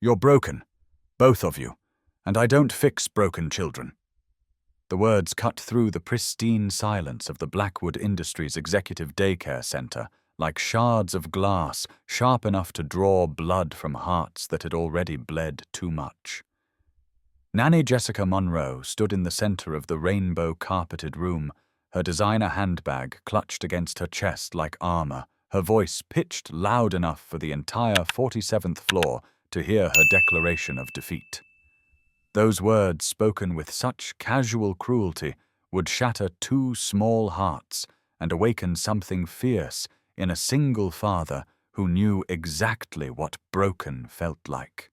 You're broken, both of you, and I don't fix broken children." The words cut through the pristine silence of the Blackwood Industries Executive Daycare Center like shards of glass sharp enough to draw blood from hearts that had already bled too much. Nanny Jessica Monroe stood in the center of the rainbow-carpeted room, her designer handbag clutched against her chest like armor, her voice pitched loud enough for the entire 47th floor to hear her declaration of defeat. Those words, spoken with such casual cruelty, would shatter two small hearts and awaken something fierce in a single father who knew exactly what broken felt like.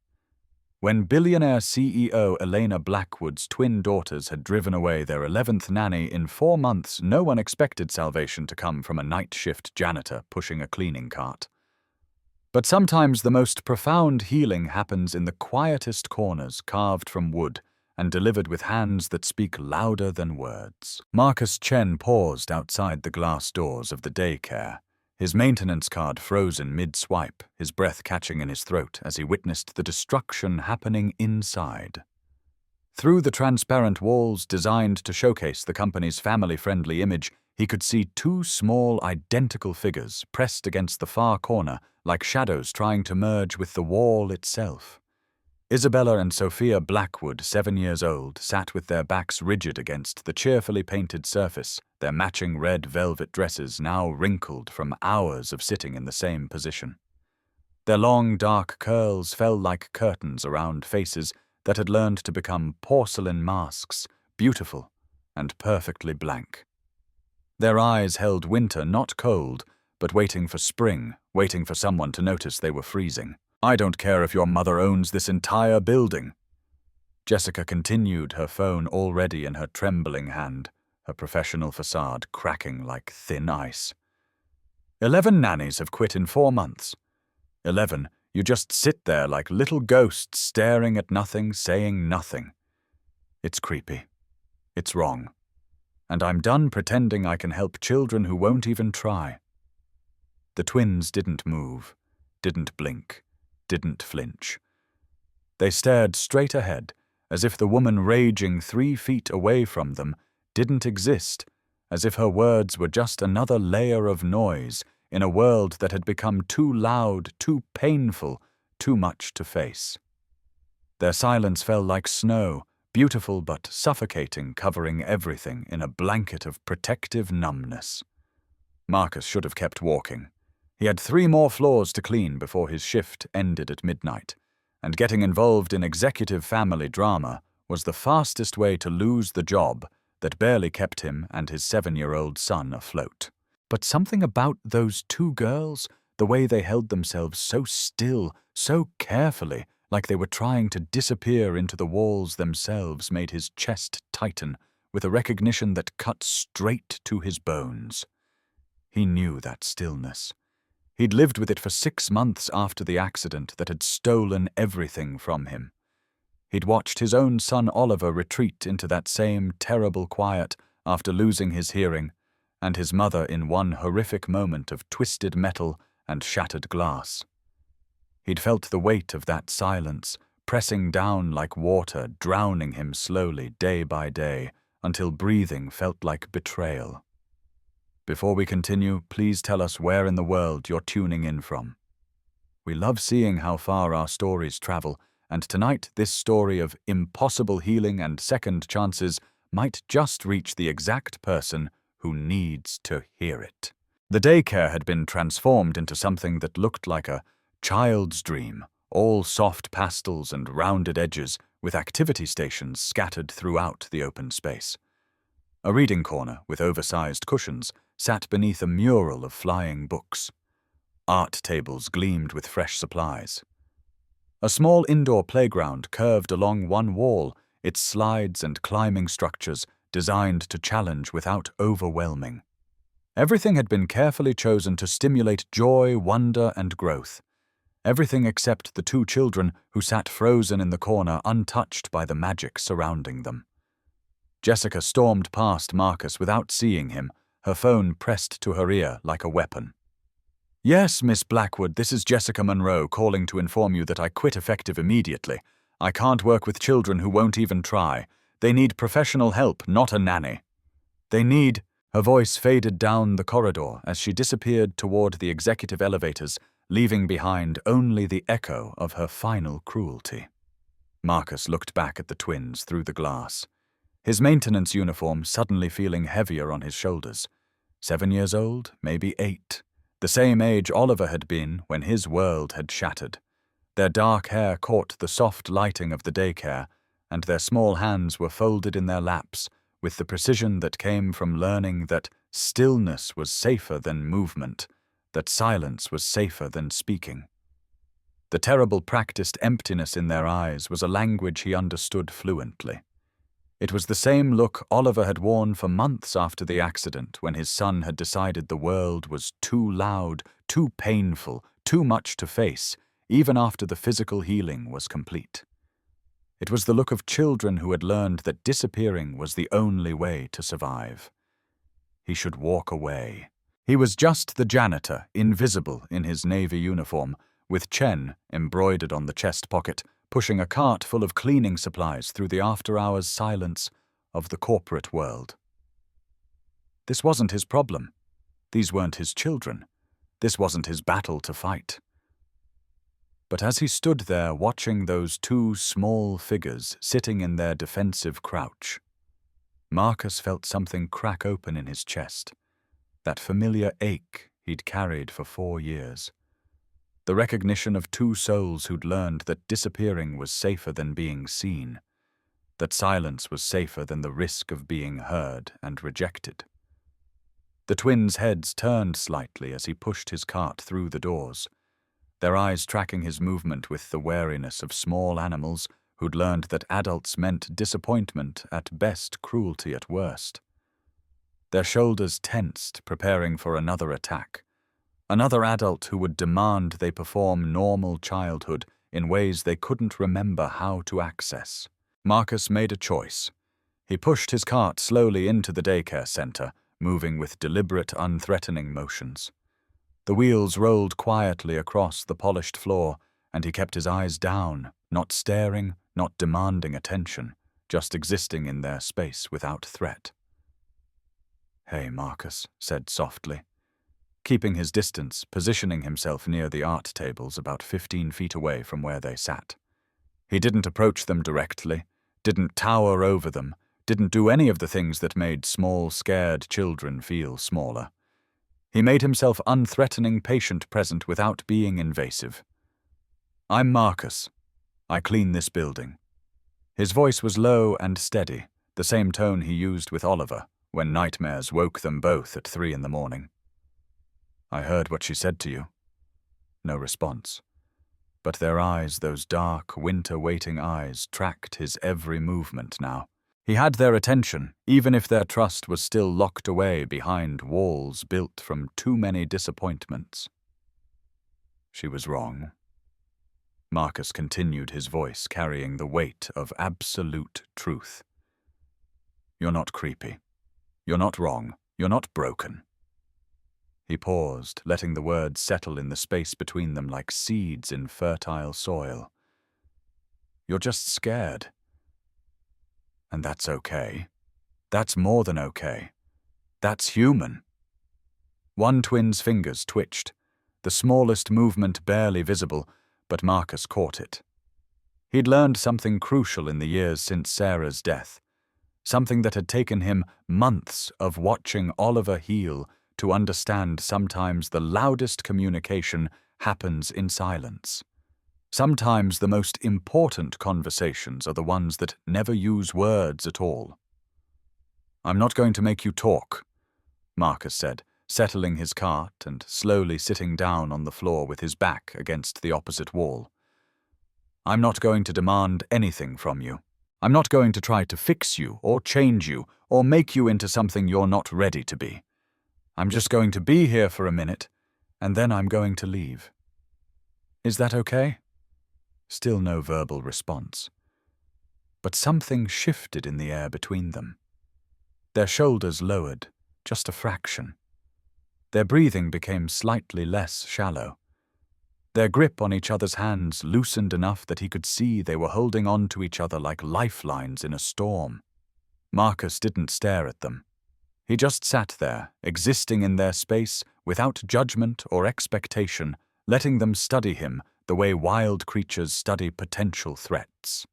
When Billionaire CEO Elena Blackwood's twin daughters had driven away their 11th nanny in 4 months, no one expected salvation to come from a night shift janitor pushing a cleaning cart. But sometimes the most profound healing happens in the quietest corners, carved from wood and delivered with hands that speak louder than words. Marcus Chen paused outside the glass doors of the daycare, his maintenance card frozen mid-swipe, his breath catching in his throat as he witnessed the destruction happening inside. Through the transparent walls designed to showcase the company's family-friendly image, he could see two small, identical figures pressed against the far corner like shadows trying to merge with the wall itself. Isabella and Sophia Blackwood, 7 years old, sat with their backs rigid against the cheerfully painted surface, their matching red velvet dresses now wrinkled from hours of sitting in the same position. Their long, dark curls fell like curtains around faces that had learned to become porcelain masks, beautiful and perfectly blank. Their eyes held winter, not cold, but waiting for spring, waiting for someone to notice they were freezing. "I don't care if your mother owns this entire building." Jessica continued, her phone already in her trembling hand, her professional facade cracking like thin ice. 11 nannies have quit in 4 months. 11, you just sit there like little ghosts staring at nothing, saying nothing. It's creepy. It's wrong. And I'm done pretending I can help children who won't even try. The twins didn't move, didn't blink, didn't flinch. They stared straight ahead, as if the woman raging 3 feet away from them didn't exist, as if her words were just another layer of noise in a world that had become too loud, too painful, too much to face. Their silence fell like snow, beautiful but suffocating, covering everything in a blanket of protective numbness. Marcus should have kept walking. He had 3 more floors to clean before his shift ended at midnight, and getting involved in executive family drama was the fastest way to lose the job that barely kept him and his 7-year-old son afloat. But something about those 2 girls, the way they held themselves so still, so carefully, like they were trying to disappear into the walls themselves, made his chest tighten with a recognition that cut straight to his bones. He knew that stillness. He'd lived with it for 6 months after the accident that had stolen everything from him. He'd watched his own son Oliver retreat into that same terrible quiet after losing his hearing, and his mother in one horrific moment of twisted metal and shattered glass. He'd felt the weight of that silence, pressing down like water, drowning him slowly day by day, until breathing felt like betrayal. Before we continue, please tell us where in the world you're tuning in from. We love seeing how far our stories travel, and tonight this story of impossible healing and second chances might just reach the exact person who needs to hear it. The daycare had been transformed into something that looked like a child's dream, all soft pastels and rounded edges, with activity stations scattered throughout the open space. A reading corner with oversized cushions sat beneath a mural of flying books. Art tables gleamed with fresh supplies. A small indoor playground curved along one wall, its slides and climbing structures designed to challenge without overwhelming. Everything had been carefully chosen to stimulate joy, wonder, and growth. Everything except the 2 children who sat frozen in the corner, untouched by the magic surrounding them. Jessica stormed past Marcus without seeing him, her phone pressed to her ear like a weapon. Yes, Miss Blackwood, this is Jessica Monroe calling to inform you that I quit effective immediately. I can't work with children who won't even try. They need professional help, not a nanny. They need... Her voice faded down the corridor as she disappeared toward the executive elevators, leaving behind only the echo of her final cruelty. Marcus looked back at the twins through the glass, his maintenance uniform suddenly feeling heavier on his shoulders. 7 years old, maybe 8. The same age Oliver had been when his world had shattered. Their dark hair caught the soft lighting of the daycare, and their small hands were folded in their laps with the precision that came from learning that stillness was safer than movement, that silence was safer than speaking. The terrible practiced emptiness in their eyes was a language he understood fluently. It was the same look Oliver had worn for months after the accident when his son had decided the world was too loud, too painful, too much to face, even after the physical healing was complete. It was the look of children who had learned that disappearing was the only way to survive. He should walk away. He was just the janitor, invisible in his navy uniform, with Chen embroidered on the chest pocket, pushing a cart full of cleaning supplies through the after-hours silence of the corporate world. This wasn't his problem. These weren't his children. This wasn't his battle to fight. But as he stood there watching those two small figures sitting in their defensive crouch, Marcus felt something crack open in his chest, that familiar ache he'd carried for 4 years. The recognition of two souls who'd learned that disappearing was safer than being seen, that silence was safer than the risk of being heard and rejected. The twins' heads turned slightly as he pushed his cart through the doors, their eyes tracking his movement with the wariness of small animals who'd learned that adults meant disappointment at best, cruelty at worst. Their shoulders tensed, preparing for another attack. Another adult who would demand they perform normal childhood in ways they couldn't remember how to access. Marcus made a choice. He pushed his cart slowly into the daycare center, moving with deliberate, unthreatening motions. The wheels rolled quietly across the polished floor, and he kept his eyes down, not staring, not demanding attention, just existing in their space without threat. "Hey," Marcus said softly. Keeping his distance, positioning himself near the art tables about 15 feet away from where they sat. He didn't approach them directly, didn't tower over them, didn't do any of the things that made small, scared children feel smaller. He made himself unthreatening, patient, present without being invasive. "I'm Marcus. I clean this building." His voice was low and steady, the same tone he used with Oliver when nightmares woke them both at 3 in the morning. "I heard what she said to you." No response. But their eyes, those dark, winter-waiting eyes, tracked his every movement now. He had their attention, even if their trust was still locked away behind walls built from too many disappointments. "She was wrong." Marcus continued, his voice carrying the weight of absolute truth. "You're not creepy. You're not wrong. You're not broken." He paused, letting the words settle in the space between them like seeds in fertile soil. "You're just scared. And that's okay. That's more than okay. That's human." One twin's fingers twitched, the smallest movement barely visible, but Marcus caught it. He'd learned something crucial in the years since Sarah's death, something that had taken him months of watching Oliver heal to understand sometimes the loudest communication happens in silence. Sometimes the most important conversations are the ones that never use words at all. "I'm not going to make you talk," Marcus said, settling his cart and slowly sitting down on the floor with his back against the opposite wall. "I'm not going to demand anything from you. I'm not going to try to fix you or change you or make you into something you're not ready to be. I'm just going to be here for a minute, and then I'm going to leave. Is that okay?" Still no verbal response. But something shifted in the air between them. Their shoulders lowered, just a fraction. Their breathing became slightly less shallow. Their grip on each other's hands loosened enough that he could see they were holding on to each other like lifelines in a storm. Marcus didn't stare at them. He just sat there, existing in their space, without judgment or expectation, letting them study him the way wild creatures study potential threats.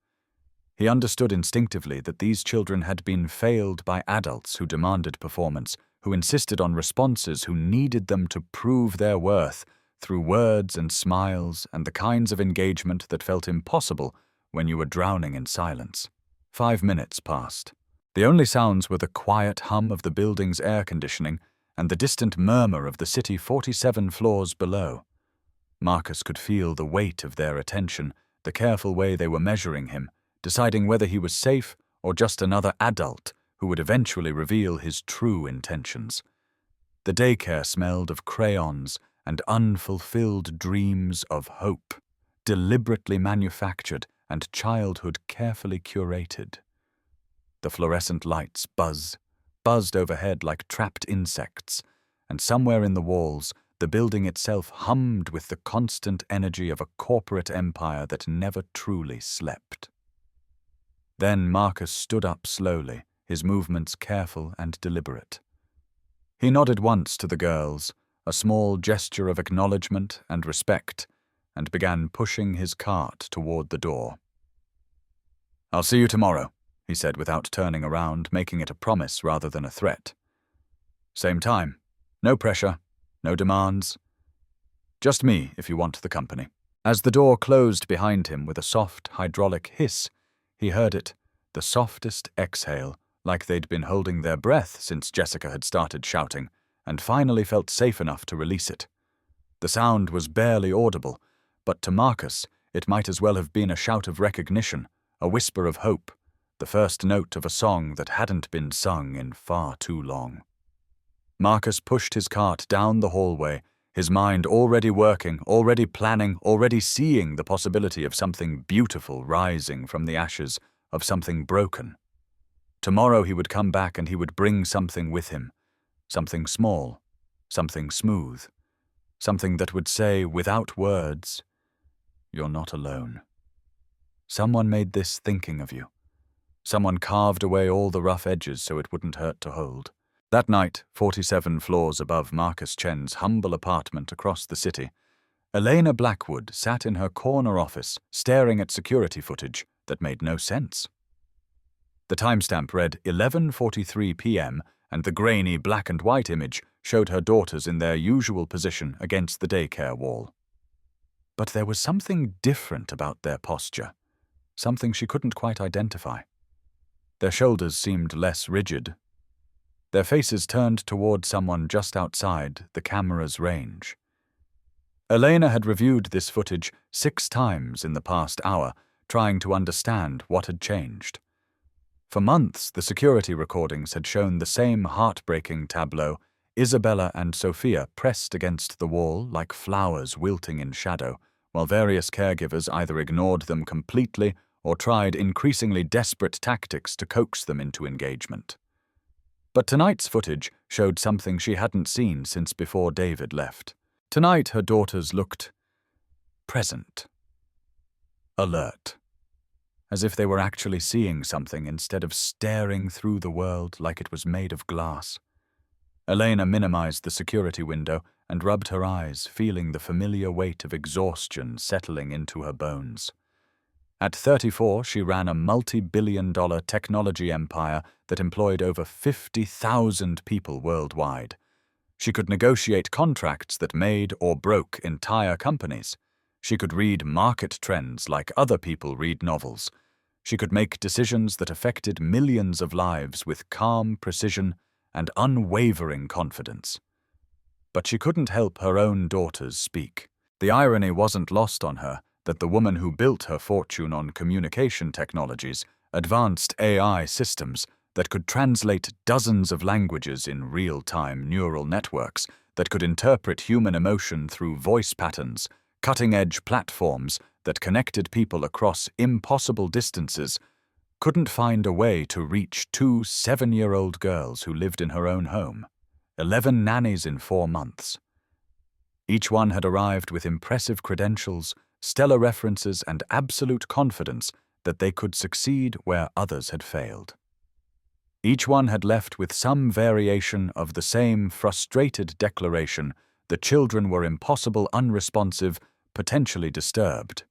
He understood instinctively that these children had been failed by adults who demanded performance, who insisted on responses, who needed them to prove their worth through words and smiles and the kinds of engagement that felt impossible when you were drowning in silence. 5 minutes passed. The only sounds were the quiet hum of the building's air conditioning and the distant murmur of the city 47 floors below. Marcus could feel the weight of their attention, the careful way they were measuring him, deciding whether he was safe or just another adult who would eventually reveal his true intentions. The daycare smelled of crayons and unfulfilled dreams of hope, deliberately manufactured and childhood carefully curated. The fluorescent lights buzzed overhead like trapped insects, and somewhere in the walls, the building itself hummed with the constant energy of a corporate empire that never truly slept. Then Marcus stood up slowly, his movements careful and deliberate. He nodded once to the girls, a small gesture of acknowledgement and respect, and began pushing his cart toward the door. "I'll see you tomorrow," he said without turning around, making it a promise rather than a threat. "Same time. No pressure, no demands. Just me if you want the company." As the door closed behind him with a soft hydraulic hiss, he heard it, the softest exhale, like they'd been holding their breath since Jessica had started shouting, and finally felt safe enough to release it. The sound was barely audible, but to Marcus it might as well have been a shout of recognition, a whisper of hope, the first note of a song that hadn't been sung in far too long. Marcus pushed his cart down the hallway, his mind already working, already planning, already seeing the possibility of something beautiful rising from the ashes of something broken. Tomorrow he would come back and he would bring something with him, something small, something smooth, something that would say, without words, "You're not alone." Someone made this thinking of you. Someone carved away all the rough edges so it wouldn't hurt to hold. That night, 47 floors above Marcus Chen's humble apartment across the city, Elena Blackwood sat in her corner office staring at security footage that made no sense. The timestamp read 11:43 p.m. and the grainy black and white image showed her daughters in their usual position against the daycare wall. But there was something different about their posture, something she couldn't quite identify. Their shoulders seemed less rigid. Their faces turned toward someone just outside the camera's range. Elena had reviewed this footage 6 times in the past hour, trying to understand what had changed. For months, the security recordings had shown the same heartbreaking tableau, Isabella and Sophia pressed against the wall like flowers wilting in shadow, while various caregivers either ignored them completely or tried increasingly desperate tactics to coax them into engagement. But tonight's footage showed something she hadn't seen since before David left. Tonight her daughters looked present, alert, as if they were actually seeing something instead of staring through the world like it was made of glass. Elena minimized the security window and rubbed her eyes, feeling the familiar weight of exhaustion settling into her bones. At 34, she ran a multi-billion-dollar technology empire that employed over 50,000 people worldwide. She could negotiate contracts that made or broke entire companies. She could read market trends like other people read novels. She could make decisions that affected millions of lives with calm precision and unwavering confidence. But she couldn't help her own daughters speak. The irony wasn't lost on her that the woman who built her fortune on communication technologies, advanced AI systems that could translate dozens of languages in real-time neural networks, that could interpret human emotion through voice patterns, cutting-edge platforms that connected people across impossible distances, couldn't find a way to reach 2 7-year-old girls who lived in her own home. 11 nannies in 4 months. Each one had arrived with impressive credentials, stellar references, and absolute confidence that they could succeed where others had failed. Each one had left with some variation of the same frustrated declaration that children were impossible, unresponsive, potentially disturbed.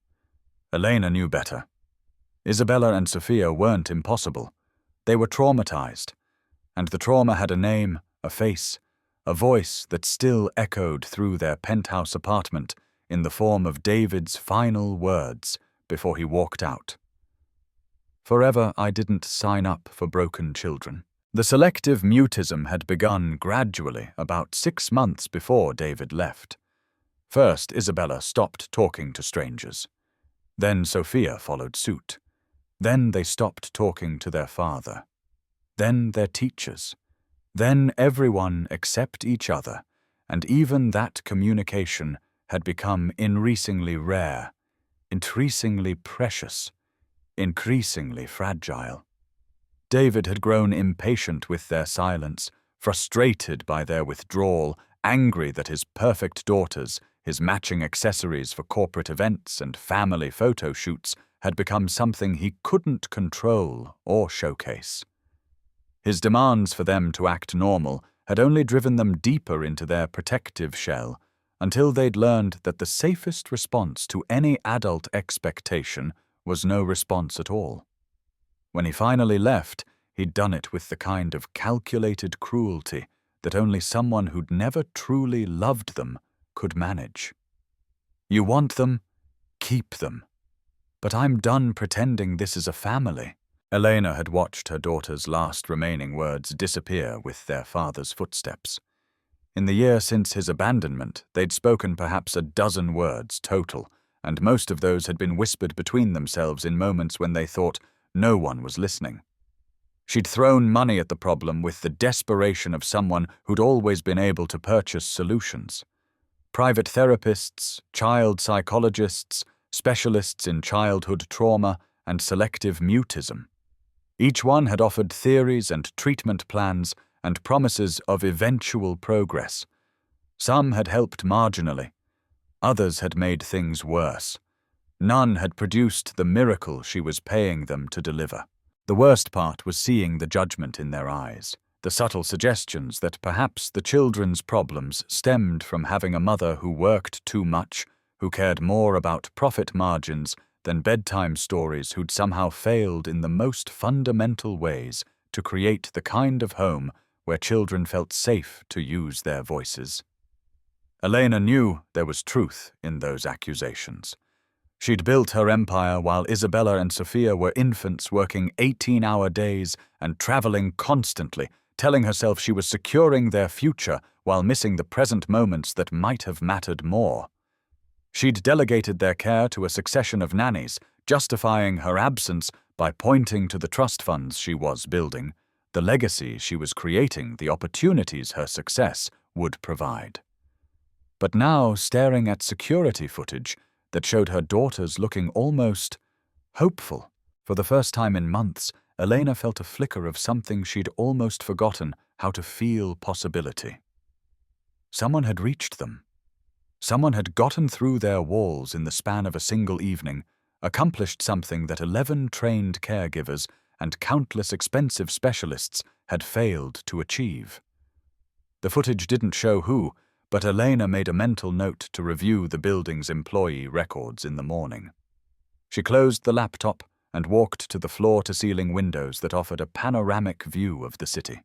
Elena knew better. Isabella and Sophia weren't impossible. They were traumatized, and the trauma had a name, a face, a voice that still echoed through their penthouse apartment in the form of David's final words before he walked out. Forever, I didn't sign up for broken children. The selective mutism had begun gradually about 6 months before David left. First, Isabella stopped talking to strangers. Then Sophia followed suit. Then they stopped talking to their father. Then their teachers. Then everyone except each other, and even that communication had become increasingly rare, increasingly precious, increasingly fragile. David had grown impatient with their silence, frustrated by their withdrawal, angry that his perfect daughters, his matching accessories for corporate events and family photo shoots, had become something he couldn't control or showcase. His demands for them to act normal had only driven them deeper into their protective shell, until they'd learned that the safest response to any adult expectation was no response at all. When he finally left, he'd done it with the kind of calculated cruelty that only someone who'd never truly loved them could manage. You want them? Keep them. But I'm done pretending this is a family. Elena had watched her daughter's last remaining words disappear with their father's footsteps. In the year since his abandonment, they'd spoken perhaps a dozen words total, and most of those had been whispered between themselves in moments when they thought no one was listening. She'd thrown money at the problem with the desperation of someone who'd always been able to purchase solutions. Private therapists, child psychologists, specialists in childhood trauma, and selective mutism. Each one had offered theories and treatment plans and promises of eventual progress. Some had helped marginally. Others had made things worse. None had produced the miracle she was paying them to deliver. The worst part was seeing the judgment in their eyes, the subtle suggestions that perhaps the children's problems stemmed from having a mother who worked too much, who cared more about profit margins than bedtime stories, who'd somehow failed in the most fundamental ways to create the kind of home where children felt safe to use their voices. Elena knew there was truth in those accusations. She'd built her empire while Isabella and Sophia were infants working 18-hour days and traveling constantly, telling herself she was securing their future while missing the present moments that might have mattered more. She'd delegated their care to a succession of nannies, justifying her absence by pointing to the trust funds she was building, the legacy she was creating, the opportunities her success would provide. But now, staring at security footage that showed her daughters looking almost hopeful, for the first time in months, Elena felt a flicker of something she'd almost forgotten how to feel possibility. Someone had reached them. Someone had gotten through their walls in the span of a single evening, accomplished something that 11 trained caregivers and countless expensive specialists had failed to achieve. The footage didn't show who, but Elena made a mental note to review the building's employee records in the morning. She closed the laptop and walked to the floor-to-ceiling windows that offered a panoramic view of the city.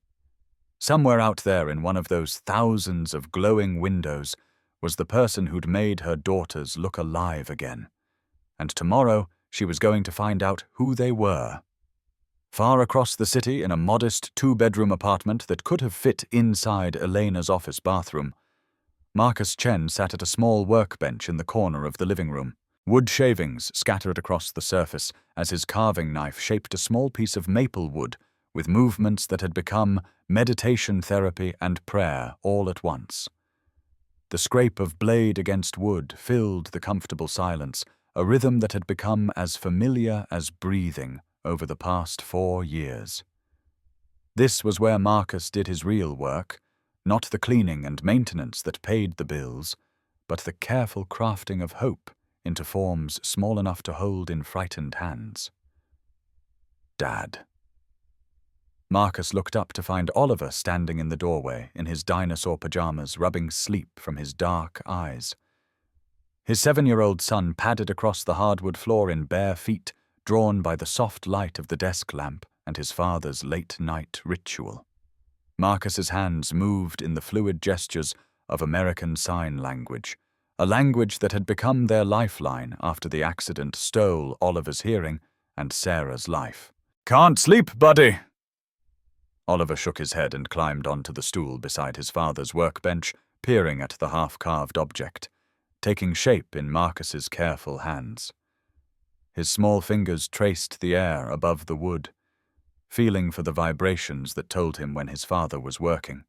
Somewhere out there in one of those thousands of glowing windows was the person who'd made her daughters look alive again. And tomorrow she was going to find out who they were. Far across the city, in a modest 2-bedroom apartment that could have fit inside Elena's office bathroom, Marcus Chen sat at a small workbench in the corner of the living room. Wood shavings scattered across the surface as his carving knife shaped a small piece of maple wood with movements that had become meditation therapy and prayer all at once. The scrape of blade against wood filled the comfortable silence, a rhythm that had become as familiar as breathing over the past 4 years. This was where Marcus did his real work, Not the cleaning and maintenance that paid the bills, but the careful crafting of hope into forms small enough to hold in frightened hands. Dad. Marcus looked up to find Oliver standing in the doorway in his dinosaur pajamas, rubbing sleep from his dark eyes. His 7-year-old son padded across the hardwood floor in bare feet, drawn by the soft light of the desk lamp and his father's late-night ritual. Marcus's hands moved in the fluid gestures of American Sign Language, a language that had become their lifeline after the accident stole Oliver's hearing and Sarah's life. "Can't sleep, buddy!" Oliver shook his head and climbed onto the stool beside his father's workbench, peering at the half-carved object, taking shape in Marcus's careful hands. His small fingers traced the air above the wood, feeling for the vibrations that told him when his father was working.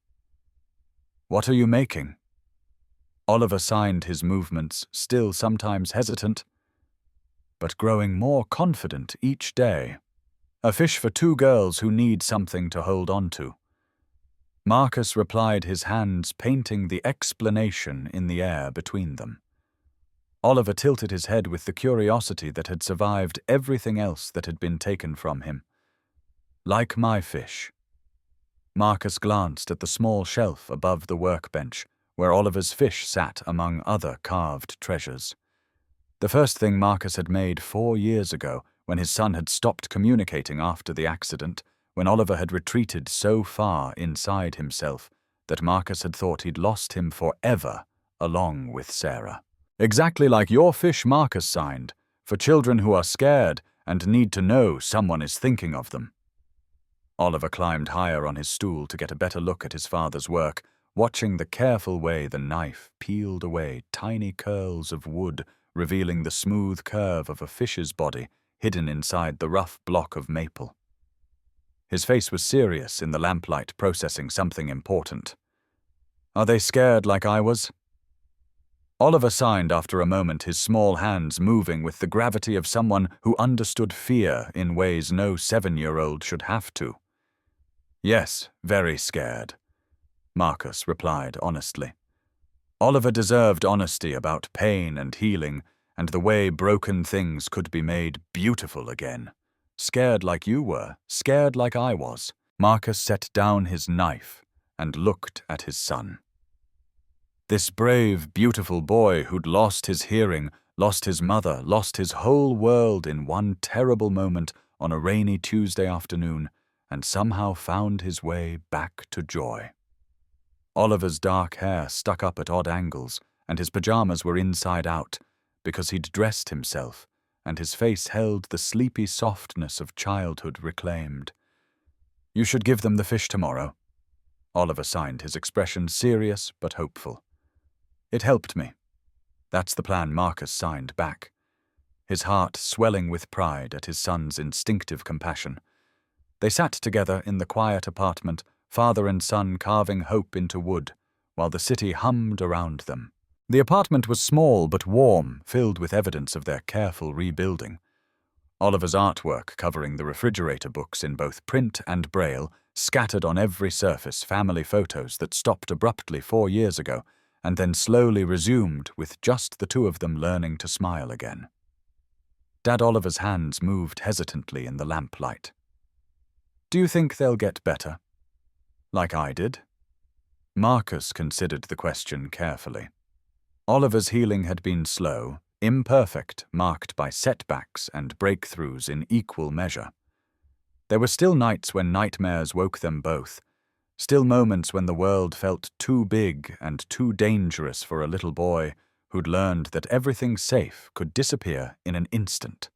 "What are you making?" Oliver signed his movements, still sometimes hesitant, but growing more confident each day. "A fish for 2 girls who need something to hold on to." Marcus replied, his hands painting the explanation in the air between them. Oliver tilted his head with the curiosity that had survived everything else that had been taken from him. "Like my fish." Marcus glanced at the small shelf above the workbench, where Oliver's fish sat among other carved treasures. The first thing Marcus had made 4 years ago, when his son had stopped communicating after the accident, when Oliver had retreated so far inside himself that Marcus had thought he'd lost him forever, along with Sarah. "Exactly like your fish Marcus signed, for children who are scared and need to know someone is thinking of them." Oliver climbed higher on his stool to get a better look at his father's work, watching the careful way the knife peeled away tiny curls of wood, revealing the smooth curve of a fish's body hidden inside the rough block of maple. His face was serious in the lamplight, processing something important. "Are they scared like I was?" Oliver signed after a moment, his small hands moving with the gravity of someone who understood fear in ways no 7-year-old should have to. "Yes, very scared," Marcus replied honestly. Oliver deserved honesty about pain and healing, and the way broken things could be made beautiful again. "Scared like you were, scared like I was." Marcus set down his knife and looked at his son. This brave, beautiful boy who'd lost his hearing, lost his mother, lost his whole world in one terrible moment on a rainy Tuesday afternoon, and somehow found his way back to joy. Oliver's dark hair stuck up at odd angles, and his pajamas were inside out, because he'd dressed himself, and his face held the sleepy softness of childhood reclaimed. "You should give them the fish tomorrow." Oliver signed, his expression serious but hopeful. "It helped me." That's the plan Marcus signed back, his heart swelling with pride at his son's instinctive compassion. They sat together in the quiet apartment, father and son carving hope into wood, while the city hummed around them. The apartment was small but warm, filled with evidence of their careful rebuilding. Oliver's artwork covering the refrigerator books in both print and braille, scattered on every surface family photos that stopped abruptly 4 years ago, and then slowly resumed with just the 2 of them learning to smile again. Dad Oliver's hands moved hesitantly in the lamplight. "Do you think they'll get better? Like I did?" Marcus considered the question carefully. Oliver's healing had been slow, imperfect, marked by setbacks and breakthroughs in equal measure. There were still nights when nightmares woke them both, still moments when the world felt too big and too dangerous for a little boy who'd learned that everything safe could disappear in an instant.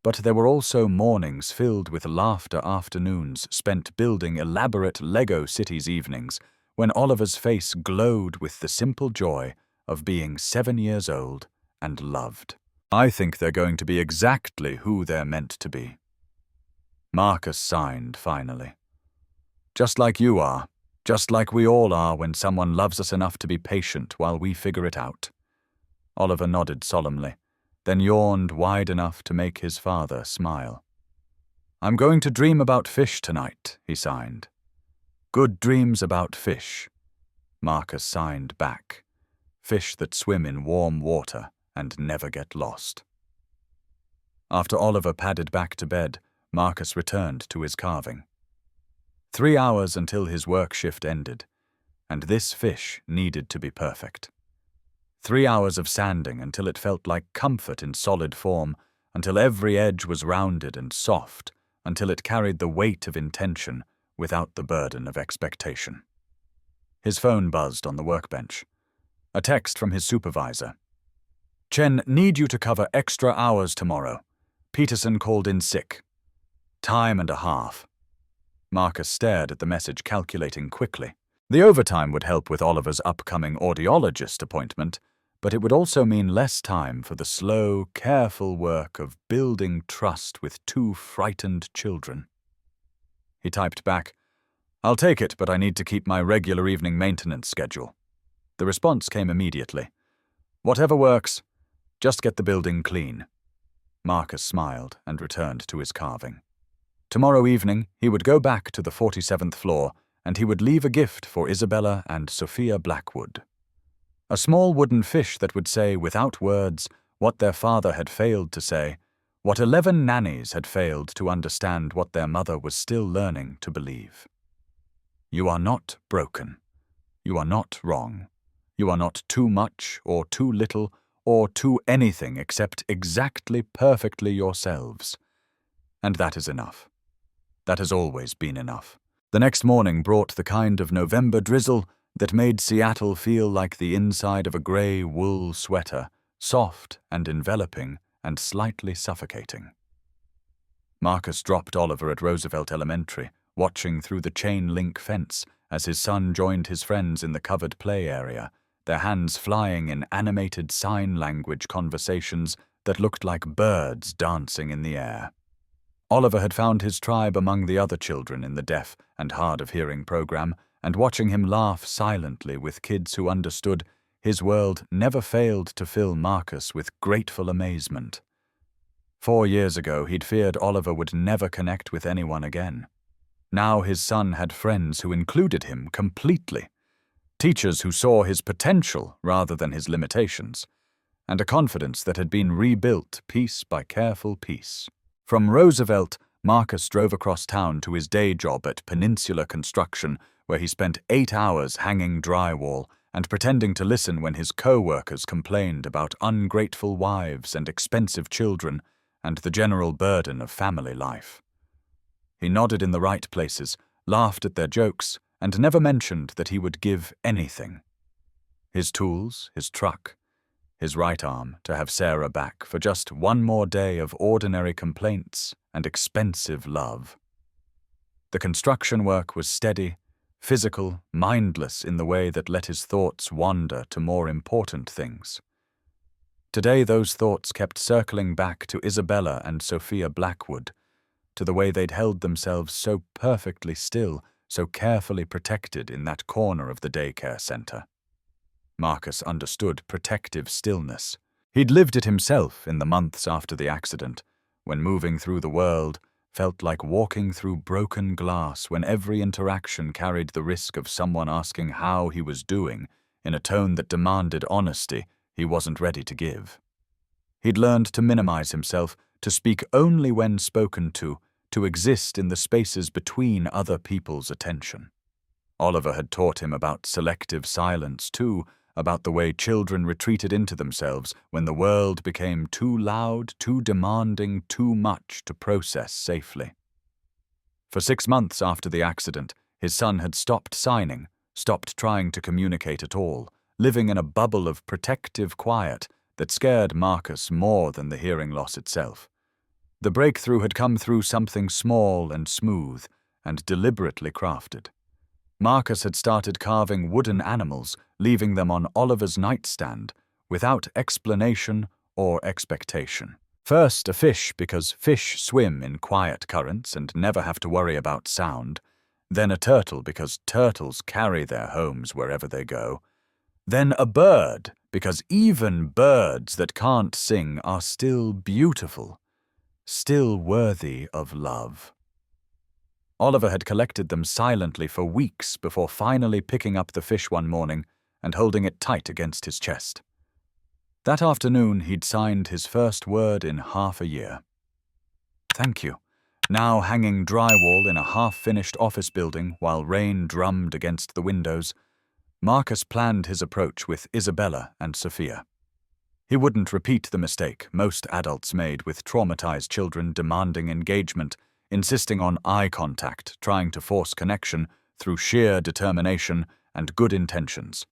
But there were also mornings filled with laughter, afternoons spent building elaborate Lego cities evenings, when Oliver's face glowed with the simple joy of being 7 years old and loved. "I think they're going to be exactly who they're meant to be." Marcus signed finally. "Just like you are, just like we all are when someone loves us enough to be patient while we figure it out." Oliver nodded solemnly, then yawned wide enough to make his father smile. "I'm going to dream about fish tonight," he signed. "Good dreams about fish, Marcus signed back. Fish that swim in warm water and never get lost. After Oliver padded back to bed, Marcus returned to his carving. 3 hours until his work shift ended, and this fish needed to be perfect. 3 hours of sanding until it felt like comfort in solid form, until every edge was rounded and soft, until it carried the weight of intention without the burden of expectation. His phone buzzed on the workbench. A text from his supervisor. "Chen, need you to cover extra hours tomorrow. Peterson called in sick. Time and a half." Marcus stared at the message, calculating quickly. The overtime would help with Oliver's upcoming audiologist appointment, but it would also mean less time for the slow, careful work of building trust with 2 frightened children. He typed back, "I'll take it, but I need to keep my regular evening maintenance schedule." The response came immediately. "Whatever works, just get the building clean." Marcus smiled and returned to his carving. Tomorrow evening, he would go back to the 47th floor, and he would leave a gift for Isabella and Sophia Blackwood. A small wooden fish that would say, without words, what their father had failed to say, what 11 nannies had failed to understand, what their mother was still learning to believe. You are not broken. You are not wrong. You are not too much or too little or too anything except exactly perfectly yourselves. And that is enough. That has always been enough. The next morning brought the kind of November drizzle that made Seattle feel like the inside of a gray wool sweater, soft and enveloping and slightly suffocating. Marcus dropped Oliver at Roosevelt Elementary, watching through the chain-link fence as his son joined his friends in the covered play area, their hands flying in animated sign language conversations that looked like birds dancing in the air. Oliver had found his tribe among the other children in the deaf and hard-of-hearing program, and watching him laugh silently with kids who understood, his world never failed to fill Marcus with grateful amazement. 4 years ago, he'd feared Oliver would never connect with anyone again. Now his son had friends who included him completely, teachers who saw his potential rather than his limitations, and a confidence that had been rebuilt piece by careful piece. From Roosevelt, Marcus drove across town to his day job at Peninsula Construction, where he spent 8 hours hanging drywall and pretending to listen when his co-workers complained about ungrateful wives and expensive children and the general burden of family life. He nodded in the right places, laughed at their jokes, and never mentioned that he would give anything. His tools, his truck, his right arm to have Sarah back for just one more day of ordinary complaints and expensive love. The construction work was steady, physical, mindless in the way that let his thoughts wander to more important things. Today those thoughts kept circling back to Isabella and Sophia Blackwood, to the way they'd held themselves so perfectly still, so carefully protected in that corner of the daycare center. Marcus understood protective stillness. He'd lived it himself in the months after the accident, when moving through the world felt like walking through broken glass, when every interaction carried the risk of someone asking how he was doing in a tone that demanded honesty he wasn't ready to give. He'd learned to minimize himself, to speak only when spoken to exist in the spaces between other people's attention. Oliver had taught him about selective silence too, about the way children retreated into themselves when the world became too loud, too demanding, too much to process safely. For 6 months after the accident, his son had stopped signing, stopped trying to communicate at all, living in a bubble of protective quiet that scared Marcus more than the hearing loss itself. The breakthrough had come through something small and smooth and deliberately crafted. Marcus had started carving wooden animals, leaving them on Oliver's nightstand, without explanation or expectation. First a fish, because fish swim in quiet currents and never have to worry about sound. Then a turtle, because turtles carry their homes wherever they go. Then a bird, because even birds that can't sing are still beautiful, still worthy of love. Oliver had collected them silently for weeks before finally picking up the fish one morning and holding it tight against his chest. That afternoon, he'd signed his first word in half a year. "Thank you." Now hanging drywall in a half-finished office building while rain drummed against the windows, Marcus planned his approach with Isabella and Sophia. He wouldn't repeat the mistake most adults made with traumatized children demanding engagement, insisting on eye contact, trying to force connection through sheer determination and good intentions.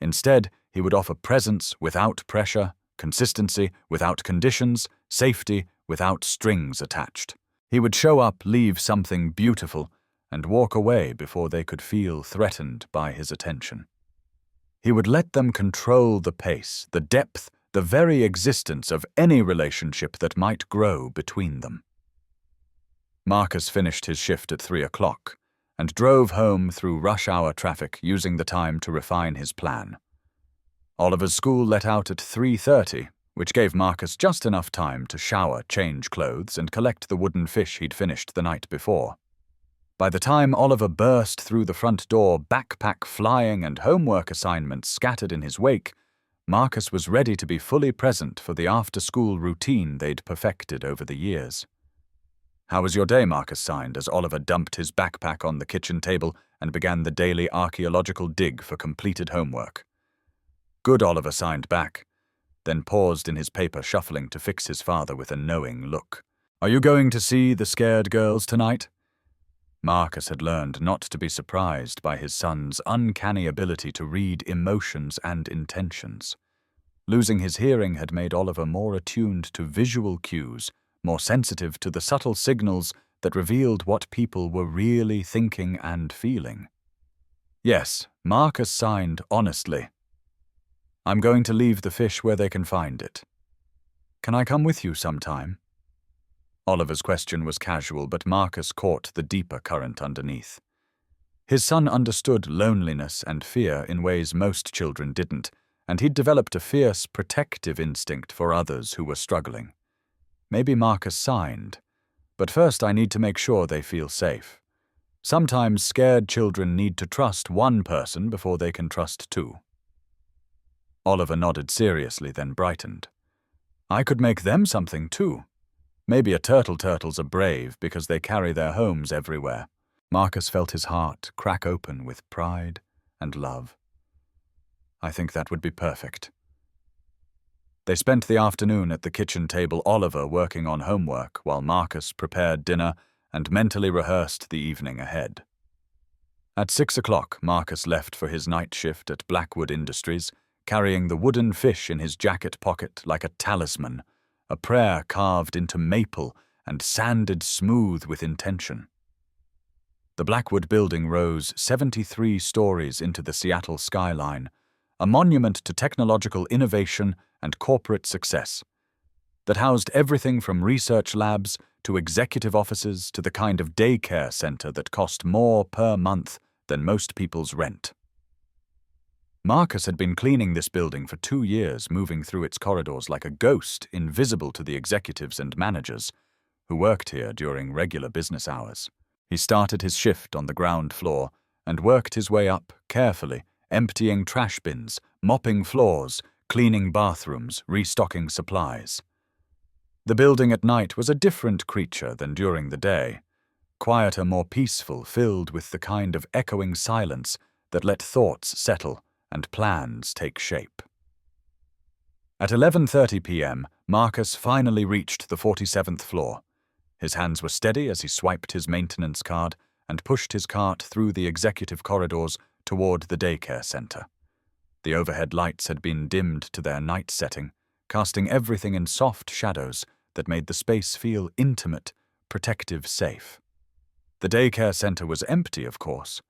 Instead, he would offer presence without pressure, consistency without conditions, safety without strings attached. He would show up, leave something beautiful, and walk away before they could feel threatened by his attention. He would let them control the pace, the depth, the very existence of any relationship that might grow between them. Marcus finished his shift at 3 o'clock and drove home through rush-hour traffic, using the time to refine his plan. Oliver's school let out at 3:30, which gave Marcus just enough time to shower, change clothes, and collect the wooden fish he'd finished the night before. By the time Oliver burst through the front door, backpack flying and homework assignments scattered in his wake, Marcus was ready to be fully present for the after-school routine they'd perfected over the years. "How was your day?" Marcus signed as Oliver dumped his backpack on the kitchen table and began the daily archaeological dig for completed homework. "Good," Oliver signed back, then paused in his paper, shuffling to fix his father with a knowing look. "Are you going to see the scared girls tonight?" Marcus had learned not to be surprised by his son's uncanny ability to read emotions and intentions. Losing his hearing had made Oliver more attuned to visual cues, more sensitive to the subtle signals that revealed what people were really thinking and feeling. Yes, Marcus signed honestly. "I'm going to leave the fish where they can find it. Can I come with you sometime?" Oliver's question was casual, but Marcus caught the deeper current underneath. His son understood loneliness and fear in ways most children didn't, and he'd developed a fierce, protective instinct for others who were struggling. Maybe Marcus signed, but first I need to make sure they feel safe. Sometimes scared children need to trust one person before they can trust two. Oliver nodded seriously, then brightened. "I could make them something too. Maybe a turtles are brave because they carry their homes everywhere." Marcus felt his heart crack open with pride and love. "I think that would be perfect." They spent the afternoon at the kitchen table, Oliver working on homework while Marcus prepared dinner and mentally rehearsed the evening ahead. At 6 o'clock, Marcus left for his night shift at Blackwood Industries, carrying the wooden fish in his jacket pocket like a talisman, a prayer carved into maple and sanded smooth with intention. The Blackwood building rose 73 stories into the Seattle skyline, a monument to technological innovation and corporate success that housed everything from research labs to executive offices to the kind of daycare center that cost more per month than most people's rent. Marcus had been cleaning this building for 2 years, moving through its corridors like a ghost, invisible to the executives and managers who worked here during regular business hours. He started his shift on the ground floor and worked his way up carefully, emptying trash bins, mopping floors, cleaning bathrooms, restocking supplies. The building at night was a different creature than during the day, quieter, more peaceful, filled with the kind of echoing silence that let thoughts settle and plans take shape. At 11:30 p.m., Marcus finally reached the 47th floor. His hands were steady as he swiped his maintenance card and pushed his cart through the executive corridors toward the daycare center. The overhead lights had been dimmed to their night setting, casting everything in soft shadows that made the space feel intimate, protective, safe. The daycare center was empty, of course,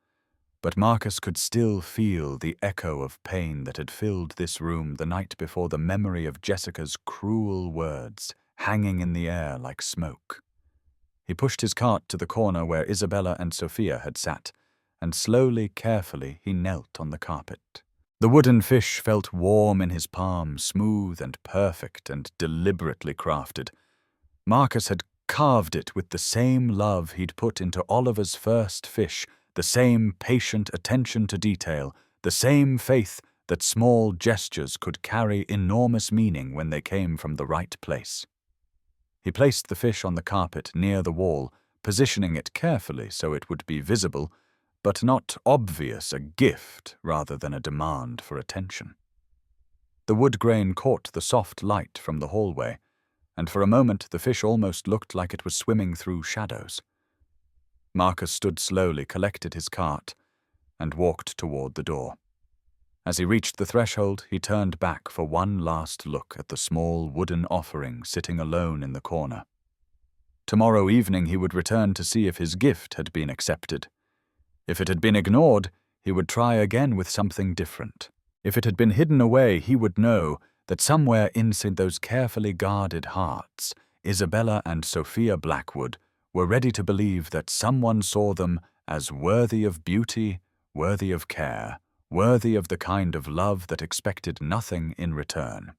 but Marcus could still feel the echo of pain that had filled this room the night before, the memory of Jessica's cruel words hanging in the air like smoke. He pushed his cart to the corner where Isabella and Sophia had sat, and slowly, carefully, he knelt on the carpet. The wooden fish felt warm in his palm, smooth and perfect and deliberately crafted. Marcus had carved it with the same love he'd put into Oliver's first fish, the same patient attention to detail, the same faith that small gestures could carry enormous meaning when they came from the right place. He placed the fish on the carpet near the wall, positioning it carefully so it would be visible, but not obvious, a gift rather than a demand for attention. The wood grain caught the soft light from the hallway, and for a moment the fish almost looked like it was swimming through shadows. Marcus stood slowly, collected his cart, and walked toward the door. As he reached the threshold, he turned back for one last look at the small wooden offering sitting alone in the corner. Tomorrow evening he would return to see if his gift had been accepted. If it had been ignored, he would try again with something different. If it had been hidden away, he would know that somewhere inside those carefully guarded hearts, Isabella and Sophia Blackwood were ready to believe that someone saw them as worthy of beauty, worthy of care, worthy of the kind of love that expected nothing in return.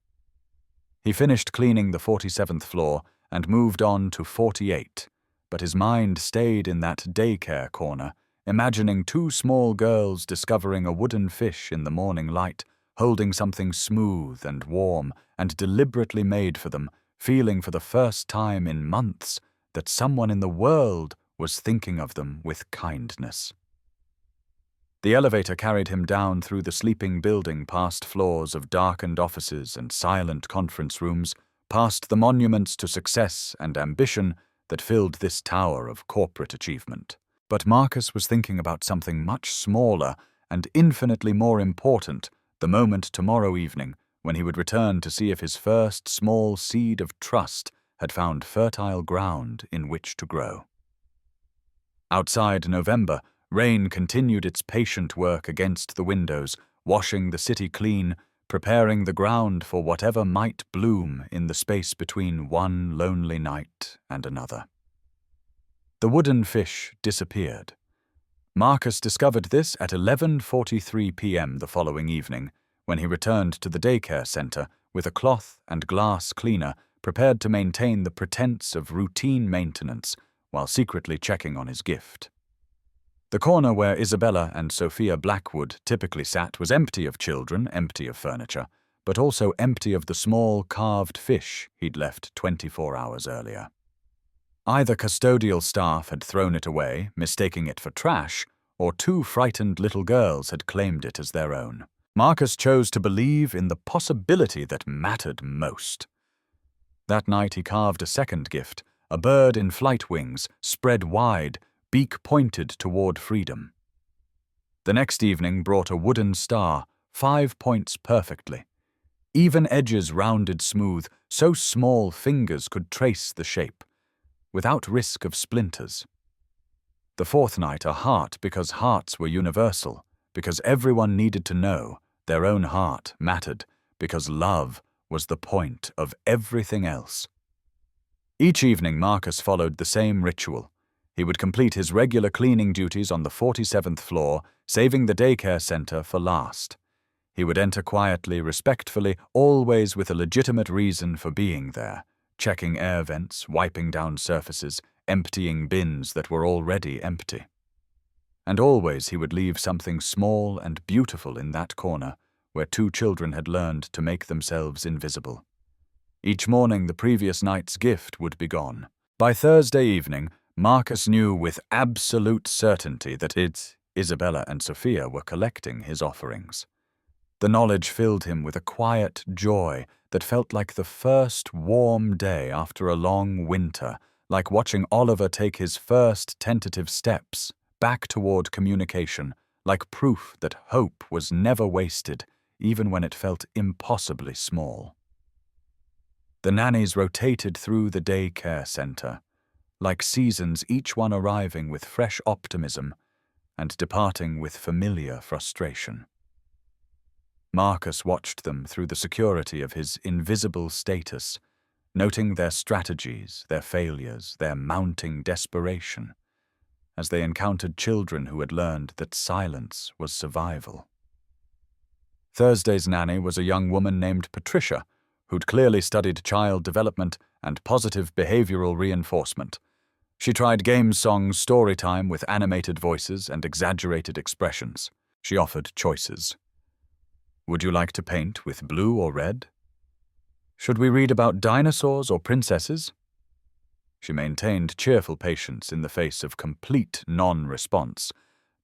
He finished cleaning the 47th floor and moved on to 48, but his mind stayed in that daycare corner, imagining two small girls discovering a wooden fish in the morning light, holding something smooth and warm and deliberately made for them, feeling for the first time in months that someone in the world was thinking of them with kindness. The elevator carried him down through the sleeping building, past floors of darkened offices and silent conference rooms, past the monuments to success and ambition that filled this tower of corporate achievement. But Marcus was thinking about something much smaller and infinitely more important, the moment tomorrow evening when he would return to see if his first small seed of trust had found fertile ground in which to grow. Outside, November, rain continued its patient work against the windows, washing the city clean, preparing the ground for whatever might bloom in the space between one lonely night and another. The wooden fish disappeared. Marcus discovered this at 11:43 p.m. the following evening, when he returned to the daycare center with a cloth and glass cleaner prepared to maintain the pretense of routine maintenance while secretly checking on his gift. The corner where Isabella and Sophia Blackwood typically sat was empty of children, empty of furniture, but also empty of the small carved fish he'd left 24 hours earlier. Either custodial staff had thrown it away, mistaking it for trash, or two frightened little girls had claimed it as their own. Marcus chose to believe in the possibility that mattered most. That night he carved a second gift, a bird in flight wings, spread wide, beak pointed toward freedom. The next evening brought a wooden star, 5 points perfectly. Even edges rounded smooth, so small fingers could trace the shape, without risk of splinters. The fourth night, a heart, because hearts were universal, because everyone needed to know their own heart mattered, because love was the point of everything else. Each evening Marcus followed the same ritual. He would complete his regular cleaning duties on the 47th floor, saving the daycare center for last. He would enter quietly, respectfully, always with a legitimate reason for being there, checking air vents, wiping down surfaces, emptying bins that were already empty. And always he would leave something small and beautiful in that corner where two children had learned to make themselves invisible. Each morning the previous night's gift would be gone. By Thursday evening, Marcus knew with absolute certainty that Isabella and Sophia were collecting his offerings. The knowledge filled him with a quiet joy that felt like the first warm day after a long winter, like watching Oliver take his first tentative steps back toward communication, like proof that hope was never wasted, even when it felt impossibly small. The nannies rotated through the daycare center, like seasons, each one arriving with fresh optimism and departing with familiar frustration. Marcus watched them through the security of his invisible status, noting their strategies, their failures, their mounting desperation, as they encountered children who had learned that silence was survival. Thursday's nanny was a young woman named Patricia, who'd clearly studied child development and positive behavioral reinforcement. She tried game song story time with animated voices and exaggerated expressions. She offered choices. Would you like to paint with blue or red? Should we read about dinosaurs or princesses? She maintained cheerful patience in the face of complete non-response,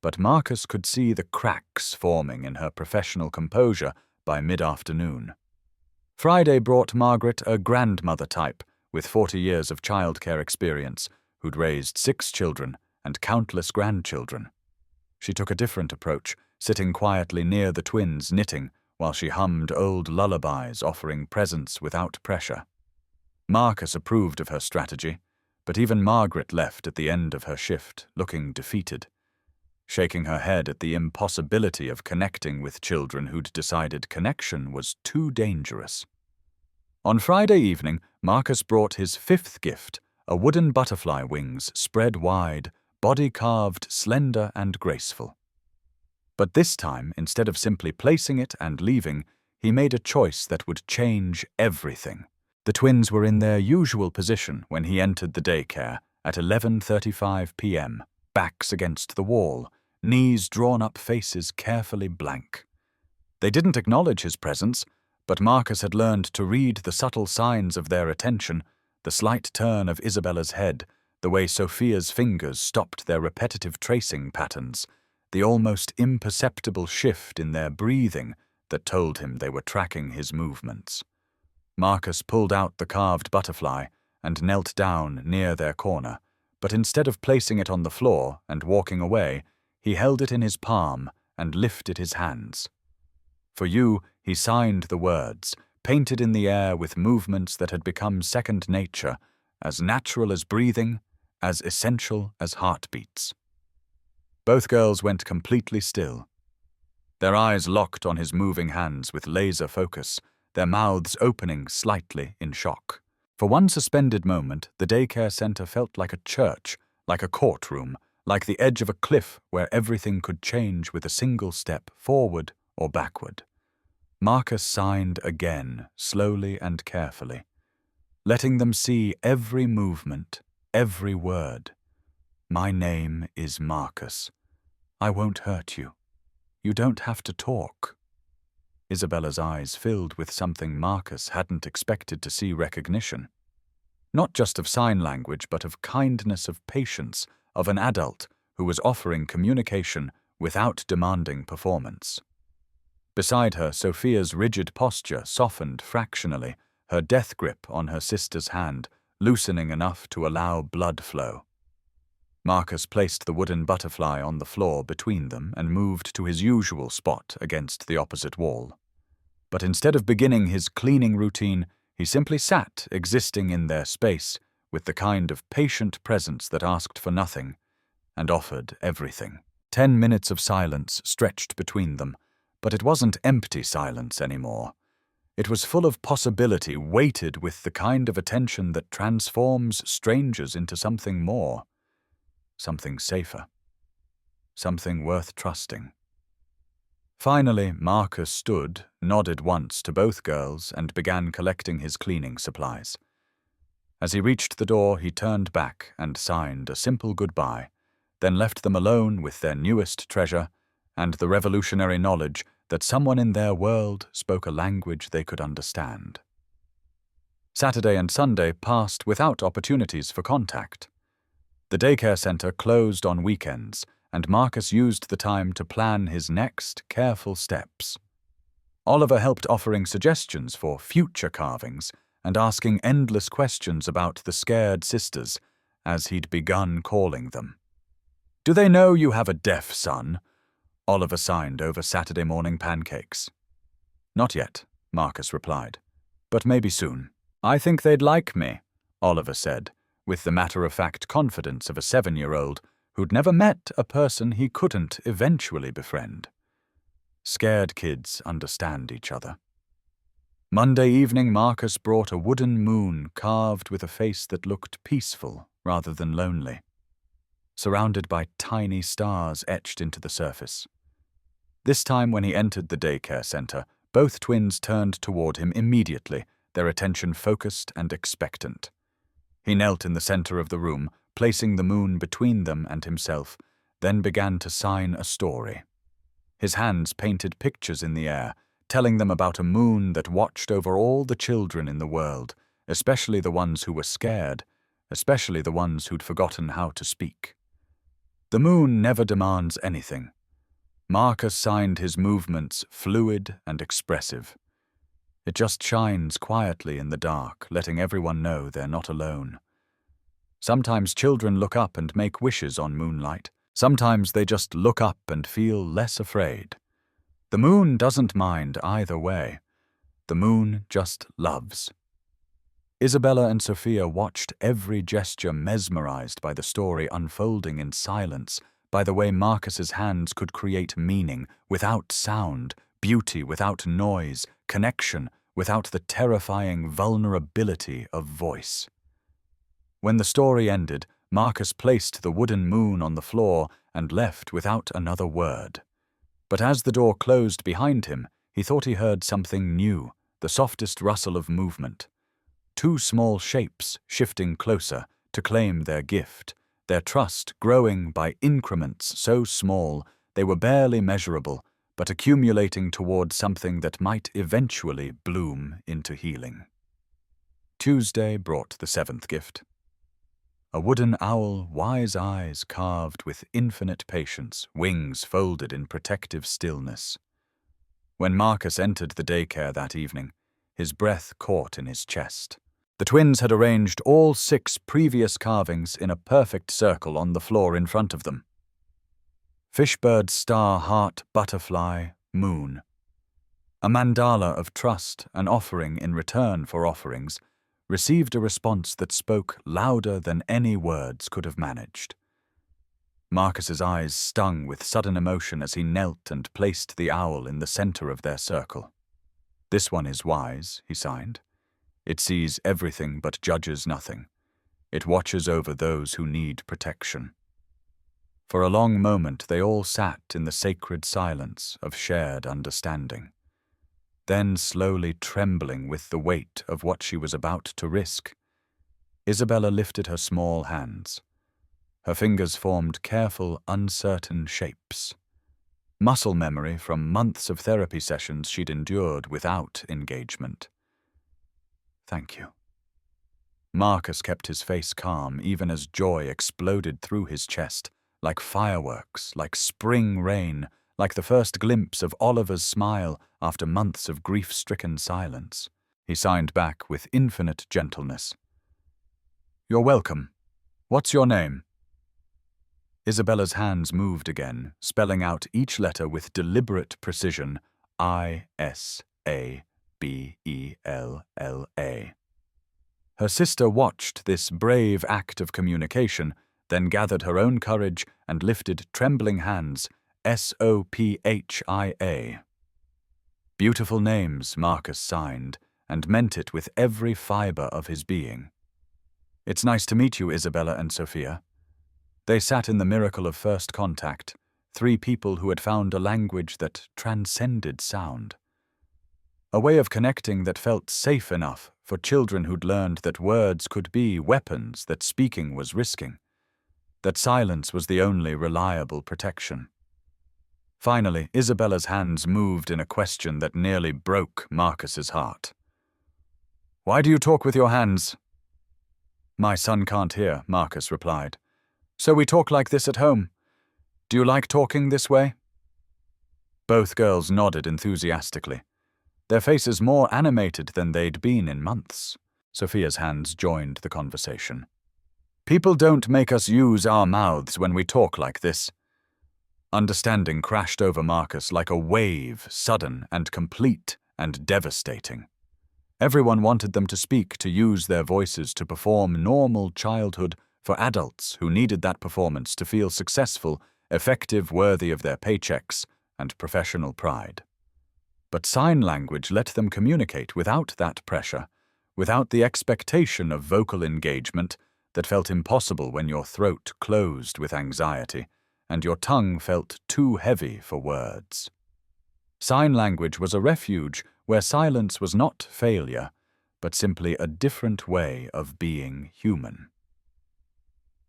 but Marcus could see the cracks forming in her professional composure by mid-afternoon. Friday brought Margaret a grandmother type with 40 years of childcare experience who'd raised 6 children and countless grandchildren. She took a different approach, sitting quietly near the twins knitting while she hummed old lullabies offering presents without pressure. Marcus approved of her strategy, but even Margaret left at the end of her shift looking defeated, shaking her head at the impossibility of connecting with children who'd decided connection was too dangerous. On Friday evening, Marcus brought his 5th gift, a wooden butterfly wings spread wide, body carved, slender and graceful. But this time, instead of simply placing it and leaving, he made a choice that would change everything. The twins were in their usual position when he entered the daycare at 11:35 p.m., backs against the wall, knees drawn up, faces carefully blank. They didn't acknowledge his presence, but Marcus had learned to read the subtle signs of their attention, the slight turn of Isabella's head, the way Sophia's fingers stopped their repetitive tracing patterns, the almost imperceptible shift in their breathing that told him they were tracking his movements. Marcus pulled out the carved butterfly and knelt down near their corner, but instead of placing it on the floor and walking away, he held it in his palm and lifted his hands. For you, he signed the words, painted in the air with movements that had become second nature, as natural as breathing, as essential as heartbeats. Both girls went completely still. Their eyes locked on his moving hands with laser focus, their mouths opening slightly in shock. For one suspended moment, the daycare center felt like a church, like a courtroom, like the edge of a cliff where everything could change with a single step forward or backward. Marcus signed again, slowly and carefully, letting them see every movement, every word. My name is Marcus. I won't hurt you. You don't have to talk. Isabella's eyes filled with something Marcus hadn't expected to see recognition. Not just of sign language, but of kindness, of patience, of an adult who was offering communication without demanding performance. Beside her, Sophia's rigid posture softened fractionally, her death grip on her sister's hand, loosening enough to allow blood flow. Marcus placed the wooden butterfly on the floor between them and moved to his usual spot against the opposite wall. But instead of beginning his cleaning routine, he simply sat, existing in their space, with the kind of patient presence that asked for nothing and offered everything. 10 minutes of silence stretched between them, but it wasn't empty silence anymore. It was full of possibility, weighted with the kind of attention that transforms strangers into something more, something safer, something worth trusting. Finally, Marcus stood, nodded once to both girls, and began collecting his cleaning supplies. As he reached the door, he turned back and signed a simple goodbye, then left them alone with their newest treasure and the revolutionary knowledge that someone in their world spoke a language they could understand. Saturday and Sunday passed without opportunities for contact. The daycare center closed on weekends, and Marcus used the time to plan his next careful steps. Oliver helped offering suggestions for future carvings and asking endless questions about the scared sisters, as he'd begun calling them. Do they know you have a deaf son? Oliver signed over Saturday morning pancakes. Not yet, Marcus replied, but maybe soon. I think they'd like me, Oliver said, with the matter-of-fact confidence of a 7-year-old who'd never met a person he couldn't eventually befriend. Scared kids understand each other. Monday evening, Marcus brought a wooden moon carved with a face that looked peaceful rather than lonely, surrounded by tiny stars etched into the surface. This time when he entered the daycare center, both twins turned toward him immediately, their attention focused and expectant. He knelt in the center of the room, placing the moon between them and himself, then began to sign a story. His hands painted pictures in the air, telling them about a moon that watched over all the children in the world, especially the ones who were scared, especially the ones who'd forgotten how to speak. The moon never demands anything. Marcus signed his movements fluid and expressive. It just shines quietly in the dark, letting everyone know they're not alone. Sometimes children look up and make wishes on moonlight. Sometimes they just look up and feel less afraid. The moon doesn't mind either way. The moon just loves. Isabella and Sophia watched every gesture, mesmerized by the story unfolding in silence, by the way Marcus's hands could create meaning without sound, beauty without noise, connection without the terrifying vulnerability of voice. When the story ended, Marcus placed the wooden moon on the floor and left without another word. But as the door closed behind him, he thought he heard something new, the softest rustle of movement. Two small shapes shifting closer to claim their gift, their trust growing by increments so small they were barely measurable, but accumulating toward something that might eventually bloom into healing. Tuesday brought the seventh gift. A wooden owl, wise eyes carved with infinite patience, wings folded in protective stillness. When Marcus entered the daycare that evening, his breath caught in his chest. The twins had arranged all 6 previous carvings in a perfect circle on the floor in front of them. Fishbird, star, heart, butterfly, moon. A mandala of trust, an offering in return for offerings, received a response that spoke louder than any words could have managed. Marcus's eyes stung with sudden emotion as he knelt and placed the owl in the center of their circle. "This one is wise," he signed. "It sees everything but judges nothing. It watches over those who need protection." For a long moment they all sat in the sacred silence of shared understanding. Then, slowly trembling with the weight of what she was about to risk, Isabella lifted her small hands. Her fingers formed careful, uncertain shapes. Muscle memory from months of therapy sessions she'd endured without engagement. "Thank you." Marcus kept his face calm even as joy exploded through his chest, like fireworks, like spring rain, like the first glimpse of Oliver's smile after months of grief-stricken silence. He signed back with infinite gentleness. "You're welcome. What's your name?" Isabella's hands moved again, spelling out each letter with deliberate precision, Isabella. Her sister watched this brave act of communication, then gathered her own courage and lifted trembling hands, Sophia. Beautiful names, Marcus signed, and meant it with every fiber of his being. "It's nice to meet you, Isabella and Sophia." They sat in the miracle of first contact, 3 people who had found a language that transcended sound. A way of connecting that felt safe enough for children who'd learned that words could be weapons that speaking was risking, that silence was the only reliable protection. Finally, Isabella's hands moved in a question that nearly broke Marcus's heart. "Why do you talk with your hands?" "My son can't hear," Marcus replied. "So we talk like this at home. Do you like talking this way?" Both girls nodded enthusiastically, their faces more animated than they'd been in months. Sophia's hands joined the conversation. "People don't make us use our mouths when we talk like this." Understanding crashed over Marcus like a wave, sudden and complete and devastating. Everyone wanted them to speak, to use their voices to perform normal childhood for adults who needed that performance to feel successful, effective, worthy of their paychecks, and professional pride. But sign language let them communicate without that pressure, without the expectation of vocal engagement that felt impossible when your throat closed with anxiety and your tongue felt too heavy for words. Sign language was a refuge where silence was not failure, but simply a different way of being human.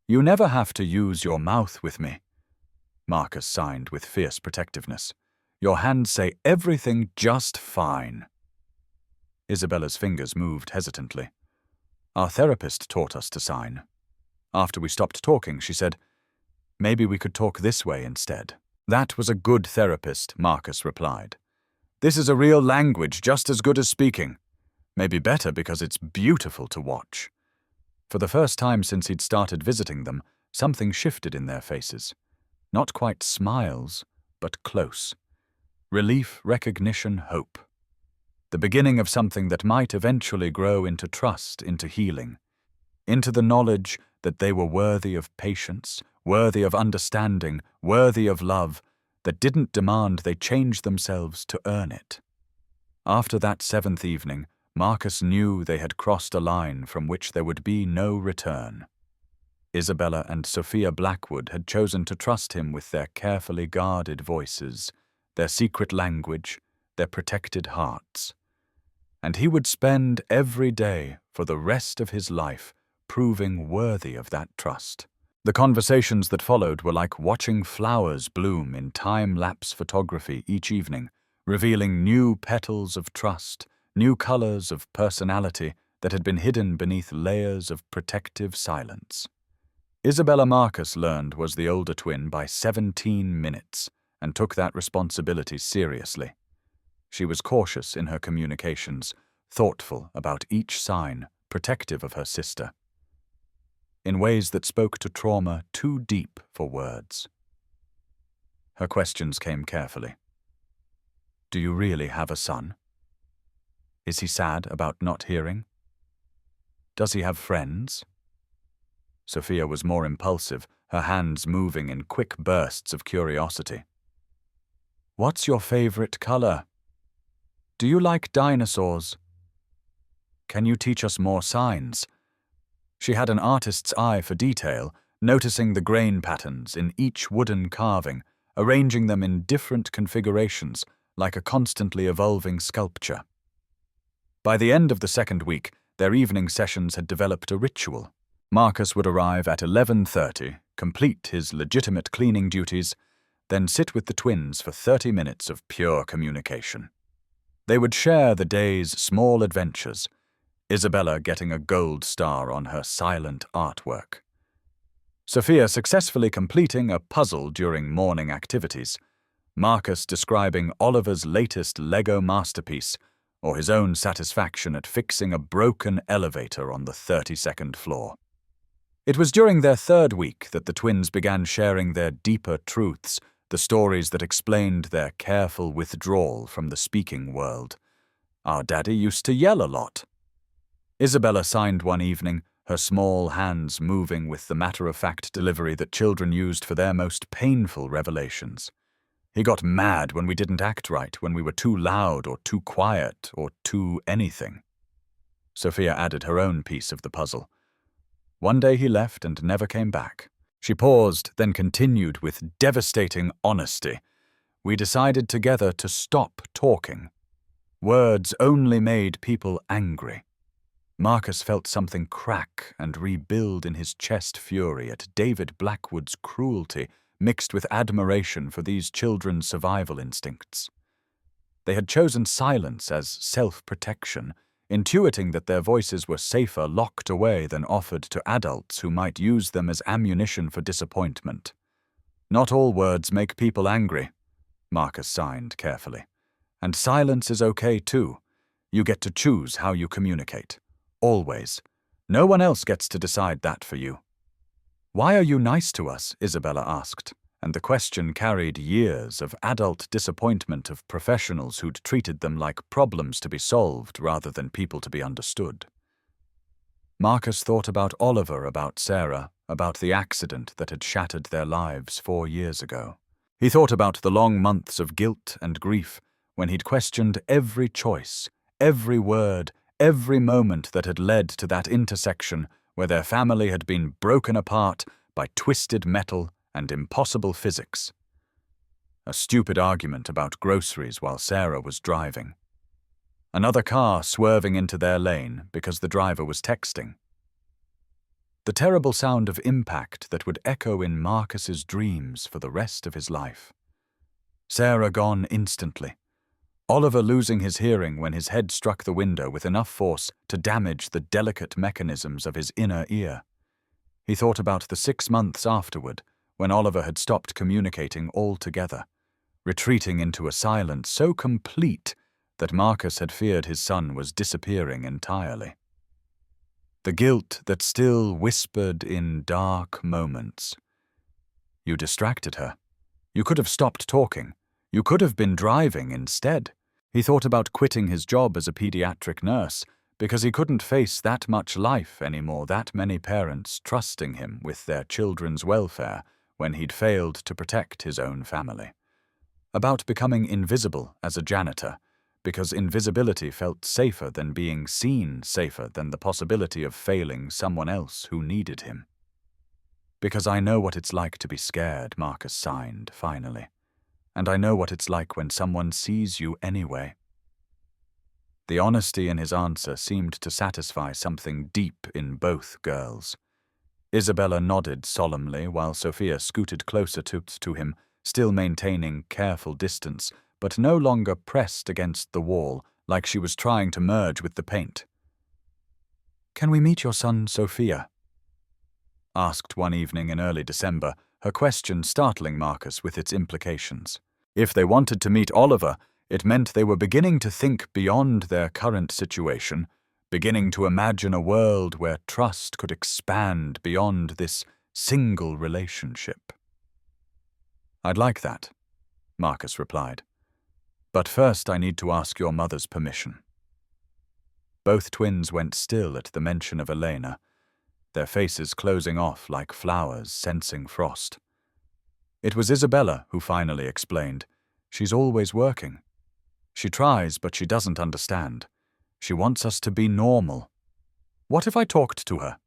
"You never have to use your mouth with me," Marcus signed with fierce protectiveness. "Your hands say everything just fine." Isabella's fingers moved hesitantly. "Our therapist taught us to sign." After we stopped talking, she said, "Maybe we could talk this way instead." "That was a good therapist," Marcus replied. "This is a real language, just as good as speaking. Maybe better because it's beautiful to watch." For the first time since he'd started visiting them, something shifted in their faces. Not quite smiles, but close. Relief, recognition, hope. The beginning of something that might eventually grow into trust, into healing, into the knowledge that they were worthy of patience, worthy of understanding, worthy of love, that didn't demand they change themselves to earn it. After that 7th evening, Marcus knew they had crossed a line from which there would be no return. Isabella and Sophia Blackwood had chosen to trust him with their carefully guarded voices, their secret language, their protected hearts. And he would spend every day for the rest of his life proving worthy of that trust. The conversations that followed were like watching flowers bloom in time-lapse photography each evening, revealing new petals of trust, new colors of personality that had been hidden beneath layers of protective silence. Isabella Marcus learned was the older twin by 17 minutes and took that responsibility seriously. She was cautious in her communications, thoughtful about each sign, protective of her sister, in ways that spoke to trauma too deep for words. Her questions came carefully. "Do you really have a son? Is he sad about not hearing? Does he have friends?" Sophia was more impulsive, her hands moving in quick bursts of curiosity. "What's your favorite color? Do you like dinosaurs? Can you teach us more signs?" She had an artist's eye for detail, noticing the grain patterns in each wooden carving, arranging them in different configurations, like a constantly evolving sculpture. By the end of the 2nd week, their evening sessions had developed a ritual. Marcus would arrive at 11:30, complete his legitimate cleaning duties, then sit with the twins for 30 minutes of pure communication. They would share the day's small adventures, Isabella getting a gold star on her silent artwork, Sophia successfully completing a puzzle during morning activities, Marcus describing Oliver's latest Lego masterpiece, or his own satisfaction at fixing a broken elevator on the 32nd floor. It was during their 3rd week that the twins began sharing their deeper truths, the stories that explained their careful withdrawal from the speaking world. "Our daddy used to yell a lot." Isabella signed one evening, her small hands moving with the matter-of-fact delivery that children used for their most painful revelations. "He got mad when we didn't act right, when we were too loud or too quiet or too anything." Sophia added her own piece of the puzzle. "One day he left and never came back." She paused, then continued with devastating honesty. "We decided together to stop talking. Words only made people angry." Marcus felt something crack and rebuild in his chest, fury at David Blackwood's cruelty mixed with admiration for these children's survival instincts. They had chosen silence as self-protection, intuiting that their voices were safer locked away than offered to adults who might use them as ammunition for disappointment. "Not all words make people angry," Marcus signed carefully. "And silence is okay too. You get to choose how you communicate. Always. No one else gets to decide that for you." "Why are you nice to us?" Isabella asked, and the question carried years of adult disappointment of professionals who'd treated them like problems to be solved rather than people to be understood. Marcus thought about Oliver, about Sarah, about the accident that had shattered their lives 4 years ago. He thought about the long months of guilt and grief when he'd questioned every choice, every word, every moment that had led to that intersection where their family had been broken apart by twisted metal and impossible physics. A stupid argument about groceries while Sarah was driving. Another car swerving into their lane because the driver was texting. The terrible sound of impact that would echo in Marcus's dreams for the rest of his life. Sarah gone instantly. Oliver losing his hearing when his head struck the window with enough force to damage the delicate mechanisms of his inner ear. He thought about the 6 months afterward, when Oliver had stopped communicating altogether, retreating into a silence so complete that Marcus had feared his son was disappearing entirely. The guilt that still whispered in dark moments. You distracted her. You could have stopped talking. You could have been driving instead. He thought about quitting his job as a pediatric nurse because he couldn't face that much life anymore, that many parents trusting him with their children's welfare when he'd failed to protect his own family. About becoming invisible as a janitor, because invisibility felt safer than being seen, safer than the possibility of failing someone else who needed him. Because I know what it's like to be scared, Marcus signed, finally. And I know what it's like when someone sees you anyway. The honesty in his answer seemed to satisfy something deep in both girls. Isabella nodded solemnly while Sophia scooted closer to him, still maintaining careful distance, but no longer pressed against the wall like she was trying to merge with the paint. "Can we meet your son, Sophia?" asked one evening in early December, her question startling Marcus with its implications. If they wanted to meet Oliver, it meant they were beginning to think beyond their current situation, beginning to imagine a world where trust could expand beyond this single relationship. "I'd like that," Marcus replied. "But first I need to ask your mother's permission." Both twins went still at the mention of Elena, their faces closing off like flowers sensing frost. It was Isabella who finally explained, "She's always working. She tries, but she doesn't understand. She wants us to be normal." "What if I talked to her?"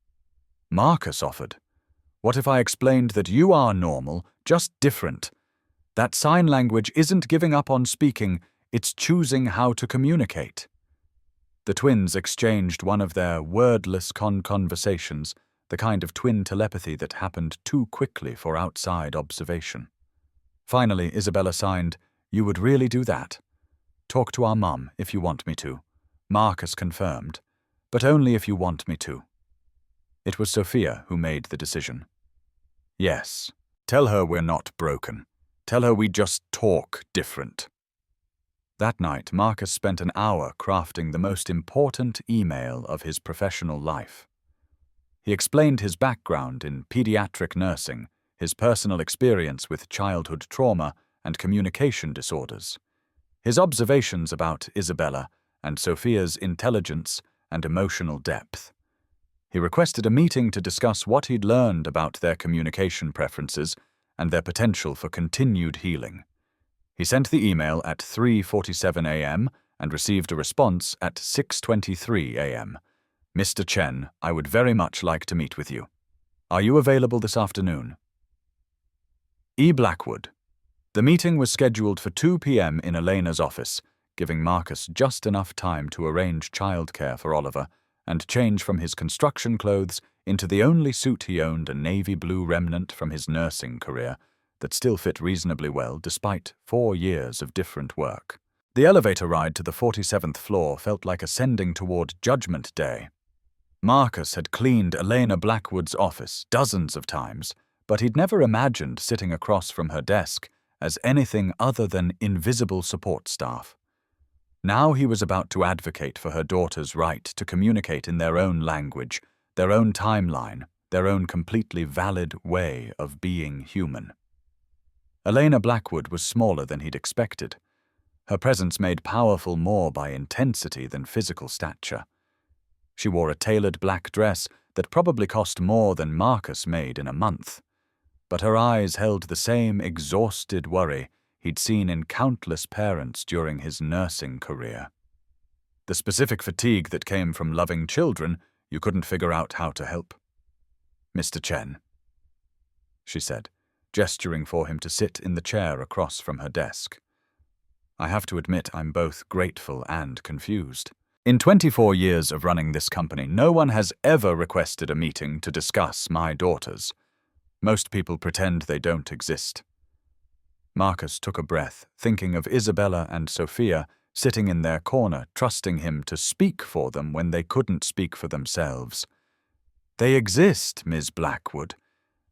Marcus offered. "What if I explained that you are normal, just different? That sign language isn't giving up on speaking, it's choosing how to communicate." The twins exchanged one of their wordless conversations, the kind of twin telepathy that happened too quickly for outside observation. Finally, Isabella signed, "You would really do that? Talk to our mum if you want me to." Marcus confirmed, "But only if you want me to." It was Sophia who made the decision. "Yes. Tell her we're not broken. Tell her we just talk different." That night, Marcus spent an hour crafting the most important email of his professional life. He explained his background in pediatric nursing, his personal experience with childhood trauma and communication disorders, his observations about Isabella and Sophia's intelligence and emotional depth. He requested a meeting to discuss what he'd learned about their communication preferences and their potential for continued healing. He sent the email at 3:47 a.m. and received a response at 6:23 a.m. "Mr. Chen, I would very much like to meet with you. Are you available this afternoon?" E. Blackwood. The meeting was scheduled for 2 p.m. in Elena's office, giving Marcus just enough time to arrange childcare for Oliver and change from his construction clothes into the only suit he owned, a navy blue remnant from his nursing career, that still fit reasonably well despite 4 years of different work. The elevator ride to the 47th floor felt like ascending toward Judgment Day. Marcus had cleaned Elena Blackwood's office dozens of times, but he'd never imagined sitting across from her desk as anything other than invisible support staff. Now he was about to advocate for her daughter's right to communicate in their own language, their own timeline, their own completely valid way of being human. Elena Blackwood was smaller than he'd expected. Her presence made powerful more by intensity than physical stature. She wore a tailored black dress that probably cost more than Marcus made in a month, but her eyes held the same exhausted worry he'd seen in countless parents during his nursing career. The specific fatigue that came from loving children you couldn't figure out how to help. "Mr. Chen," she said, gesturing for him to sit in the chair across from her desk. I have to admit I'm both grateful and confused. In 24 years of running this company, no one has ever requested a meeting to discuss my daughters. Most people pretend they don't exist. Marcus took a breath, thinking of Isabella and Sophia sitting in their corner, trusting him to speak for them when they couldn't speak for themselves. They exist, Ms. Blackwood.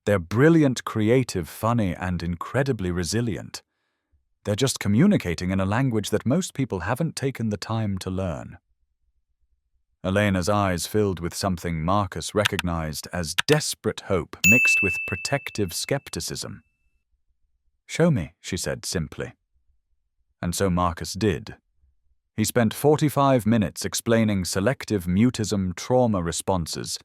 They're brilliant, creative, funny, and incredibly resilient. They're just communicating in a language that most people haven't taken the time to learn. Elena's eyes filled with something Marcus recognized as desperate hope mixed with protective skepticism. "Show me," she said simply. And so Marcus did. He spent 45 minutes explaining selective mutism trauma responses,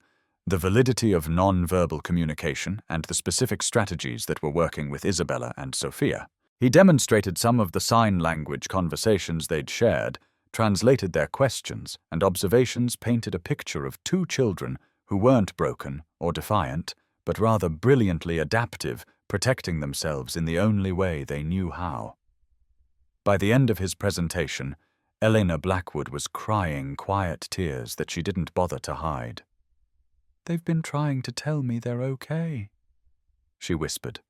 the validity of non-verbal communication, and the specific strategies that were working with Isabella and Sophia. He demonstrated some of the sign language conversations they'd shared, translated their questions, and observations painted a picture of two children who weren't broken or defiant, but rather brilliantly adaptive, protecting themselves in the only way they knew how. By the end of his presentation, Elena Blackwood was crying quiet tears that she didn't bother to hide. "They've been trying to tell me they're okay," she whispered.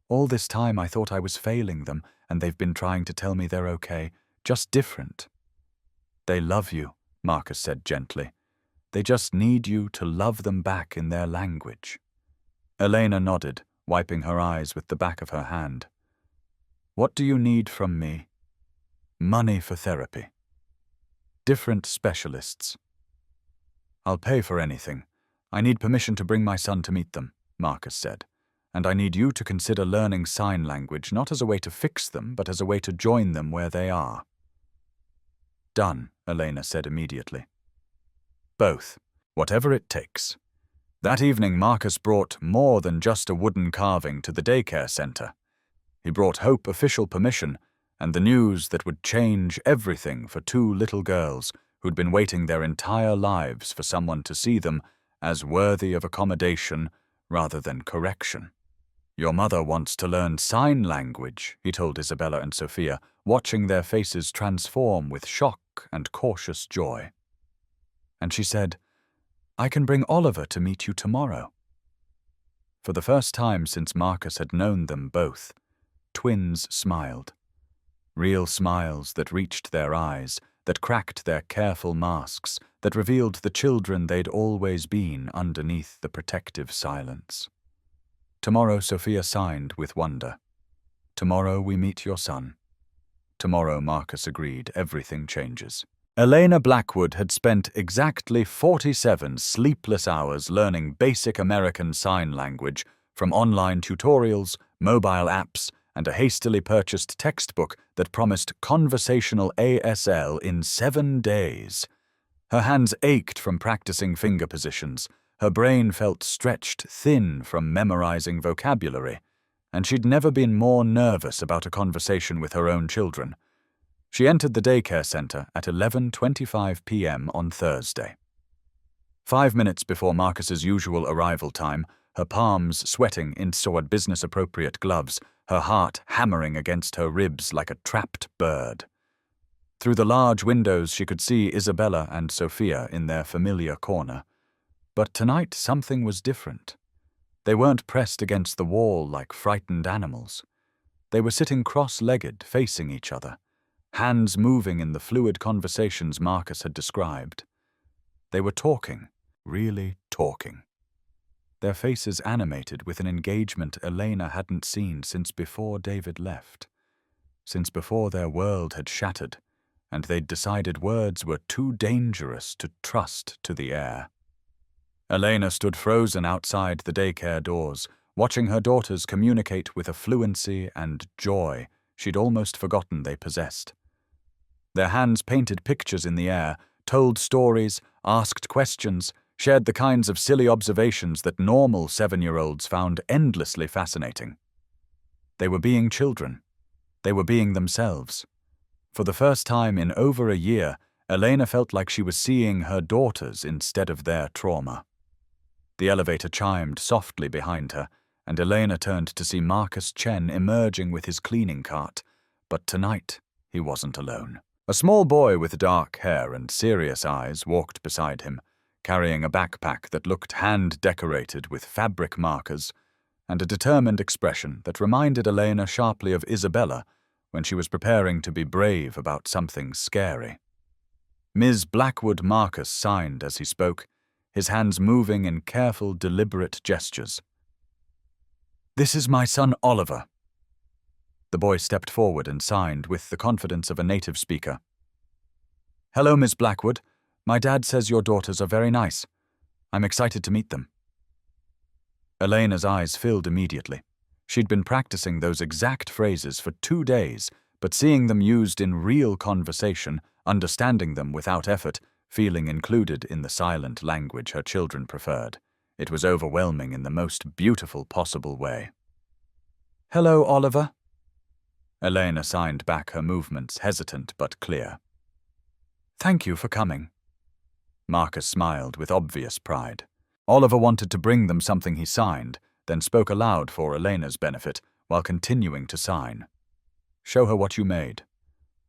"All this time I thought I was failing them, and they've been trying to tell me they're okay, just different." "They love you," Marcus said gently. "They just need you to love them back in their language." Elena nodded, wiping her eyes with the back of her hand. "What do you need from me?" "Money for therapy. Different specialists." "I'll pay for anything. I need permission to bring my son to meet them," Marcus said. "And I need you to consider learning sign language not as a way to fix them, but as a way to join them where they are." "Done," Elena said immediately. "Both. Whatever it takes." That evening, Marcus brought more than just a wooden carving to the daycare center. He brought Hope official permission and the news that would change everything for two little girls who'd been waiting their entire lives for someone to see them as worthy of accommodation rather than correction. "Your mother wants to learn sign language," he told Isabella and Sophia, watching their faces transform with shock and cautious joy. And she said, "I can bring Oliver to meet you tomorrow." For the first time since Marcus had known them both, twins smiled. Real smiles that reached their eyes, that cracked their careful masks, that revealed the children they'd always been underneath the protective silence. "Tomorrow," Sophia signed with wonder. "Tomorrow we meet your son." "Tomorrow," Marcus agreed, "everything changes." Elena Blackwood had spent exactly 47 sleepless hours learning basic American Sign Language from online tutorials, mobile apps, and a hastily purchased textbook that promised conversational ASL in 7 days. Her hands ached from practicing finger positions, her brain felt stretched thin from memorizing vocabulary, and she'd never been more nervous about a conversation with her own children. She entered the daycare center at 11:25 p.m. on Thursday. 5 minutes before Marcus's usual arrival time, her palms sweating in sword business-appropriate gloves, her heart hammering against her ribs like a trapped bird. Through the large windows she could see Isabella and Sophia in their familiar corner. But tonight something was different. They weren't pressed against the wall like frightened animals. They were sitting cross-legged, facing each other, hands moving in the fluid conversations Marcus had described. They were talking, really talking. Their faces animated with an engagement Elena hadn't seen since before David left, since before their world had shattered, and they'd decided words were too dangerous to trust to the air. Elena stood frozen outside the daycare doors, watching her daughters communicate with a fluency and joy she'd almost forgotten they possessed. Their hands painted pictures in the air, told stories, asked questions, shared the kinds of silly observations that normal 7-year-olds found endlessly fascinating. They were being children. They were being themselves. For the first time in over a year, Elena felt like she was seeing her daughters instead of their trauma. The elevator chimed softly behind her, and Elena turned to see Marcus Chen emerging with his cleaning cart. But tonight, he wasn't alone. A small boy with dark hair and serious eyes walked beside him, carrying a backpack that looked hand-decorated with fabric markers and a determined expression that reminded Elena sharply of Isabella when she was preparing to be brave about something scary. Ms. Blackwood Marcus signed as he spoke, his hands moving in careful, deliberate gestures. "This is my son Oliver." The boy stepped forward and signed with the confidence of a native speaker. "Hello, Miss Blackwood. My dad says your daughters are very nice. I'm excited to meet them." Elena's eyes filled immediately. She'd been practicing those exact phrases for 2 days, but seeing them used in real conversation, understanding them without effort, feeling included in the silent language her children preferred, it was overwhelming in the most beautiful possible way. "Hello, Oliver." Elena signed back, her movements hesitant but clear. "Thank you for coming." Marcus smiled with obvious pride. Oliver wanted to bring them something he signed, then spoke aloud for Elena's benefit while continuing to sign. "Show her what you made."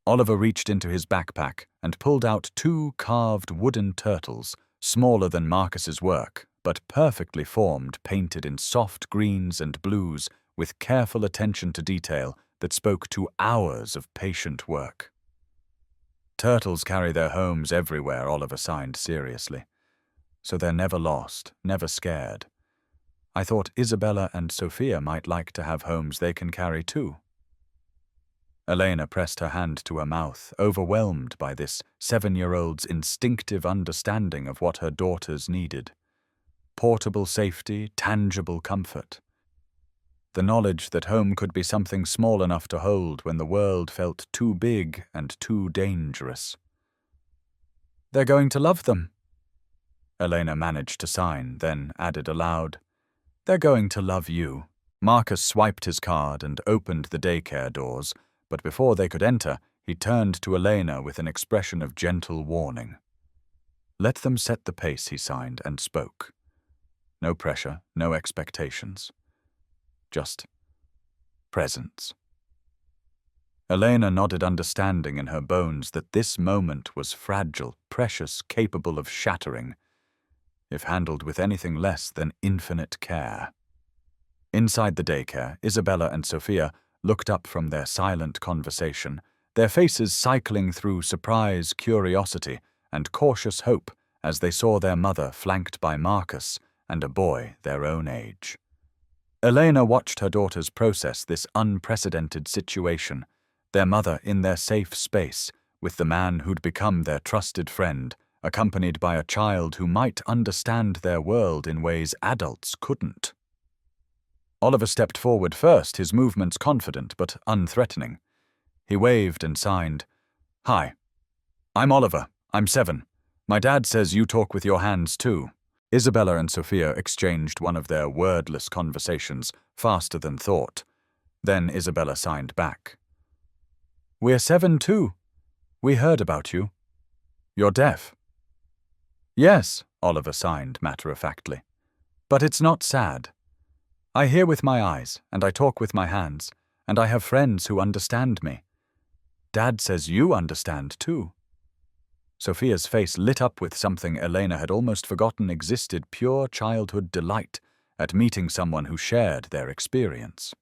Oliver reached into his backpack and pulled out 2 carved wooden turtles, smaller than Marcus's work, but perfectly formed, painted in soft greens and blues with careful attention to detail that spoke to hours of patient work. "Turtles carry their homes everywhere," Oliver signed seriously. "So they're never lost, never scared. I thought Isabella and Sophia might like to have homes they can carry too." Elena pressed her hand to her mouth, overwhelmed by this 7-year-old's instinctive understanding of what her daughters needed. Portable safety, tangible comfort. The knowledge that home could be something small enough to hold when the world felt too big and too dangerous. "They're going to love them." Elena managed to sign, then added aloud, "They're going to love you." Marcus swiped his card and opened the daycare doors, but before they could enter, he turned to Elena with an expression of gentle warning. "Let them set the pace," he signed and spoke. No pressure, no expectations. Just presence. Elena nodded, understanding in her bones that this moment was fragile, precious, capable of shattering, if handled with anything less than infinite care. Inside the daycare, Isabella and Sophia looked up from their silent conversation, their faces cycling through surprise, curiosity, and cautious hope as they saw their mother flanked by Marcus and a boy their own age. Elena watched her daughters process this unprecedented situation, their mother in their safe space, with the man who'd become their trusted friend, accompanied by a child who might understand their world in ways adults couldn't. Oliver stepped forward first, his movements confident but unthreatening. He waved and signed, "Hi, I'm Oliver. I'm 7. My dad says you talk with your hands too." Isabella and Sophia exchanged one of their wordless conversations, faster than thought. Then Isabella signed back. "We're 7 too. We heard about you. You're deaf." "Yes," Oliver signed matter-of-factly. "But it's not sad. I hear with my eyes, and I talk with my hands, and I have friends who understand me. Dad says you understand too." Sophia's face lit up with something Elena had almost forgotten existed, pure childhood delight at meeting someone who shared their experience.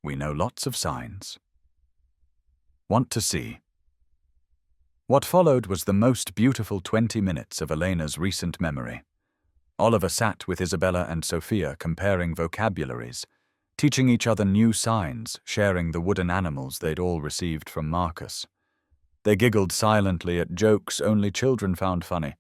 "We know lots of signs. Want to see." What followed was the most beautiful 20 minutes of Elena's recent memory. Oliver sat with Isabella and Sophia comparing vocabularies, teaching each other new signs, sharing the wooden animals they'd all received from Marcus. They giggled silently at jokes only children found funny,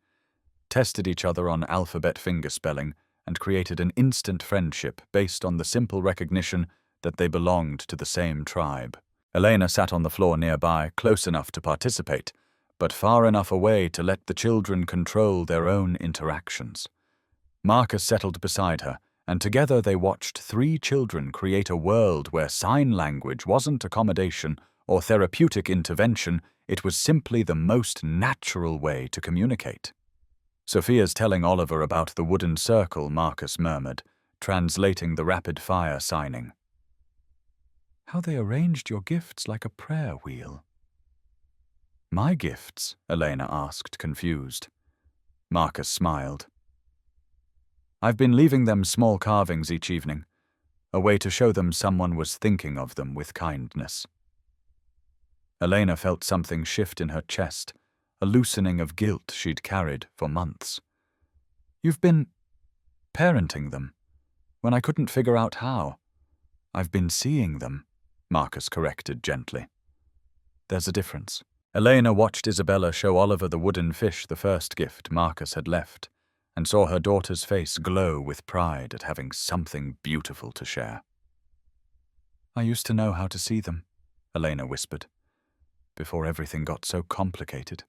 tested each other on alphabet fingerspelling, and created an instant friendship based on the simple recognition that they belonged to the same tribe. Elena sat on the floor nearby, close enough to participate, but far enough away to let the children control their own interactions. Marcus settled beside her, and together they watched 3 children create a world where sign language wasn't accommodation or therapeutic intervention, it was simply the most natural way to communicate. "Sophia's telling Oliver about the wooden circle," Marcus murmured, translating the rapid-fire signing. "How they arranged your gifts like a prayer wheel." My gifts? Elena asked, confused. Marcus smiled. I've been leaving them small carvings each evening, a way to show them someone was thinking of them with kindness. Elena felt something shift in her chest, a loosening of guilt she'd carried for months. You've been parenting them, when I couldn't figure out how. I've been seeing them, Marcus corrected gently. There's a difference. Elena watched Isabella show Oliver the wooden fish, the first gift Marcus had left, and saw her daughter's face glow with pride at having something beautiful to share. I used to know how to see them, Elena whispered, before everything got so complicated.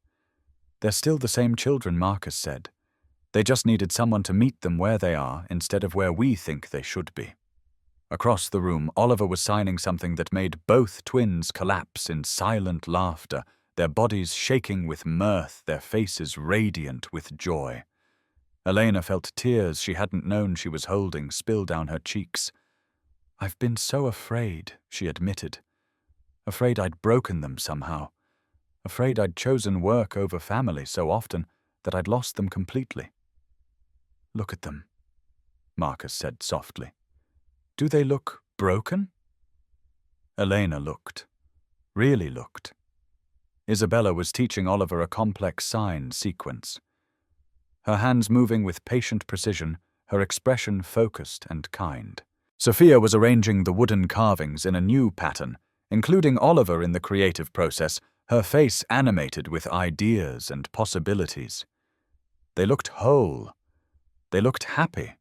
They're still the same children, Marcus said. They just needed someone to meet them where they are instead of where we think they should be. Across the room, Oliver was signing something that made both twins collapse in silent laughter, their bodies shaking with mirth, their faces radiant with joy. Elena felt tears she hadn't known she was holding spill down her cheeks. I've been so afraid, she admitted. Afraid I'd broken them somehow. Afraid I'd chosen work over family so often that I'd lost them completely. Look at them, Marcus said softly. Do they look broken? Elena looked. Really looked. Isabella was teaching Oliver a complex sign sequence. Her hands moving with patient precision, her expression focused and kind. Sophia was arranging the wooden carvings in a new pattern, including Oliver in the creative process, her face animated with ideas and possibilities. They looked whole. They looked happy.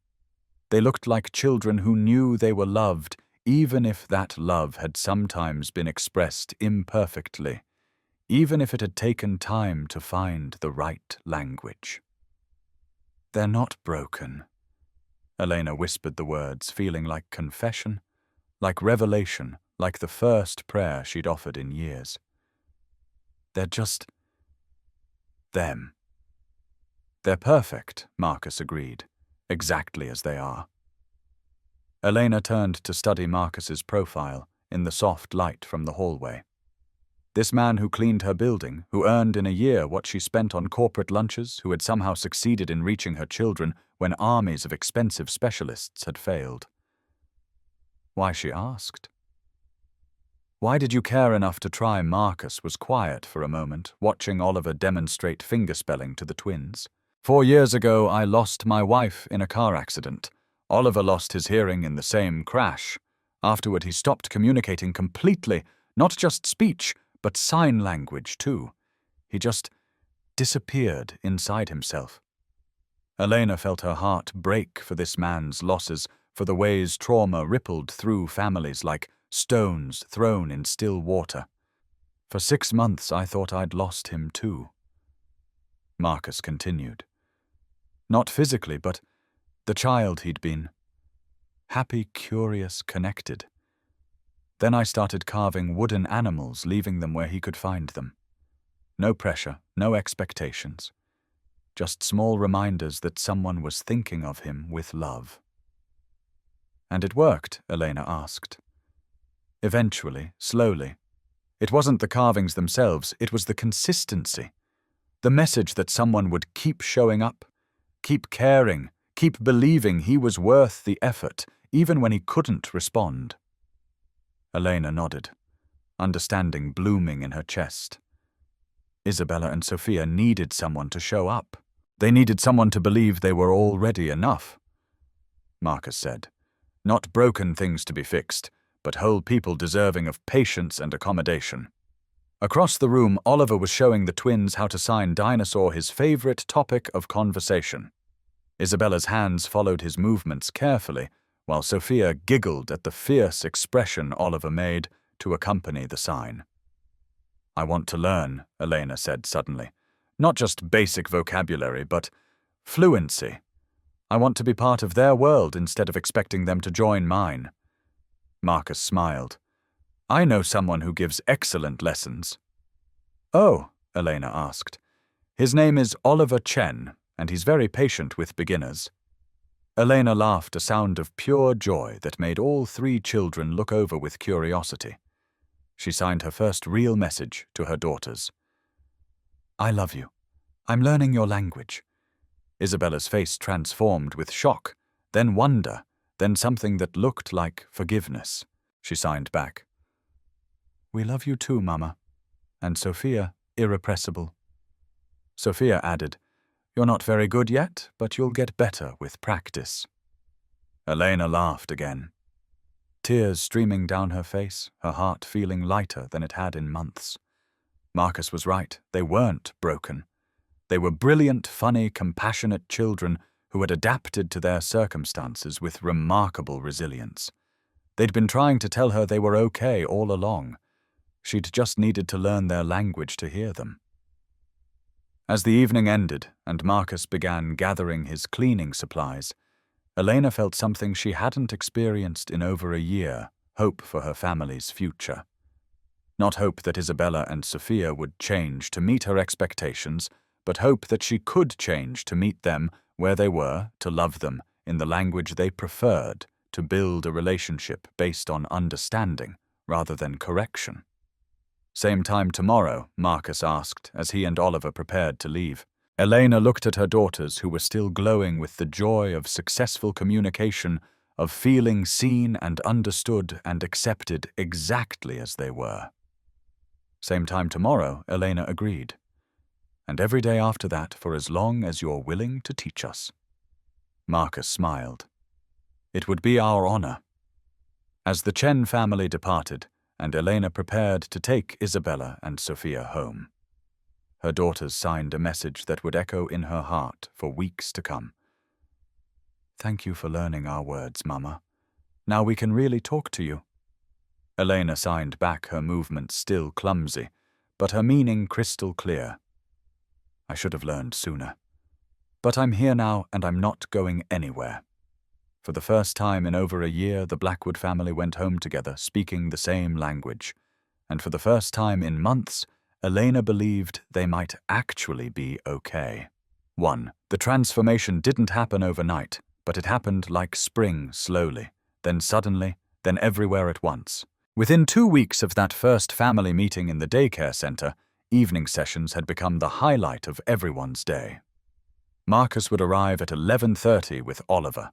They looked like children who knew they were loved, even if that love had sometimes been expressed imperfectly, even if it had taken time to find the right language. They're not broken. Elena whispered the words, feeling like confession, like revelation, like the first prayer she'd offered in years. They're just them. They're perfect, Marcus agreed, exactly as they are. Elena turned to study Marcus's profile in the soft light from the hallway. This man who cleaned her building, who earned in a year what she spent on corporate lunches, who had somehow succeeded in reaching her children when armies of expensive specialists had failed. Why, she asked. Why did you care enough to try? Marcus was quiet for a moment, watching Oliver demonstrate fingerspelling to the twins. 4 years ago, I lost my wife in a car accident. Oliver lost his hearing in the same crash. Afterward, he stopped communicating completely, not just speech, but sign language, too. He just disappeared inside himself. Elena felt her heart break for this man's losses, for the ways trauma rippled through families like stones thrown in still water. For 6 months, I thought I'd lost him, too. Marcus continued. Not physically, but the child he'd been. Happy, curious, connected. Then I started carving wooden animals, leaving them where he could find them. No pressure, no expectations. Just small reminders that someone was thinking of him with love. And it worked, Elena asked. Eventually, slowly. It wasn't the carvings themselves, it was the consistency. The message that someone would keep showing up, keep caring, keep believing he was worth the effort, even when he couldn't respond. Elena nodded, understanding blooming in her chest. Isabella and Sophia needed someone to show up. They needed someone to believe they were already enough. Marcus said, not broken things to be fixed, but whole people deserving of patience and accommodation. Across the room, Oliver was showing the twins how to sign Dinosaur, his favorite topic of conversation. Isabella's hands followed his movements carefully, while Sophia giggled at the fierce expression Oliver made to accompany the sign. I want to learn, Elena said suddenly. Not just basic vocabulary, but fluency. I want to be part of their world instead of expecting them to join mine. Marcus smiled. I know someone who gives excellent lessons. Oh, Elena asked. His name is Oliver Chen, and he's very patient with beginners. Elena laughed, a sound of pure joy that made all 3 children look over with curiosity. She signed her first real message to her daughters. I love you. I'm learning your language." Isabella's face transformed with shock, then wonder, then something that looked like forgiveness. She signed back, "We love you too, Mama. And Sophia, irrepressible." Sophia added, "You're not very good yet, but you'll get better with practice." Elena laughed again, tears streaming down her face, her heart feeling lighter than it had in months. Marcus was right. They weren't broken. They were brilliant, funny, compassionate children who had adapted to their circumstances with remarkable resilience. They'd been trying to tell her they were okay all along. She'd just needed to learn their language to hear them. As the evening ended and Marcus began gathering his cleaning supplies, Elena felt something she hadn't experienced in over a year, hope for her family's future. Not hope that Isabella and Sophia would change to meet her expectations, but hope that she could change to meet them where they were, to love them in the language they preferred, to build a relationship based on understanding rather than correction. "Same time tomorrow?" Marcus asked as he and Oliver prepared to leave. Elena looked at her daughters, who were still glowing with the joy of successful communication, of feeling seen and understood and accepted exactly as they were. "Same time tomorrow," Elena agreed. "And every day after that for as long as you're willing to teach us." Marcus smiled. "It would be our honor." As the Chen family departed, and Elena prepared to take Isabella and Sophia home, her daughters signed a message that would echo in her heart for weeks to come. "Thank you for learning our words, Mama. Now we can really talk to you." Elena signed back, her movements still clumsy, but her meaning crystal clear. "I should have learned sooner. But I'm here now, and I'm not going anywhere." For the first time in over a year, the Blackwood family went home together, speaking the same language. And for the first time in months, Elena believed they might actually be okay. 1. The transformation didn't happen overnight, but it happened like spring, slowly, then suddenly, then everywhere at once. Within 2 weeks of that first family meeting in the daycare center, evening sessions had become the highlight of everyone's day. Marcus would arrive at 11:30 with Oliver.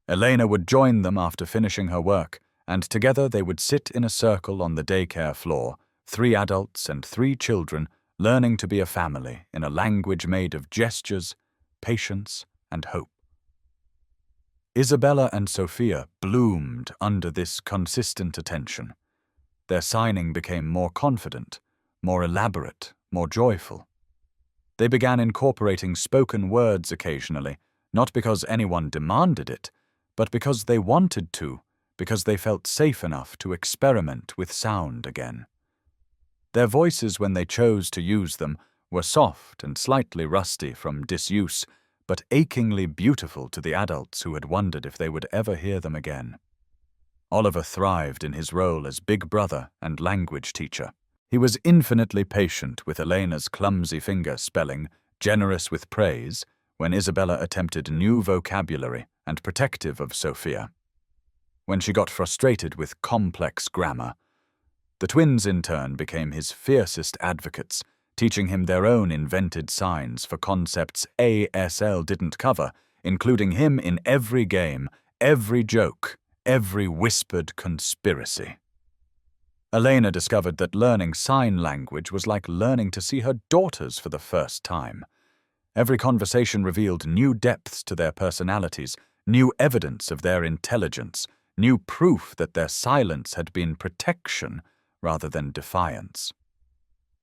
Elena would join them after finishing her work, and together they would sit in a circle on the daycare floor, 3 adults and 3 children, learning to be a family in a language made of gestures, patience, and hope. Isabella and Sophia bloomed under this consistent attention. Their signing became more confident, more elaborate, more joyful. They began incorporating spoken words occasionally, not because anyone demanded it, but because they wanted to, because they felt safe enough to experiment with sound again. Their voices, when they chose to use them, were soft and slightly rusty from disuse, but achingly beautiful to the adults who had wondered if they would ever hear them again. Oliver thrived in his role as big brother and language teacher. He was infinitely patient with Elena's clumsy finger spelling, generous with praise, when Isabella attempted new vocabulary, and protective of Sophia when she got frustrated with complex grammar. The twins, in turn, became his fiercest advocates, teaching him their own invented signs for concepts ASL didn't cover, including him in every game, every joke, every whispered conspiracy. Elena discovered that learning sign language was like learning to see her daughters for the first time. Every conversation revealed new depths to their personalities, new evidence of their intelligence, new proof that their silence had been protection rather than defiance.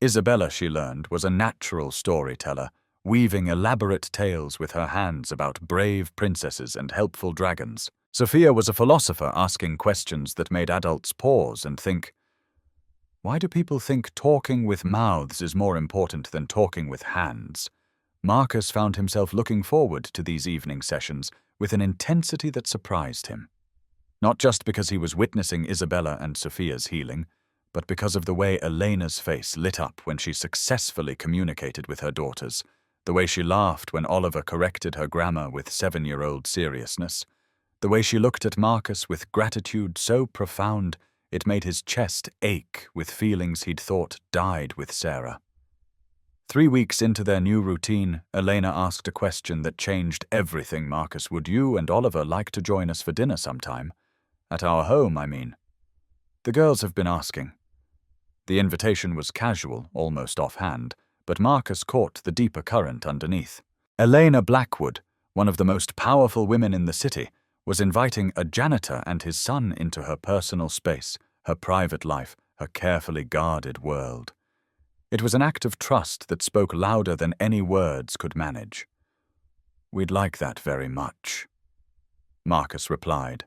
Isabella, she learned, was a natural storyteller, weaving elaborate tales with her hands about brave princesses and helpful dragons. Sophia was a philosopher, asking questions that made adults pause and think, why do people think talking with mouths is more important than talking with hands? Marcus found himself looking forward to these evening sessions with an intensity that surprised him. Not just because he was witnessing Isabella and Sophia's healing, but because of the way Elena's face lit up when she successfully communicated with her daughters, the way she laughed when Oliver corrected her grammar with 7-year-old seriousness, the way she looked at Marcus with gratitude so profound it made his chest ache with feelings he'd thought died with Sarah. 3 weeks into their new routine, Elena asked a question that changed everything. Marcus, would you and Oliver like to join us for dinner sometime? At our home, I mean. The girls have been asking. The invitation was casual, almost offhand, but Marcus caught the deeper current underneath. Elena Blackwood, one of the most powerful women in the city, was inviting a janitor and his son into her personal space, her private life, her carefully guarded world. It was an act of trust that spoke louder than any words could manage. "We'd like that very much," Marcus replied,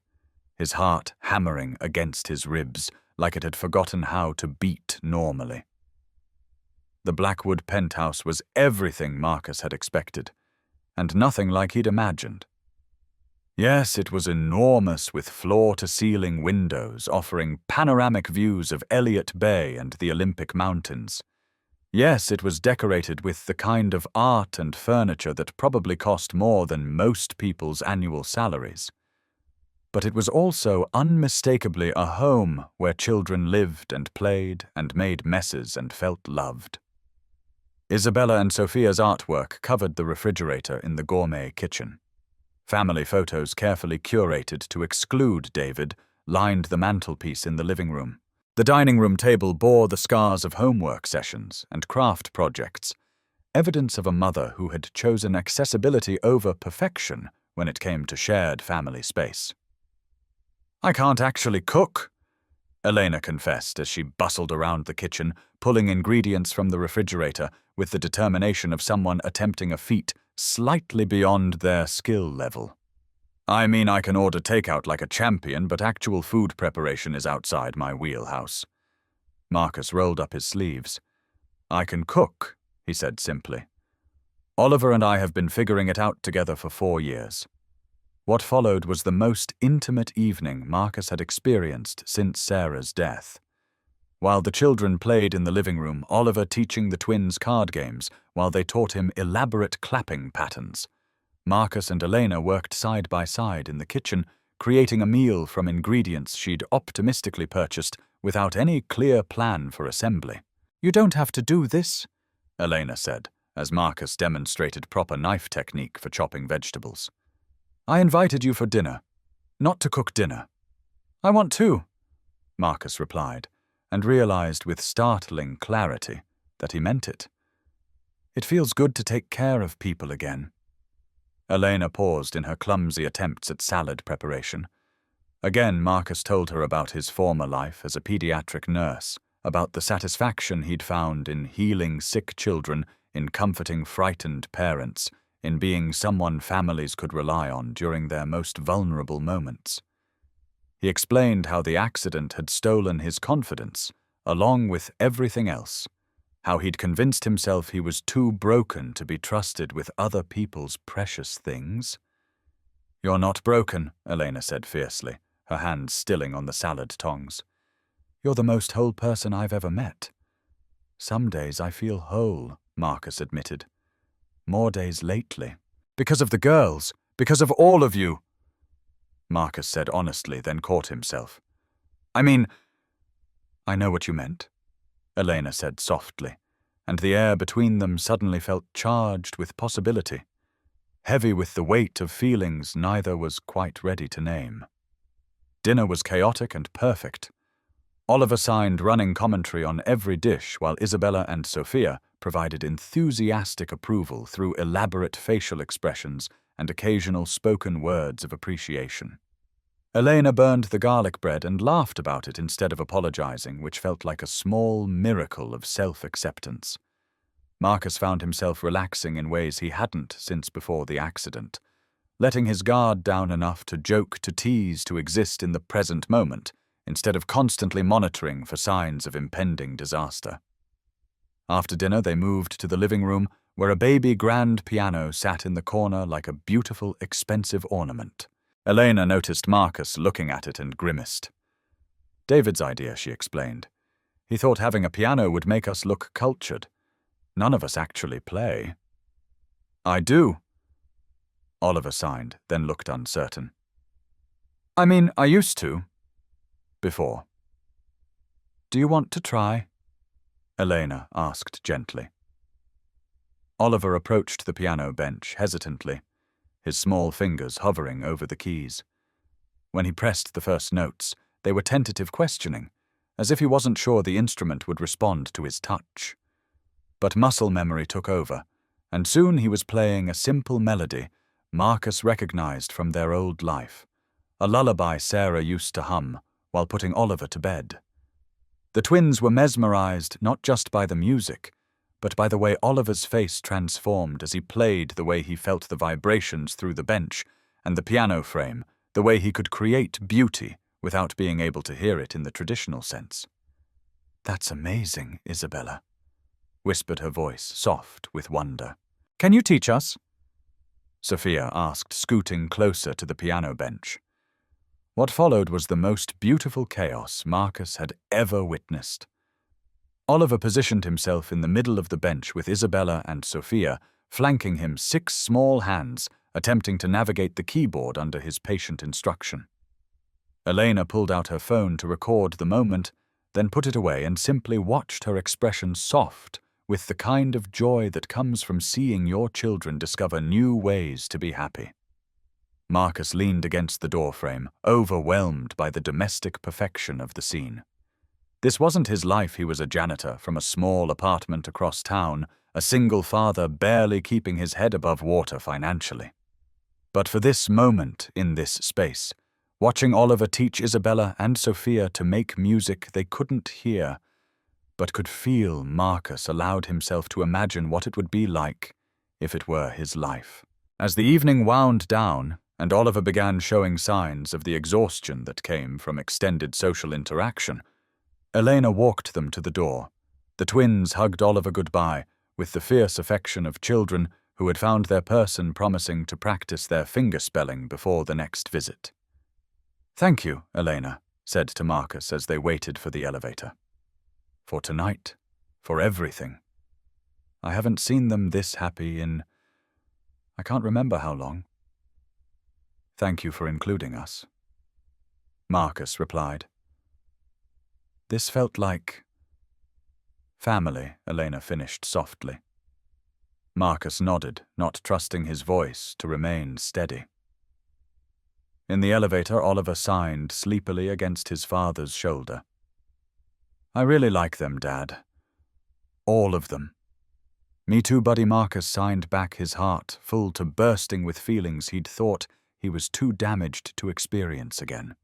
his heart hammering against his ribs like it had forgotten how to beat normally. The Blackwood penthouse was everything Marcus had expected, and nothing like he'd imagined. Yes, it was enormous, with floor-to-ceiling windows offering panoramic views of Elliott Bay and the Olympic Mountains. Yes, it was decorated with the kind of art and furniture that probably cost more than most people's annual salaries. But it was also unmistakably a home where children lived and played and made messes and felt loved. Isabella and Sophia's artwork covered the refrigerator in the gourmet kitchen. Family photos carefully curated to exclude David lined the mantelpiece in the living room. The dining room table bore the scars of homework sessions and craft projects, evidence of a mother who had chosen accessibility over perfection when it came to shared family space. "I can't actually cook," Elena confessed as she bustled around the kitchen, pulling ingredients from the refrigerator with the determination of someone attempting a feat slightly beyond their skill level. "I mean, I can order takeout like a champion, but actual food preparation is outside my wheelhouse." Marcus rolled up his sleeves. "I can cook," he said simply. "Oliver and I have been figuring it out together for 4 years." What followed was the most intimate evening Marcus had experienced since Sarah's death. While the children played in the living room, Oliver teaching the twins card games while they taught him elaborate clapping patterns, Marcus and Elena worked side by side in the kitchen, creating a meal from ingredients she'd optimistically purchased without any clear plan for assembly. "You don't have to do this," Elena said, as Marcus demonstrated proper knife technique for chopping vegetables. "I invited you for dinner, not to cook dinner." "I want to," Marcus replied, and realized with startling clarity that he meant it. "It feels good to take care of people again." Elena paused in her clumsy attempts at salad preparation. Again, Marcus told her about his former life as a pediatric nurse, about the satisfaction he'd found in healing sick children, in comforting frightened parents, in being someone families could rely on during their most vulnerable moments. He explained how the accident had stolen his confidence, along with everything else. How he'd convinced himself he was too broken to be trusted with other people's precious things. "You're not broken," Elena said fiercely, her hands stilling on the salad tongs. "You're the most whole person I've ever met." "Some days I feel whole," Marcus admitted. "More days lately. Because of the girls. Because of all of you," Marcus said honestly, then caught himself. "I mean—" "I know what you meant," Elena said softly, and the air between them suddenly felt charged with possibility, heavy with the weight of feelings neither was quite ready to name. Dinner was chaotic and perfect. Oliver signed running commentary on every dish while Isabella and Sophia provided enthusiastic approval through elaborate facial expressions and occasional spoken words of appreciation. Elena burned the garlic bread and laughed about it instead of apologizing, which felt like a small miracle of self-acceptance. Marcus found himself relaxing in ways he hadn't since before the accident, letting his guard down enough to joke, to tease, to exist in the present moment, instead of constantly monitoring for signs of impending disaster. After dinner, they moved to the living room, where a baby grand piano sat in the corner like a beautiful, expensive ornament. Elena noticed Marcus looking at it and grimaced. "David's idea," she explained. "He thought having a piano would make us look cultured. None of us actually play." "I do," Oliver signed, then looked uncertain. "I mean, I used to. Before." "Do you want to try?" Elena asked gently. Oliver approached the piano bench hesitantly, his small fingers hovering over the keys. When he pressed the first notes, they were tentative questioning, as if he wasn't sure the instrument would respond to his touch. But muscle memory took over, and soon he was playing a simple melody Marcus recognized from their old life, a lullaby Sarah used to hum while putting Oliver to bed. The twins were mesmerized not just by the music, but by the way Oliver's face transformed as he played, the way he felt the vibrations through the bench and the piano frame, the way he could create beauty without being able to hear it in the traditional sense. "That's amazing, Isabella," whispered her voice, soft with wonder. "Can you teach us?" Sophia asked, scooting closer to the piano bench. What followed was the most beautiful chaos Marcus had ever witnessed. Oliver positioned himself in the middle of the bench with Isabella and Sophia, flanking him, 6 small hands, attempting to navigate the keyboard under his patient instruction. Elena pulled out her phone to record the moment, then put it away and simply watched, her expression soft with the kind of joy that comes from seeing your children discover new ways to be happy. Marcus leaned against the doorframe, overwhelmed by the domestic perfection of the scene. This wasn't his life. He was a janitor from a small apartment across town, a single father barely keeping his head above water financially. But for this moment in this space, watching Oliver teach Isabella and Sophia to make music they couldn't hear, but could feel, Marcus allowed himself to imagine what it would be like if it were his life. As the evening wound down, and Oliver began showing signs of the exhaustion that came from extended social interaction, Elena walked them to the door. The twins hugged Oliver goodbye with the fierce affection of children who had found their person promising to practice their fingerspelling before the next visit. "Thank you," Elena said to Marcus as they waited for the elevator. "For tonight, for everything. I haven't seen them this happy in... I can't remember how long. Thank you for including us." Marcus replied. "This felt like... family," Elena finished softly. Marcus nodded, not trusting his voice to remain steady. In the elevator, Oliver signed sleepily against his father's shoulder. "I really like them, Dad. All of them." "Me too, buddy." Marcus signed back, his heart full to bursting with feelings he'd thought he was too damaged to experience again.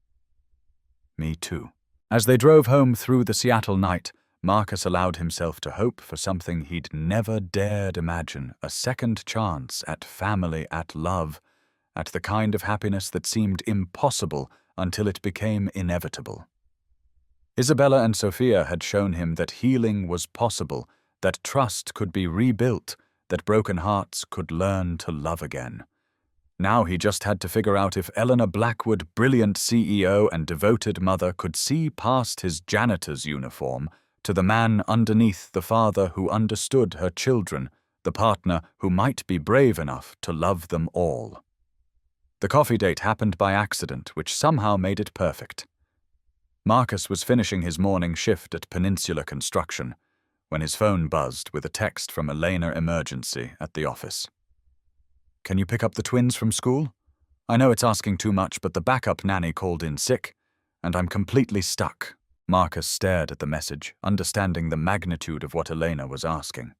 "Me too." As they drove home through the Seattle night, Marcus allowed himself to hope for something he'd never dared imagine, a second chance at family, at love, at the kind of happiness that seemed impossible until it became inevitable. Isabella and Sophia had shown him that healing was possible, that trust could be rebuilt, that broken hearts could learn to love again. Now he just had to figure out if Eleanor Blackwood, brilliant CEO and devoted mother, could see past his janitor's uniform to the man underneath, the father who understood her children, the partner who might be brave enough to love them all. The coffee date happened by accident, which somehow made it perfect. Marcus was finishing his morning shift at Peninsula Construction when his phone buzzed with a text from Elena Emergency at the office. "Can you pick up the twins from school? I know it's asking too much, but the backup nanny called in sick, and I'm completely stuck." Marcus stared at the message, understanding the magnitude of what Elena was asking.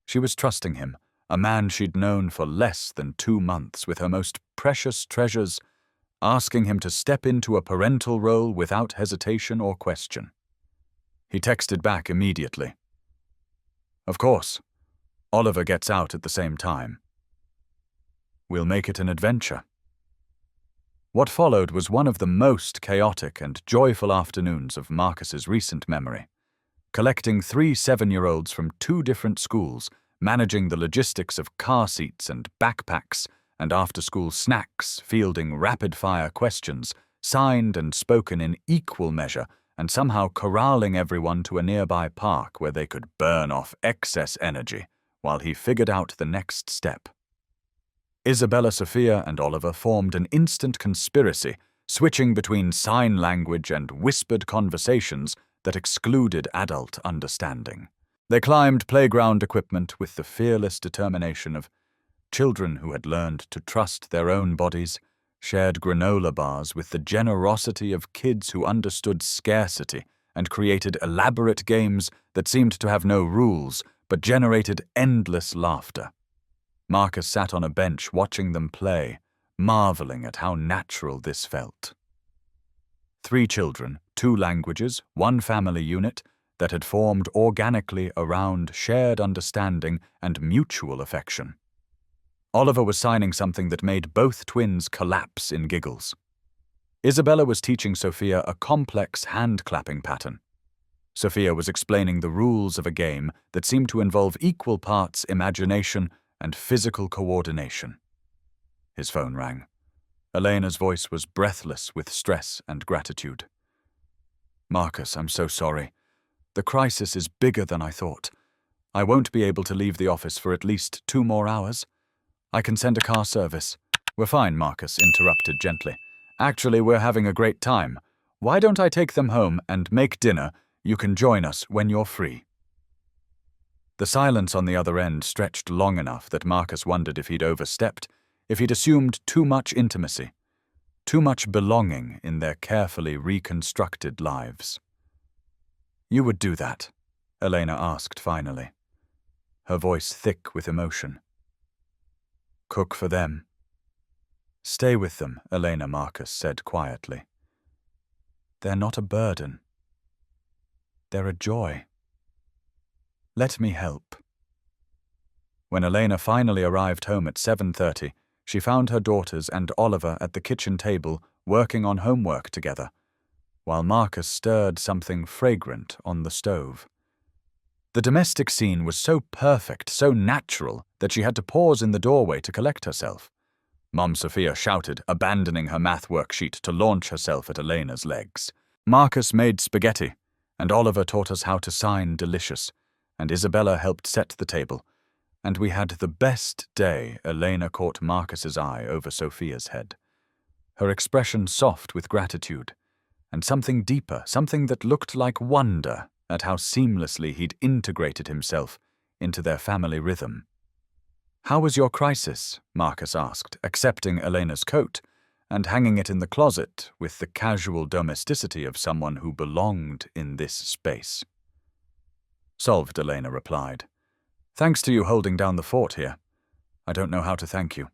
She was trusting him, a man she'd known for less than 2 months, with her most precious treasures, asking him to step into a parental role without hesitation or question. He texted back immediately. "Of course. Oliver gets out at the same time. We'll make it an adventure." What followed was one of the most chaotic and joyful afternoons of Marcus's recent memory. Collecting 3 7-year-olds from 2 different schools, managing the logistics of car seats and backpacks and after-school snacks, fielding rapid-fire questions, signed and spoken in equal measure, and somehow corralling everyone to a nearby park where they could burn off excess energy while he figured out the next step. Isabella, Sophia, and Oliver formed an instant conspiracy, switching between sign language and whispered conversations that excluded adult understanding. They climbed playground equipment with the fearless determination of children who had learned to trust their own bodies, shared granola bars with the generosity of kids who understood scarcity and created elaborate games that seemed to have no rules but generated endless laughter. Marcus sat on a bench watching them play, marveling at how natural this felt. 3 children, 2 languages, 1 family unit that had formed organically around shared understanding and mutual affection. Oliver was signing something that made both twins collapse in giggles. Isabella was teaching Sophia a complex hand-clapping pattern. Sophia was explaining the rules of a game that seemed to involve equal parts imagination and physical coordination. His phone rang. Elena's voice was breathless with stress and gratitude. "Marcus, I'm so sorry. The crisis is bigger than I thought. I won't be able to leave the office for at least 2 more hours. I can send a car service." "We're fine," Marcus interrupted gently. "Actually, we're having a great time. Why don't I take them home and make dinner? You can join us when you're free." The silence on the other end stretched long enough that Marcus wondered if he'd overstepped, if he'd assumed too much intimacy, too much belonging in their carefully reconstructed lives. "You would do that?" Elena asked finally, her voice thick with emotion. "Cook for them?" "Stay with them," Elena, Marcus said quietly. "They're not a burden. They're a joy. Let me help." When Elena finally arrived home at 7:30, she found her daughters and Oliver at the kitchen table working on homework together, while Marcus stirred something fragrant on the stove. The domestic scene was so perfect, so natural, that she had to pause in the doorway to collect herself. Mom Sophia shouted, abandoning her math worksheet to launch herself at Elena's legs. Marcus made spaghetti, and Oliver taught us how to sign delicious, and Isabella helped set the table, and we had the best day. Elena caught Marcus's eye over Sophia's head, her expression soft with gratitude, and something deeper, something that looked like wonder at how seamlessly he'd integrated himself into their family rhythm. "How was your crisis?" Marcus asked, accepting Elena's coat and hanging it in the closet with the casual domesticity of someone who belonged in this space. "Solved," Elena replied. "Thanks to you holding down the fort here. I don't know how to thank you."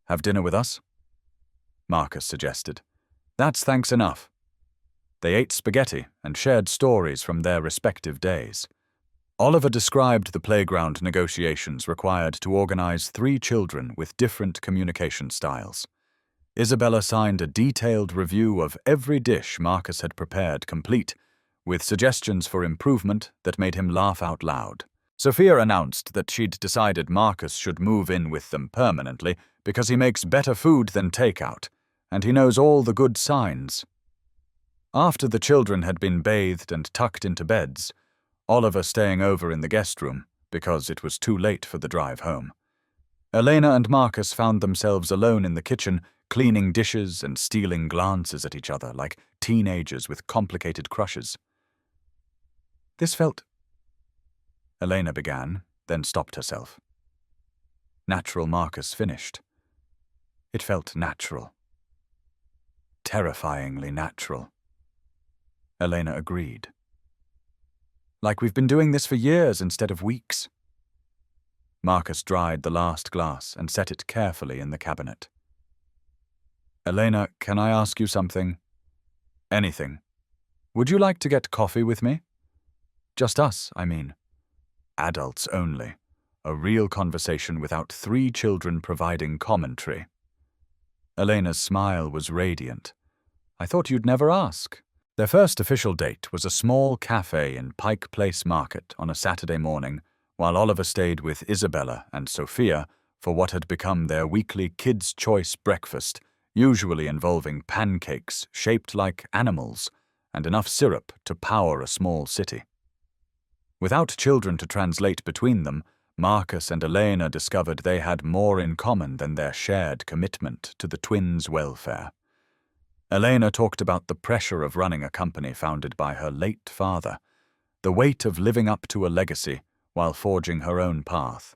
"Have dinner with us?" Marcus suggested. "That's thanks enough." They ate spaghetti and shared stories from their respective days. Oliver described the playground negotiations required to organize 3 children with different communication styles. Isabella signed a detailed review of every dish Marcus had prepared, complete with suggestions for improvement that made him laugh out loud. Sophia announced that she'd decided Marcus should move in with them permanently because he makes better food than takeout, and he knows all the good signs. After the children had been bathed and tucked into beds, Oliver staying over in the guest room because it was too late for the drive home, Elena and Marcus found themselves alone in the kitchen, cleaning dishes and stealing glances at each other like teenagers with complicated crushes. "This felt—" Elena began, then stopped herself. Natural, Marcus finished. "It felt natural. Terrifyingly natural." Elena agreed. "Like we've been doing this for years instead of weeks." Marcus dried the last glass and set it carefully in the cabinet. "Elena, can I ask you something?" "Anything. Would you like to get coffee with me?" "Just us, I mean." "Adults only. A real conversation without 3 children providing commentary." Elena's smile was radiant. "I thought you'd never ask." Their first official date was a small cafe in Pike Place Market on a Saturday morning, while Oliver stayed with Isabella and Sophia for what had become their weekly Kids' Choice breakfast, usually involving pancakes shaped like animals and enough syrup to power a small city. Without children to translate between them, Marcus and Elena discovered they had more in common than their shared commitment to the twins' welfare. Elena talked about the pressure of running a company founded by her late father, the weight of living up to a legacy while forging her own path.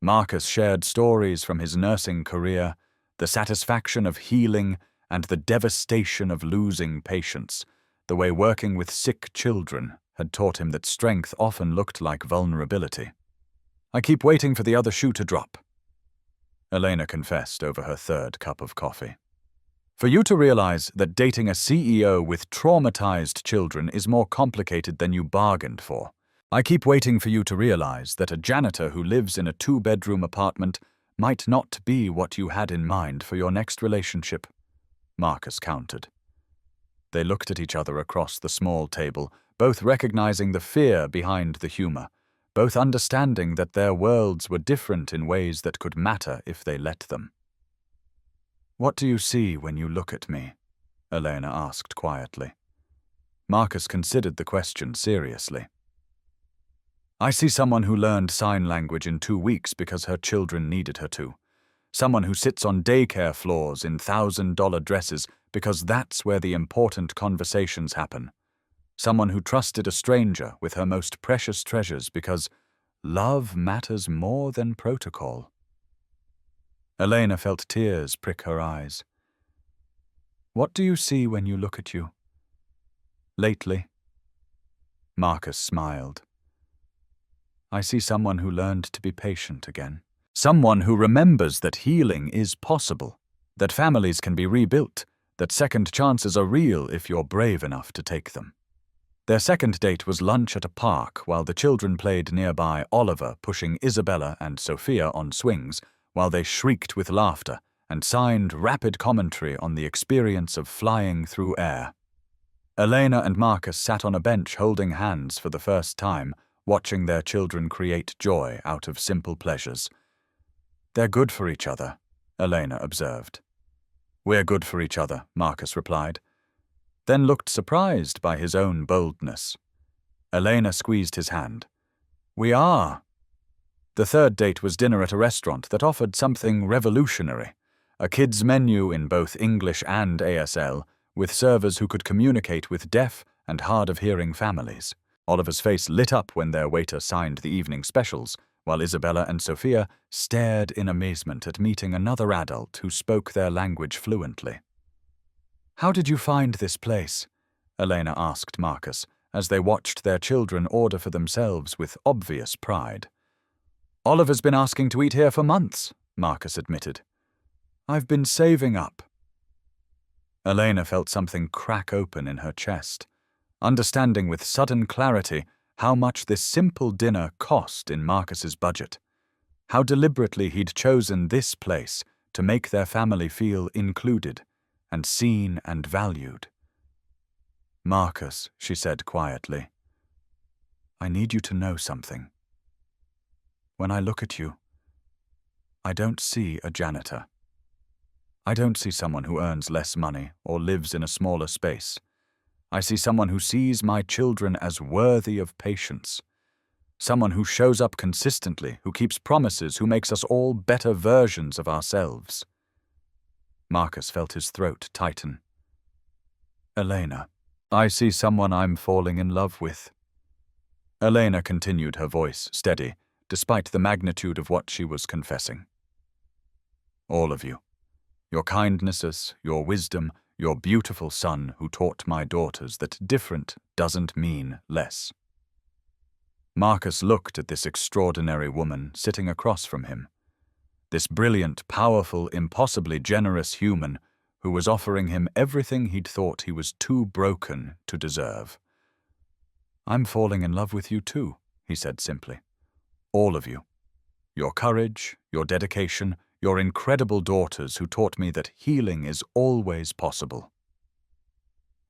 Marcus shared stories from his nursing career, the satisfaction of healing and the devastation of losing patients, the way working with sick children had taught him that strength often looked like vulnerability. "I keep waiting for the other shoe to drop," Elena confessed over her third cup of coffee. "For you to realize that dating a CEO with traumatized children is more complicated than you bargained for. I keep waiting for you to realize that a janitor who lives in a 2-bedroom apartment might not be what you had in mind for your next relationship," Marcus countered. They looked at each other across the small table, both recognizing the fear behind the humor, both understanding that their worlds were different in ways that could matter if they let them. "What do you see when you look at me?" Elena asked quietly. Marcus considered the question seriously. "I see someone who learned sign language in 2 weeks because her children needed her to. Someone who sits on daycare floors in $1,000 dresses because that's where the important conversations happen. Someone who trusted a stranger with her most precious treasures because love matters more than protocol." Elena felt tears prick her eyes. "What do you see when you look at you?" "Lately." Marcus smiled. "I see someone who learned to be patient again. Someone who remembers that healing is possible, that families can be rebuilt, that second chances are real if you're brave enough to take them." Their second date was lunch at a park while the children played nearby, Oliver pushing Isabella and Sophia on swings while they shrieked with laughter and signed rapid commentary on the experience of flying through air. Elena and Marcus sat on a bench holding hands for the first time, watching their children create joy out of simple pleasures. "They're good for each other," Elena observed. "We're good for each other," Marcus replied, then looked surprised by his own boldness. Elena squeezed his hand. "We are." The third date was dinner at a restaurant that offered something revolutionary, a kids' menu in both English and ASL, with servers who could communicate with deaf and hard-of-hearing families. Oliver's face lit up when their waiter signed the evening specials, while Isabella and Sophia stared in amazement at meeting another adult who spoke their language fluently. "How did you find this place?" Elena asked Marcus, as they watched their children order for themselves with obvious pride. "Oliver's been asking to eat here for months," Marcus admitted. "I've been saving up." Elena felt something crack open in her chest, understanding with sudden clarity how much this simple dinner cost in Marcus's budget, how deliberately he'd chosen this place to make their family feel included and seen and valued. "Marcus," she said quietly, "I need you to know something. When I look at you, I don't see a janitor. I don't see someone who earns less money or lives in a smaller space. I see someone who sees my children as worthy of patience. Someone who shows up consistently, who keeps promises, who makes us all better versions of ourselves." Marcus felt his throat tighten. "Elena, I see someone I'm falling in love with." Elena continued, her voice steady, despite the magnitude of what she was confessing. "All of you. Your kindnesses, your wisdom, your beautiful son who taught my daughters that different doesn't mean less." Marcus looked at this extraordinary woman sitting across from him. This brilliant, powerful, impossibly generous human who was offering him everything he'd thought he was too broken to deserve. "I'm falling in love with you too," he said simply. "All of you. Your courage, your dedication, your incredible daughters who taught me that healing is always possible."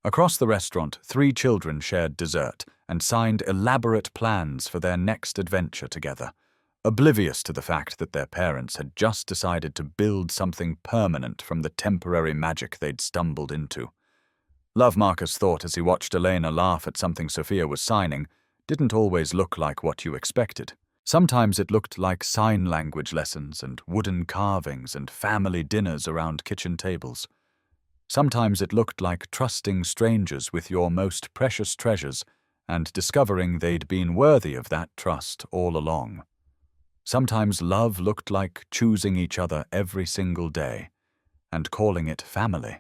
Across the restaurant, 3 children shared dessert and signed elaborate plans for their next adventure together, oblivious to the fact that their parents had just decided to build something permanent from the temporary magic they'd stumbled into. Love, Marcus thought as he watched Elena laugh at something Sophia was signing, didn't always look like what you expected. Sometimes it looked like sign language lessons and wooden carvings and family dinners around kitchen tables. Sometimes it looked like trusting strangers with your most precious treasures and discovering they'd been worthy of that trust all along. Sometimes love looked like choosing each other every single day and calling it family.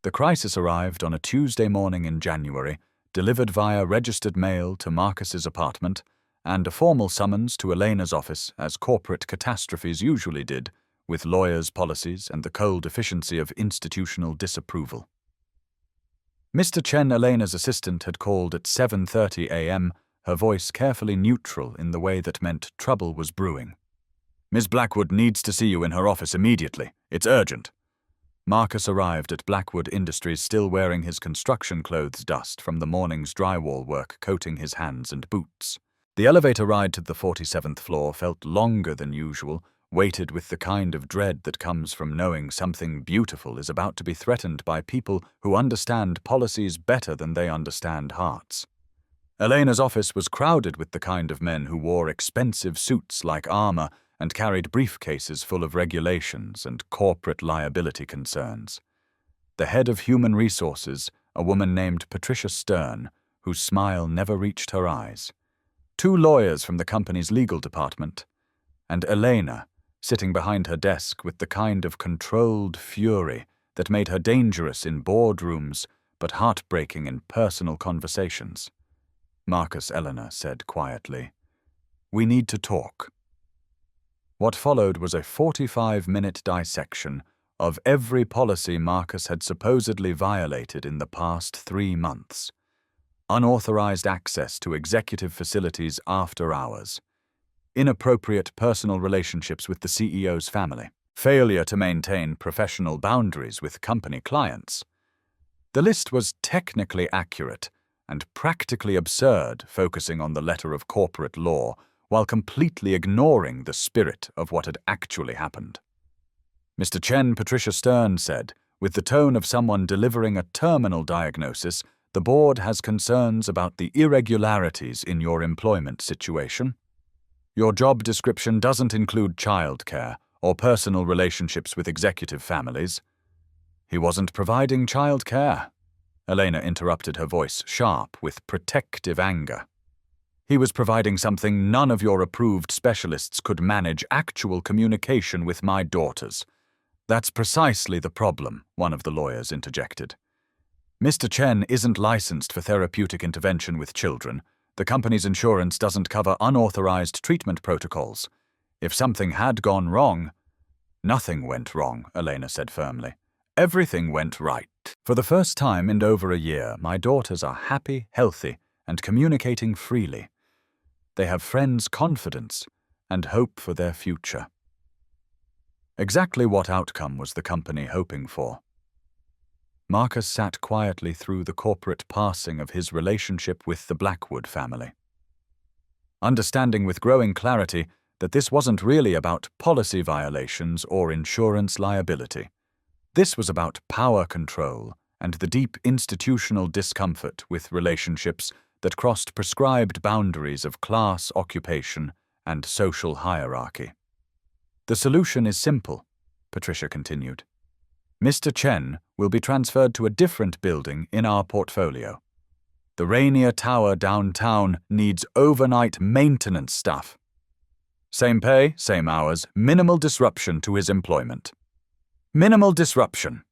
The crisis arrived on a Tuesday morning in January, delivered via registered mail to Marcus's apartment, and a formal summons to Elena's office, as corporate catastrophes usually did, with lawyers' policies and the cold efficiency of institutional disapproval. Mr. Chen, Elena's assistant, had called at 7:30 a.m., her voice carefully neutral in the way that meant trouble was brewing. "Miss Blackwood needs to see you in her office immediately. It's urgent." Marcus arrived at Blackwood Industries still wearing his construction clothes dust from the morning's drywall work coating his hands and boots. The elevator ride to the 47th floor felt longer than usual, weighted with the kind of dread that comes from knowing something beautiful is about to be threatened by people who understand policies better than they understand hearts. Elena's office was crowded with the kind of men who wore expensive suits like armor and carried briefcases full of regulations and corporate liability concerns. The head of human resources, a woman named Patricia Stern, whose smile never reached her eyes. 2 lawyers from the company's legal department, and Elena, sitting behind her desk with the kind of controlled fury that made her dangerous in boardrooms but heartbreaking in personal conversations. Marcus Eleanor said quietly, "We need to talk." What followed was a 45-minute dissection of every policy Marcus had supposedly violated in the past 3 months. Unauthorized access to executive facilities after hours, inappropriate personal relationships with the CEO's family, failure to maintain professional boundaries with company clients. The list was technically accurate and practically absurd, focusing on the letter of corporate law while completely ignoring the spirit of what had actually happened. Mr. Chen, Patricia Stern said, with the tone of someone delivering a terminal diagnosis, "The board has concerns about the irregularities in your employment situation. Your job description doesn't include childcare or personal relationships with executive families." "He wasn't providing childcare," Elena interrupted, her voice sharp with protective anger. "He was providing something none of your approved specialists could manage: actual communication with my daughters." "That's precisely the problem," one of the lawyers interjected. "Mr. Chen isn't licensed for therapeutic intervention with children. The company's insurance doesn't cover unauthorized treatment protocols. If something had gone wrong—" "Nothing went wrong," Elena said firmly. "Everything went right. For the first time in over a year, my daughters are happy, healthy, and communicating freely. They have friends' confidence and hope for their future." Exactly what outcome was the company hoping for? Marcus sat quietly through the corporate parsing of his relationship with the Blackwood family, understanding with growing clarity that this wasn't really about policy violations or insurance liability. This was about power control and the deep institutional discomfort with relationships that crossed prescribed boundaries of class, occupation, and social hierarchy. "The solution is simple," Patricia continued. "Mr. Chen will be transferred to a different building in our portfolio. The Rainier Tower downtown needs overnight maintenance staff. Same pay, same hours, minimal disruption to his employment." "Minimal disruption."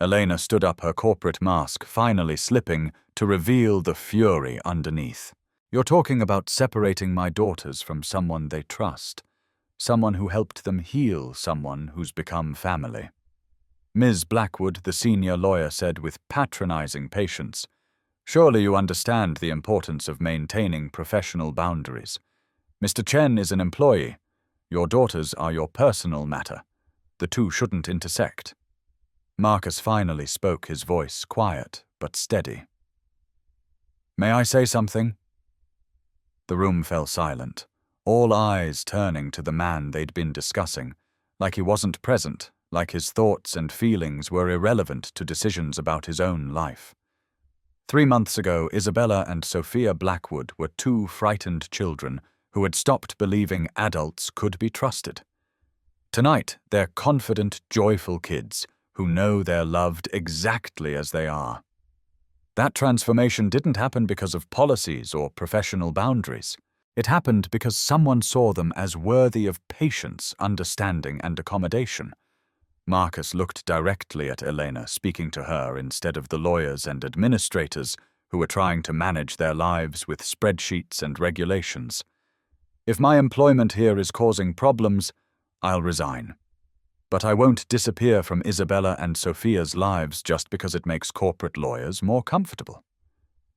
Elena stood up, her corporate mask finally slipping to reveal the fury underneath. "You're talking about separating my daughters from someone they trust, someone who helped them heal, someone who's become family." Ms. Blackwood, the senior lawyer, said with patronizing patience, "Surely you understand the importance of maintaining professional boundaries. Mr. Chen is an employee. Your daughters are your personal matter. The two shouldn't intersect." Marcus finally spoke, his voice quiet but steady. "May I say something?" The room fell silent, all eyes turning to the man they'd been discussing, like he wasn't present, like his thoughts and feelings were irrelevant to decisions about his own life. 3 months ago, Isabella and Sophia Blackwood were 2 frightened children who had stopped believing adults could be trusted. Tonight, they're confident, joyful kids who know they're loved exactly as they are. That transformation didn't happen because of policies or professional boundaries. It happened because someone saw them as worthy of patience, understanding, and accommodation. Marcus looked directly at Elena, speaking to her instead of the lawyers and administrators who were trying to manage their lives with spreadsheets and regulations. If my employment here is causing problems, I'll resign. But I won't disappear from Isabella and Sophia's lives just because it makes corporate lawyers more comfortable.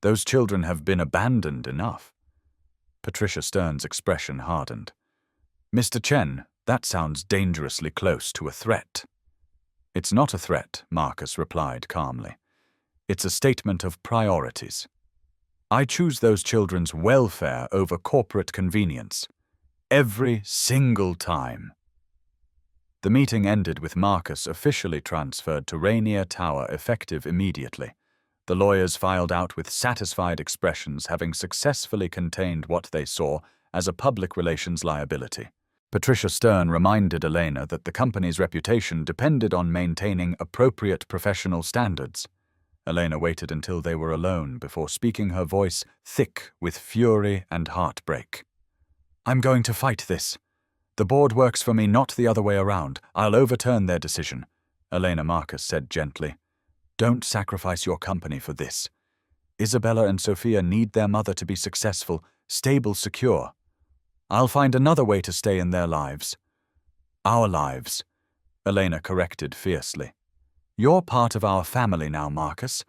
Those children have been abandoned enough. Patricia Stern's expression hardened. Mr. Chen, that sounds dangerously close to a threat. It's not a threat, Marcus replied calmly. It's a statement of priorities. I choose those children's welfare over corporate convenience. Every single time. The meeting ended with Marcus officially transferred to Rainier Tower effective immediately. The lawyers filed out with satisfied expressions, having successfully contained what they saw as a public relations liability. Patricia Stern reminded Elena that the company's reputation depended on maintaining appropriate professional standards. Elena waited until they were alone before speaking, her voice thick with fury and heartbreak. I'm going to fight this. The board works for me, not the other way around. I'll overturn their decision, Elena, Marcus said gently. Don't sacrifice your company for this. Isabella and Sophia need their mother to be successful, stable, secure. I'll find another way to stay in their lives. Our lives, Elena corrected fiercely. You're part of our family now, Marcus.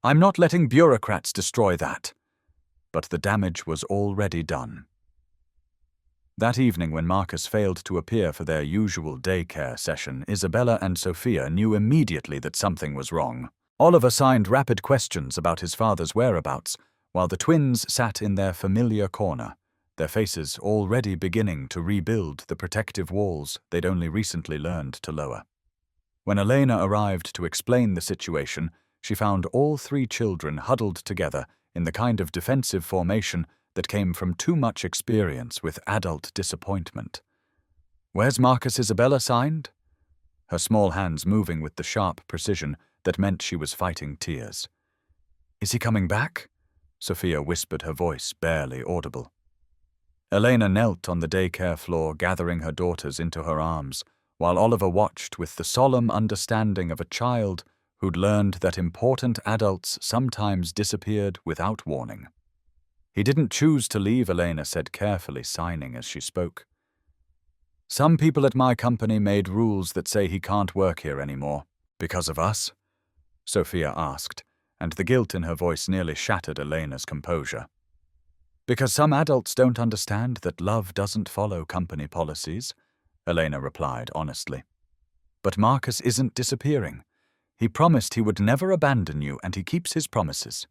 I'm not letting bureaucrats destroy that. But the damage was already done. That evening, when Marcus failed to appear for their usual daycare session, Isabella and Sophia knew immediately that something was wrong. Oliver signed rapid questions about his father's whereabouts, while the twins sat in their familiar corner, their faces already beginning to rebuild the protective walls they'd only recently learned to lower. When Elena arrived to explain the situation, she found all three children huddled together in the kind of defensive formation that came from too much experience with adult disappointment. Where's Marcus? Isabella signed? Her small hands moving with the sharp precision that meant she was fighting tears. Is he coming back? Sophia whispered, her voice barely audible. Elena knelt on the daycare floor, gathering her daughters into her arms, while Oliver watched with the solemn understanding of a child who'd learned that important adults sometimes disappeared without warning. He didn't choose to leave, Elena said carefully, signing as she spoke. Some people at my company made rules that say he can't work here anymore. Because of us? Sophia asked, and the guilt in her voice nearly shattered Elena's composure. Because some adults don't understand that love doesn't follow company policies, Elena replied honestly. But Marcus isn't disappearing. He promised he would never abandon you, and he keeps his promises.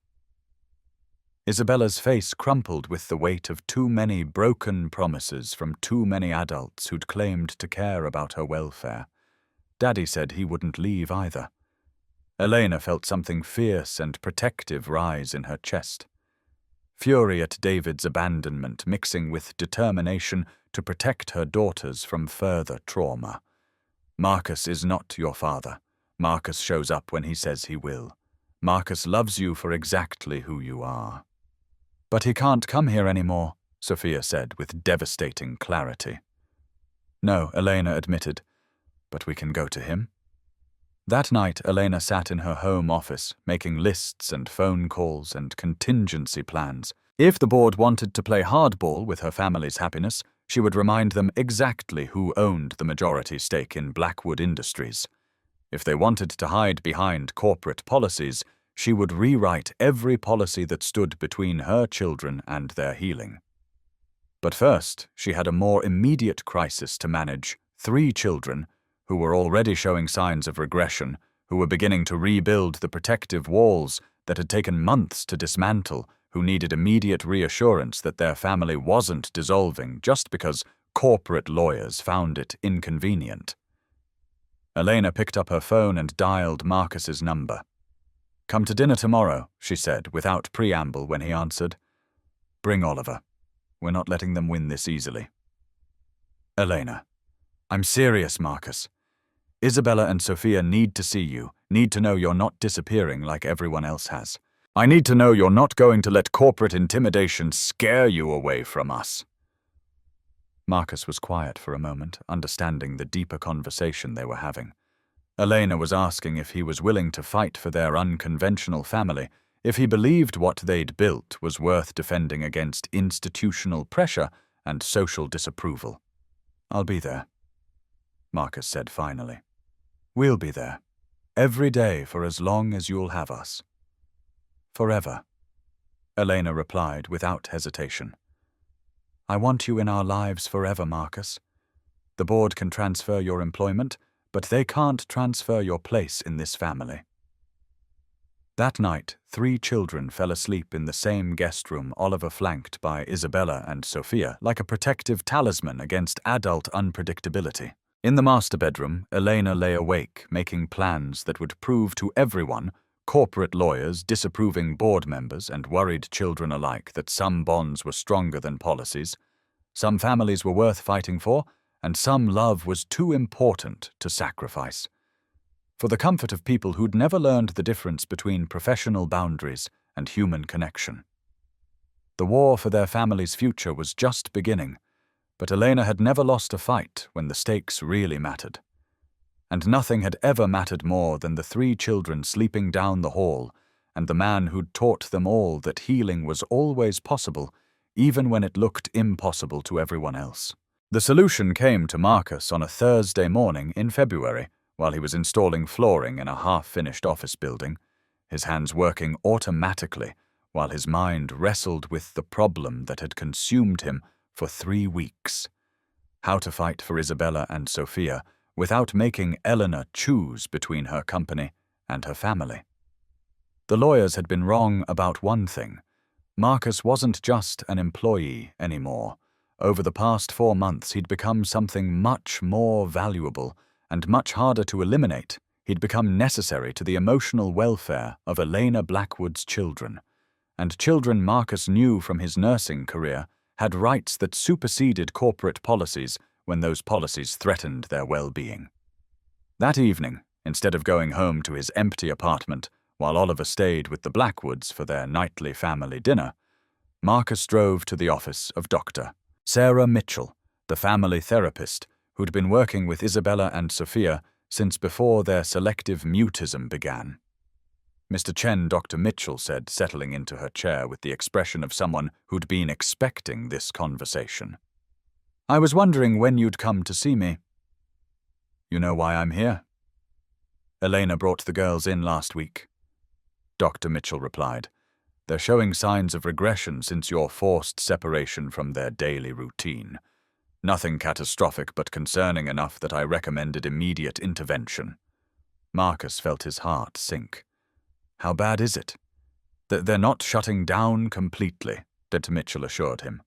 Isabella's face crumpled with the weight of too many broken promises from too many adults who'd claimed to care about her welfare. Daddy said he wouldn't leave either. Elena felt something fierce and protective rise in her chest. Fury at David's abandonment mixing with determination to protect her daughters from further trauma. Marcus is not your father. Marcus shows up when he says he will. Marcus loves you for exactly who you are. But he can't come here anymore, Sophia said with devastating clarity. No, Elena admitted, but we can go to him. That night, Elena sat in her home office, making lists and phone calls and contingency plans. If the board wanted to play hardball with her family's happiness, she would remind them exactly who owned the majority stake in Blackwood Industries. If they wanted to hide behind corporate policies, she would rewrite every policy that stood between her children and their healing. But first, she had a more immediate crisis to manage: 3 children, who were already showing signs of regression, who were beginning to rebuild the protective walls that had taken months to dismantle, who needed immediate reassurance that their family wasn't dissolving just because corporate lawyers found it inconvenient. Elena picked up her phone and dialed Marcus's number. Come to dinner tomorrow, she said without preamble when he answered. Bring Oliver. We're not letting them win this easily. Elena. I'm serious, Marcus. Isabella and Sophia need to see you, need to know you're not disappearing like everyone else has. I need to know you're not going to let corporate intimidation scare you away from us. Marcus was quiet for a moment, understanding the deeper conversation they were having. Elena was asking if he was willing to fight for their unconventional family, if he believed what they'd built was worth defending against institutional pressure and social disapproval. I'll be there, Marcus said finally. We'll be there, every day for as long as you'll have us. Forever, Elena replied without hesitation. I want you in our lives forever, Marcus. The board can transfer your employment, but they can't transfer your place in this family. That night, 3 children fell asleep in the same guest room Oliver flanked by Isabella and Sophia like a protective talisman against adult unpredictability. In the master bedroom, Elena lay awake, making plans that would prove to everyone, corporate lawyers, disapproving board members, and worried children alike, that some bonds were stronger than policies, some families were worth fighting for, and some love was too important to sacrifice. For the comfort of people who'd never learned the difference between professional boundaries and human connection. The war for their family's future was just beginning, but Elena had never lost a fight when the stakes really mattered. And nothing had ever mattered more than the 3 children sleeping down the hall and the man who'd taught them all that healing was always possible, even when it looked impossible to everyone else. The solution came to Marcus on a Thursday morning in February, while he was installing flooring in a half-finished office building, his hands working automatically while his mind wrestled with the problem that had consumed him for 3 weeks. How to fight for Isabella and Sophia without making Eleanor choose between her company and her family. The lawyers had been wrong about one thing. Marcus wasn't just an employee anymore. Over the past 4 months, he'd become something much more valuable and much harder to eliminate. He'd become necessary to the emotional welfare of Elena Blackwood's children. And children Marcus knew from his nursing career had rights that superseded corporate policies when those policies threatened their well-being. That evening, instead of going home to his empty apartment while Oliver stayed with the Blackwoods for their nightly family dinner, Marcus drove to the office of Dr. Sarah Mitchell, the family therapist who'd been working with Isabella and Sophia since before their selective mutism began. Mr. Chen, Dr. Mitchell said, settling into her chair with the expression of someone who'd been expecting this conversation. I was wondering when you'd come to see me. You know why I'm here? Elena brought the girls in last week. Dr. Mitchell replied. They're showing signs of regression since your forced separation from their daily routine. Nothing catastrophic but concerning enough that I recommended immediate intervention. Marcus felt his heart sink. How bad is it? They're not shutting down completely, Dr. Mitchell assured him.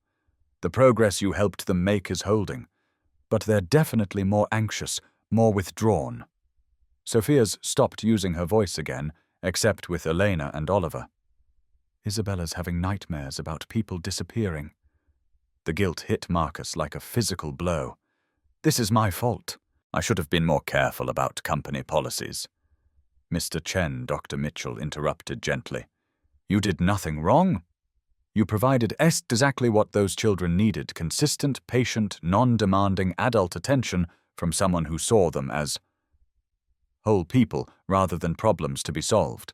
The progress you helped them make is holding, but they're definitely more anxious, more withdrawn. Sophia's stopped using her voice again, except with Elena and Oliver. Isabella's having nightmares about people disappearing. The guilt hit Marcus like a physical blow. This is my fault. I should have been more careful about company policies. Mr. Chen, Dr. Mitchell interrupted gently. You did nothing wrong. You provided exactly what those children needed, consistent, patient, non-demanding adult attention from someone who saw them as whole people rather than problems to be solved.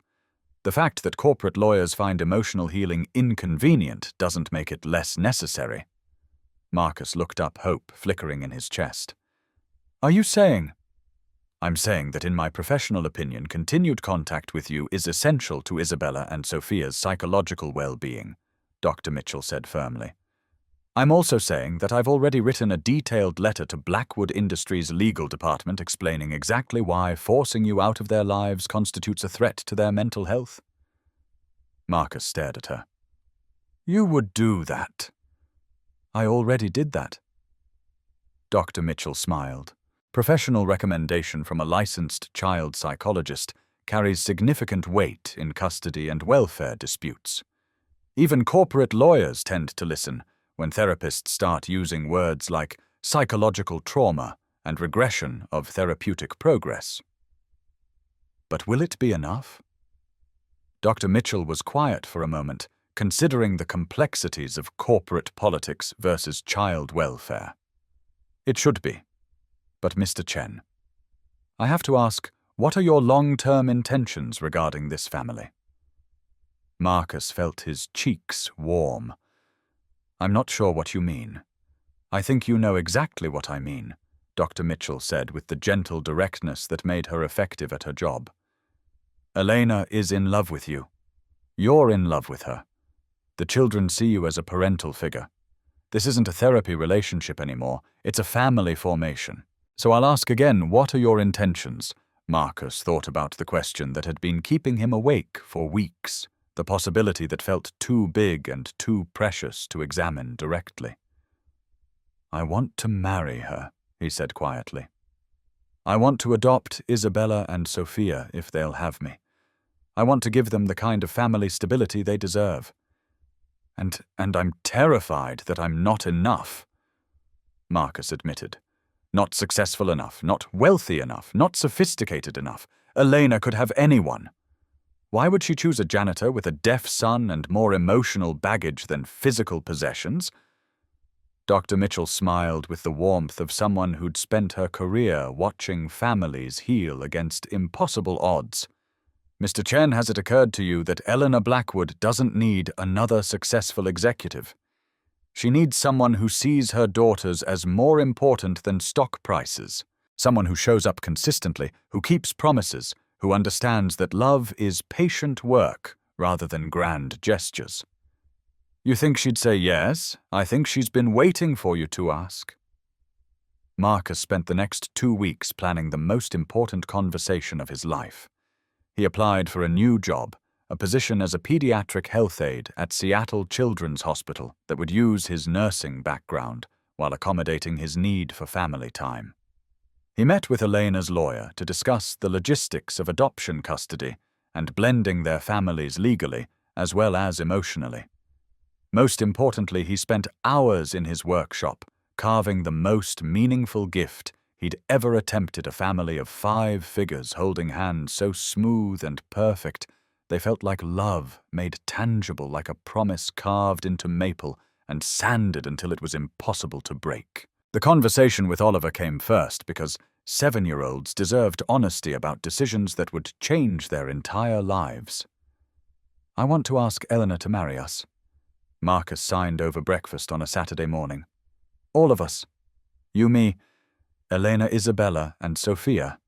The fact that corporate lawyers find emotional healing inconvenient doesn't make it less necessary. Marcus looked up, hope flickering in his chest. Are you saying? I'm saying that in my professional opinion, continued contact with you is essential to Isabella and Sophia's psychological well-being, Dr. Mitchell said firmly. I'm also saying that I've already written a detailed letter to Blackwood Industries' legal department explaining exactly why forcing you out of their lives constitutes a threat to their mental health. Marcus stared at her. You would do that. I already did that. Dr. Mitchell smiled. Professional recommendation from a licensed child psychologist carries significant weight in custody and welfare disputes. Even corporate lawyers tend to listen when therapists start using words like psychological trauma and regression of therapeutic progress. But will it be enough? Dr. Mitchell was quiet for a moment, considering the complexities of corporate politics versus child welfare. It should be. But Mr. Chen, I have to ask, what are your long-term intentions regarding this family? Marcus felt his cheeks warm. I'm not sure what you mean. I think you know exactly what I mean, Dr. Mitchell said with the gentle directness that made her effective at her job. Elena is in love with you. You're in love with her. The children see you as a parental figure. This isn't a therapy relationship anymore, it's a family formation. So I'll ask again, what are your intentions? Marcus thought about the question that had been keeping him awake for weeks, the possibility that felt too big and too precious to examine directly. I want to marry her, he said quietly. I want to adopt Isabella and Sophia if they'll have me. I want to give them the kind of family stability they deserve. And I'm terrified that I'm not enough, Marcus admitted. Not successful enough, not wealthy enough, not sophisticated enough. Elena could have anyone. Why would she choose a janitor with a deaf son and more emotional baggage than physical possessions? Dr. Mitchell smiled with the warmth of someone who'd spent her career watching families heal against impossible odds. Mr. Chen, has it occurred to you that Eleanor Blackwood doesn't need another successful executive? She needs someone who sees her daughters as more important than stock prices, someone who shows up consistently, who keeps promises, who understands that love is patient work rather than grand gestures. You think she'd say yes? I think she's been waiting for you to ask. Marcus spent the next 2 weeks planning the most important conversation of his life. He applied for a new job, a position as a pediatric health aide at Seattle Children's Hospital that would use his nursing background while accommodating his need for family time. He met with Elena's lawyer to discuss the logistics of adoption custody and blending their families legally as well as emotionally. Most importantly, he spent hours in his workshop carving the most meaningful gift he'd ever attempted, a family of 5 figures holding hands so smooth and perfect they felt like love made tangible, like a promise carved into maple and sanded until it was impossible to break. The conversation with Oliver came first because 7-year-olds deserved honesty about decisions that would change their entire lives. I want to ask Eleanor to marry us. Marcus signed over breakfast on a Saturday morning. All of us. You, me, Elena, Isabella, and Sophia.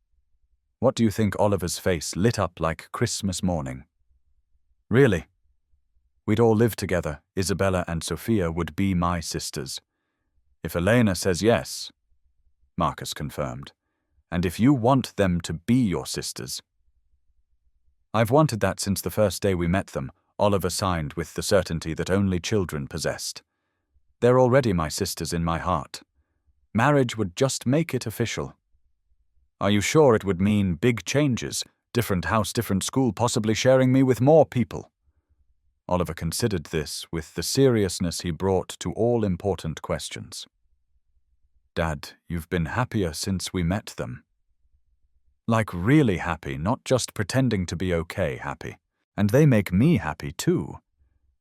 What do you think? Oliver's face lit up like Christmas morning. Really? We'd all live together. Isabella and Sophia would be my sisters. If Elena says yes, Marcus confirmed, and if you want them to be your sisters. I've wanted that since the first day we met them, Oliver signed with the certainty that only children possessed. They're already my sisters in my heart. Marriage would just make it official. Are you sure it would mean big changes? Different house, different school, possibly sharing me with more people. Oliver considered this with the seriousness he brought to all important questions. Dad, you've been happier since we met them. Like really happy, not just pretending to be okay happy. And they make me happy too.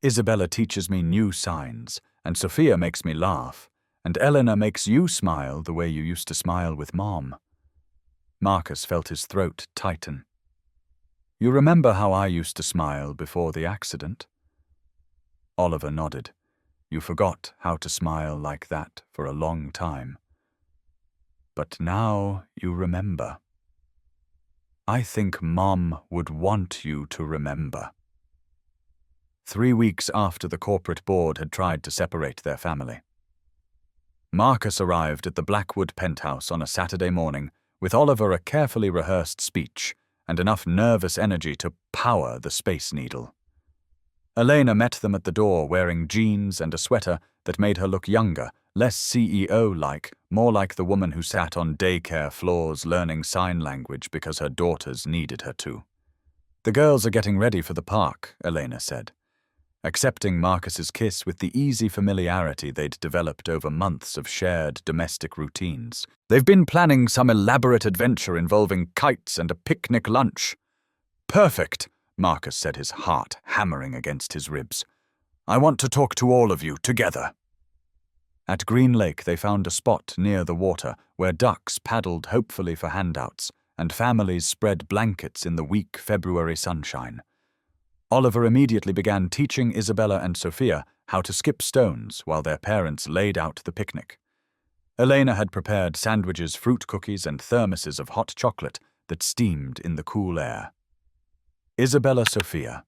Isabella teaches me new signs, and Sophia makes me laugh, and Eleanor makes you smile the way you used to smile with Mom. Marcus felt his throat tighten. You remember how I used to smile before the accident? Oliver nodded. You forgot how to smile like that for a long time. But now you remember. I think Mom would want you to remember. 3 weeks after the corporate board had tried to separate their family, Marcus arrived at the Blackwood penthouse on a Saturday morning with Oliver a carefully rehearsed speech and enough nervous energy to power the Space Needle. Elena met them at the door wearing jeans and a sweater that made her look younger, less CEO-like, more like the woman who sat on daycare floors learning sign language because her daughters needed her to. The girls are getting ready for the park, Elena said, accepting Marcus's kiss with the easy familiarity they'd developed over months of shared domestic routines. They've been planning some elaborate adventure involving kites and a picnic lunch. Perfect, Marcus said, his heart hammering against his ribs. "I want to talk to all of you together." At Green Lake, they found a spot near the water where ducks paddled hopefully for handouts and families spread blankets in the weak February sunshine. Oliver immediately began teaching Isabella and Sophia how to skip stones while their parents laid out the picnic. Elena had prepared sandwiches, fruit cookies, and thermoses of hot chocolate that steamed in the cool air. Isabella, Sophia.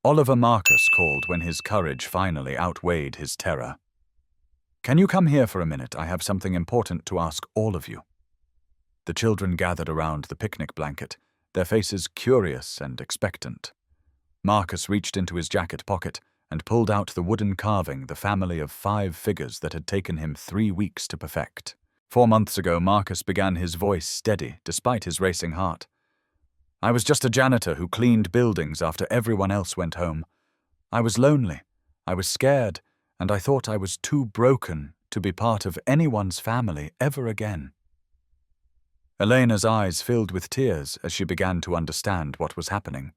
Oliver Marcus called when his courage finally outweighed his terror. "Can you come here for a minute? I have something important to ask all of you." The children gathered around the picnic blanket, their faces curious and expectant. Marcus reached into his jacket pocket and pulled out the wooden carving, the family of 5 figures that had taken him 3 weeks to perfect. 4 months ago, Marcus began, his voice steady despite his racing heart. "I was just a janitor who cleaned buildings after everyone else went home. I was lonely, I was scared, and I thought I was too broken to be part of anyone's family ever again." Elena's eyes filled with tears as she began to understand what was happening.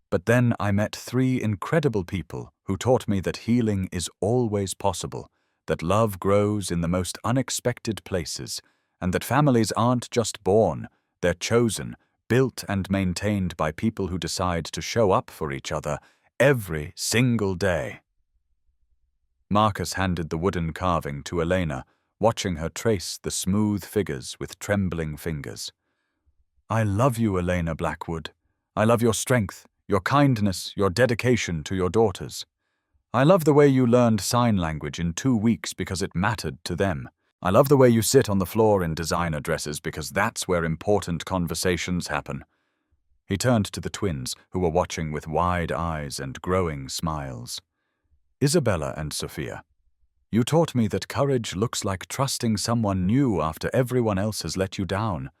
"But then I met 3 incredible people who taught me that healing is always possible, that love grows in the most unexpected places, and that families aren't just born, they're chosen, built and maintained by people who decide to show up for each other every single day." Marcus handed the wooden carving to Elena, watching her trace the smooth figures with trembling fingers. "I love you, Elena Blackwood. I love your strength, your kindness, your dedication to your daughters. I love the way you learned sign language in 2 weeks because it mattered to them. I love the way you sit on the floor in designer dresses because that's where important conversations happen." He turned to the twins, who were watching with wide eyes and growing smiles. "Isabella and Sophia, you taught me that courage looks like trusting someone new after everyone else has let you down.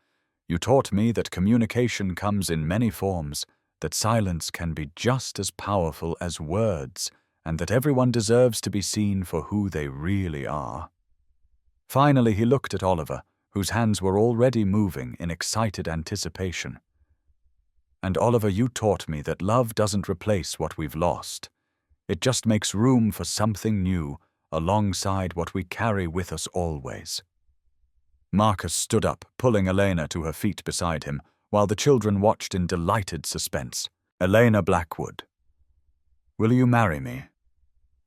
You taught me that communication comes in many forms, that silence can be just as powerful as words, and that everyone deserves to be seen for who they really are." Finally, he looked at Oliver, whose hands were already moving in excited anticipation. "And Oliver, you taught me that love doesn't replace what we've lost. It just makes room for something new, alongside what we carry with us always." Marcus stood up, pulling Elena to her feet beside him, while the children watched in delighted suspense. "Elena Blackwood, will you marry me?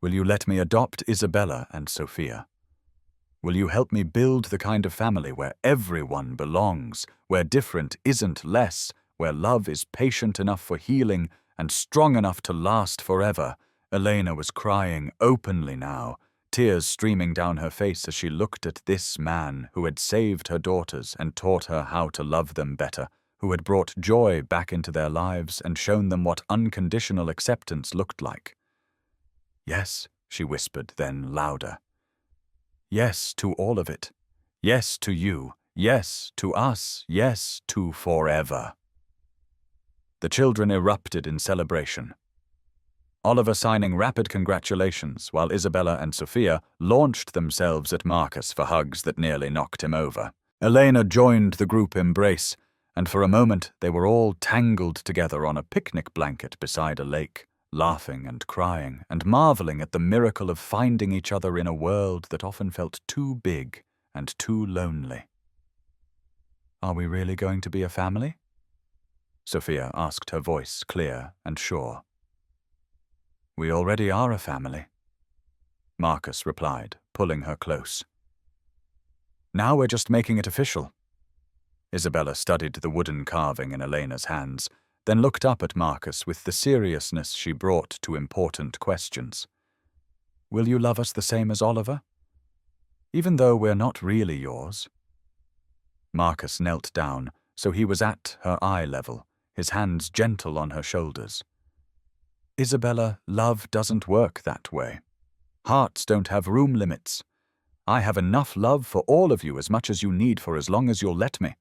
Will you let me adopt Isabella and Sophia? Will you help me build the kind of family where everyone belongs, where different isn't less, where love is patient enough for healing and strong enough to last forever?" Elena was crying openly now, tears streaming down her face as she looked at this man who had saved her daughters and taught her how to love them better, who had brought joy back into their lives and shown them what unconditional acceptance looked like. "Yes," she whispered, then louder. "Yes to all of it. Yes to you. Yes to us. Yes to forever." The children erupted in celebration. Oliver signing rapid congratulations, while Isabella and Sophia launched themselves at Marcus for hugs that nearly knocked him over. Elena joined the group embrace, and for a moment they were all tangled together on a picnic blanket beside a lake, laughing and crying and marveling at the miracle of finding each other in a world that often felt too big and too lonely. "Are we really going to be a family?" Sophia asked, her voice clear and sure. "We already are a family," Marcus replied, pulling her close. "Now we're just making it official." Isabella studied the wooden carving in Elena's hands, then looked up at Marcus with the seriousness she brought to important questions. "Will you love us the same as Oliver? Even though we're not really yours?" Marcus knelt down, so he was at her eye level, his hands gentle on her shoulders. "Isabella, love doesn't work that way. Hearts don't have room limits. I have enough love for all of you, as much as you need for as long as you'll let me.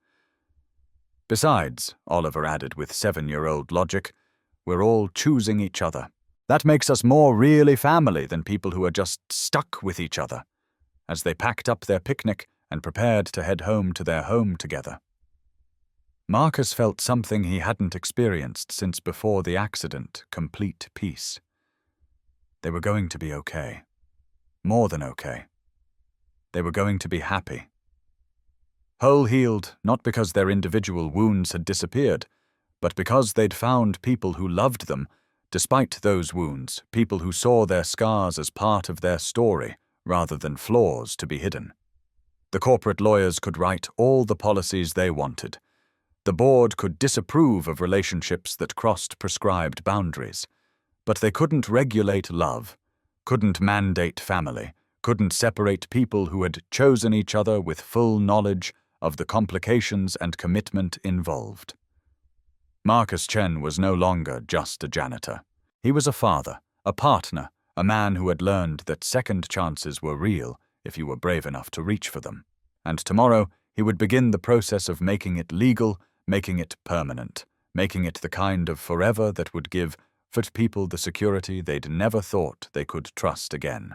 Besides," Oliver added with 7-year-old logic, "we're all choosing each other. That makes us more really family than people who are just stuck with each other," as they packed up their picnic and prepared to head home to their home together. Marcus felt something he hadn't experienced since before the accident: complete peace. They were going to be okay. More than okay. They were going to be happy. Whole healed, not because their individual wounds had disappeared, but because they'd found people who loved them, despite those wounds, people who saw their scars as part of their story, rather than flaws to be hidden. The corporate lawyers could write all the policies they wanted. The board could disapprove of relationships that crossed prescribed boundaries. But they couldn't regulate love, couldn't mandate family, couldn't separate people who had chosen each other with full knowledge of the complications and commitment involved. Marcus Chen was no longer just a janitor. He was a father, a partner, a man who had learned that second chances were real if you were brave enough to reach for them. And tomorrow, he would begin the process of making it legal, making it permanent, making it the kind of forever that would give people the security they'd never thought they could trust again.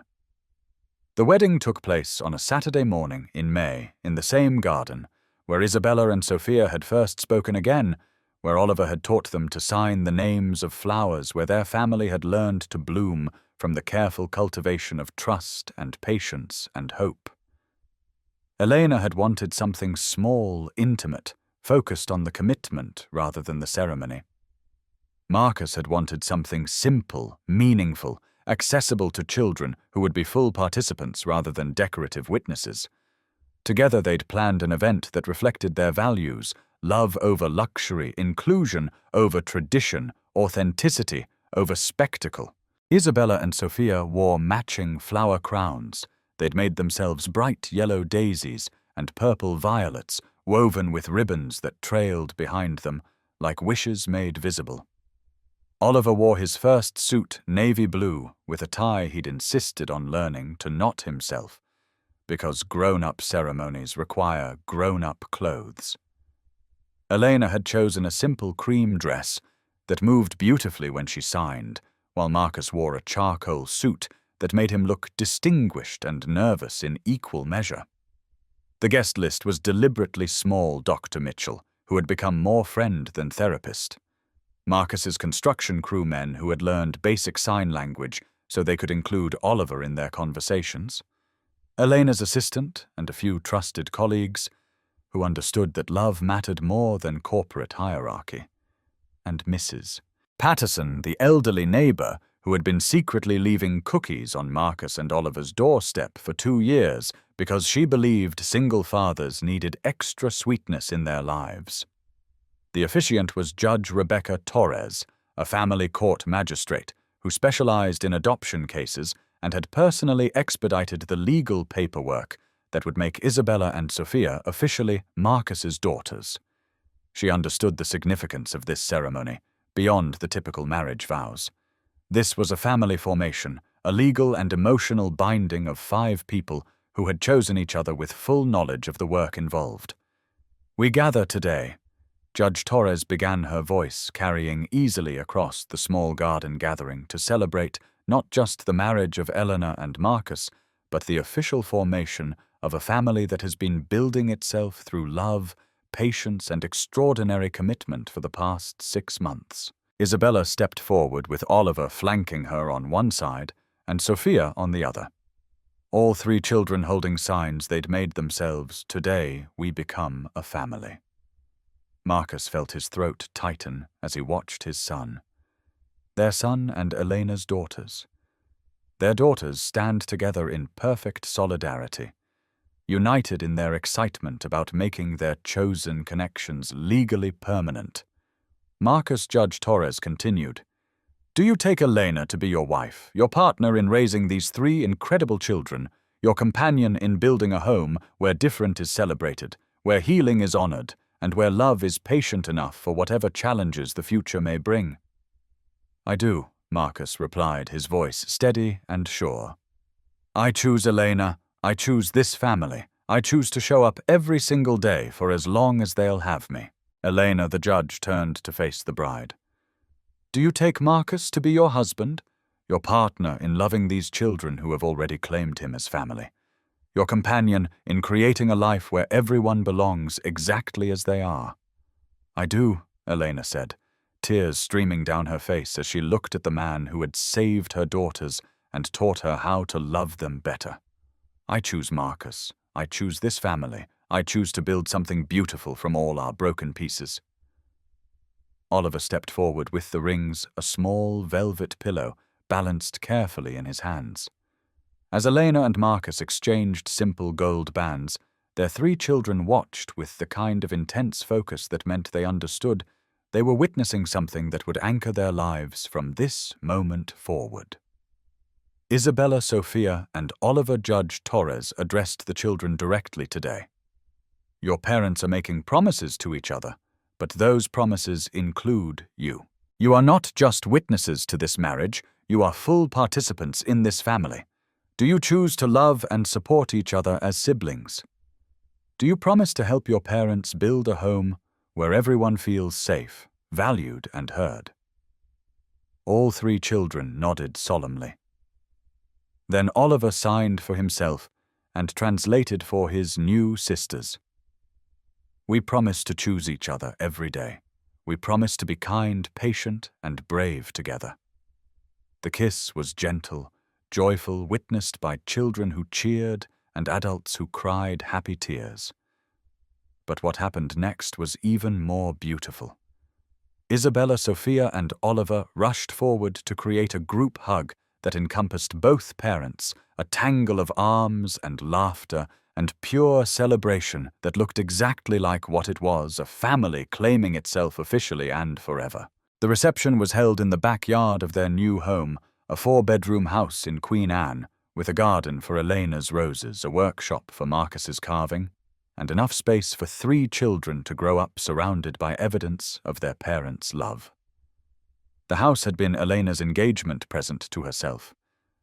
The wedding took place on a Saturday morning in May in the same garden where Isabella and Sophia had first spoken again, where Oliver had taught them to sign the names of flowers, where their family had learned to bloom from the careful cultivation of trust and patience and hope. Elena had wanted something small, intimate, focused on the commitment rather than the ceremony. Marcus had wanted something simple, meaningful, accessible to children who would be full participants rather than decorative witnesses. Together they'd planned an event that reflected their values: love over luxury, inclusion over tradition, authenticity over spectacle. Isabella and Sophia wore matching flower crowns. They'd made themselves bright yellow daisies and purple violets woven with ribbons that trailed behind them like wishes made visible. Oliver wore his first suit, navy blue, with a tie he'd insisted on learning to knot himself, because grown-up ceremonies require grown-up clothes. Elena had chosen a simple cream dress that moved beautifully when she signed, while Marcus wore a charcoal suit that made him look distinguished and nervous in equal measure. The guest list was deliberately small. Dr. Mitchell, who had become more friend than therapist. Marcus's construction crew men who had learned basic sign language so they could include Oliver in their conversations. Elena's assistant and a few trusted colleagues who understood that love mattered more than corporate hierarchy. And Mrs. Patterson, the elderly neighbor who had been secretly leaving cookies on Marcus and Oliver's doorstep for 2 years because she believed single fathers needed extra sweetness in their lives. The officiant was Judge Rebecca Torres, a family court magistrate who specialized in adoption cases and had personally expedited the legal paperwork that would make Isabella and Sophia officially Marcus's daughters. She understood the significance of this ceremony, beyond the typical marriage vows. This was a family formation, a legal and emotional binding of 5 people who had chosen each other with full knowledge of the work involved. We gather today. Judge Torres began her voice, carrying easily across the small garden gathering to celebrate not just the marriage of Eleanor and Marcus, but the official formation of a family that has been building itself through love, patience, and extraordinary commitment for the past 6 months. Isabella stepped forward with Oliver flanking her on one side and Sophia on the other. All 3 children holding signs they'd made themselves, "Today we become a family." Marcus felt his throat tighten as he watched his son. Their son and Elena's daughters. Their daughters stand together in perfect solidarity, united in their excitement about making their chosen connections legally permanent. Marcus Judge Torres continued, "Do you take Elena to be your wife, your partner in raising these 3 incredible children, your companion in building a home where different is celebrated, where healing is honored, and where love is patient enough for whatever challenges the future may bring?" "I do," Marcus replied, his voice steady and sure. "I choose Elena. I choose this family. I choose to show up every single day for as long as they'll have me." Elena, the judge, turned to face the bride. "Do you take Marcus to be your husband, your partner in loving these children who have already claimed him as family, your companion in creating a life where everyone belongs exactly as they are?" I do, Elena said, tears streaming down her face as she looked at the man who had saved her daughters and taught her how to love them better. I choose Marcus. I choose this family. I choose to build something beautiful from all our broken pieces. Oliver stepped forward with the rings, a small velvet pillow, balanced carefully in his hands. As Elena and Marcus exchanged simple gold bands, their 3 children watched with the kind of intense focus that meant they understood they were witnessing something that would anchor their lives from this moment forward. Isabella Sophia and Oliver Judge Torres addressed the children directly today. Your parents are making promises to each other, but those promises include you. You are not just witnesses to this marriage, you are full participants in this family. Do you choose to love and support each other as siblings? Do you promise to help your parents build a home where everyone feels safe, valued, and heard? All 3 children nodded solemnly. Then Oliver signed for himself and translated for his new sisters. We promise to choose each other every day. We promise to be kind, patient, and brave together. The kiss was gentle, joyful, witnessed by children who cheered and adults who cried happy tears. But what happened next was even more beautiful. Isabella, Sophia, and Oliver rushed forward to create a group hug that encompassed both parents, a tangle of arms and laughter and pure celebration that looked exactly like what it was, a family claiming itself officially and forever. The reception was held in the backyard of their new home, a 4-bedroom house in Queen Anne, with a garden for Elena's roses, a workshop for Marcus's carving, and enough space for 3 children to grow up surrounded by evidence of their parents' love. The house had been Elena's engagement present to herself,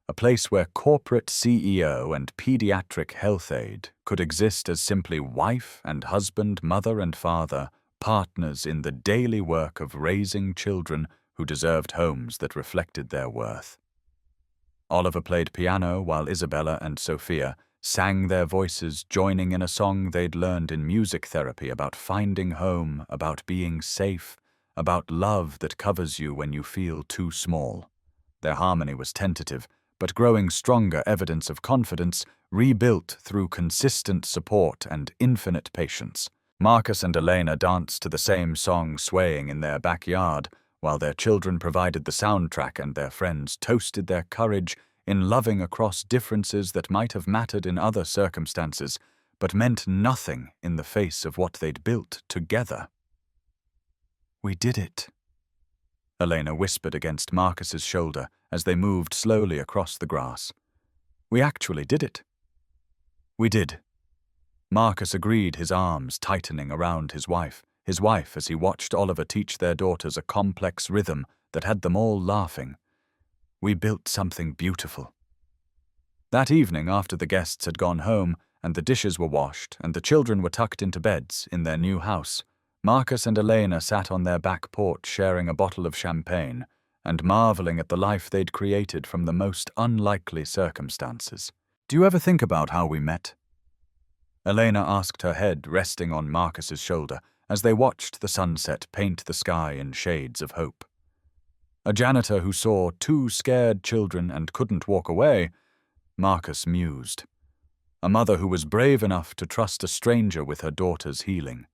a place where corporate CEO and pediatric health aide could exist as simply wife and husband, mother and father, partners in the daily work of raising children who deserved homes that reflected their worth. Oliver played piano while Isabella and Sophia sang their voices, joining in a song they'd learned in music therapy about finding home, about being safe, about love that covers you when you feel too small. Their harmony was tentative, but growing stronger evidence of confidence, rebuilt through consistent support and infinite patience. Marcus and Elena danced to the same song swaying in their backyard, while their children provided the soundtrack and their friends toasted their courage in loving across differences that might have mattered in other circumstances, but meant nothing in the face of what they'd built together. We did it, Elena whispered against Marcus's shoulder as they moved slowly across the grass. We actually did it. We did. Marcus agreed, his arms tightening around his wife as he watched Oliver teach their daughters a complex rhythm that had them all laughing. We built something beautiful. That evening, after the guests had gone home and the dishes were washed and the children were tucked into beds in their new house, Marcus and Elena sat on their back porch sharing a bottle of champagne and marveling at the life they'd created from the most unlikely circumstances. Do you ever think about how we met? Elena asked, her head resting on Marcus's shoulder as they watched the sunset paint the sky in shades of hope. A janitor who saw 2 scared children and couldn't walk away, Marcus mused. A mother who was brave enough to trust a stranger with her daughter's healing.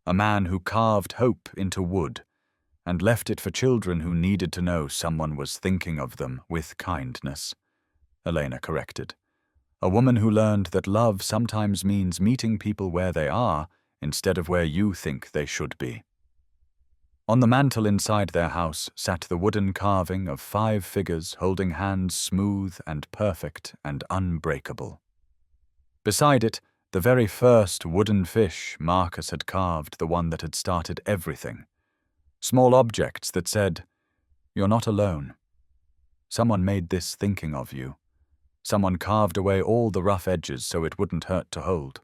A man who carved hope into wood and left it for children who needed to know someone was thinking of them with kindness. Elena corrected. A woman who learned that love sometimes means meeting people where they are instead of where you think they should be. On the mantel inside their house sat the wooden carving of 5 figures holding hands smooth and perfect and unbreakable. Beside it, the very first wooden fish Marcus had carved, the one that had started everything. Small objects that said, "You're not alone. Someone made this thinking of you. Someone carved away all the rough edges so it wouldn't hurt to hold."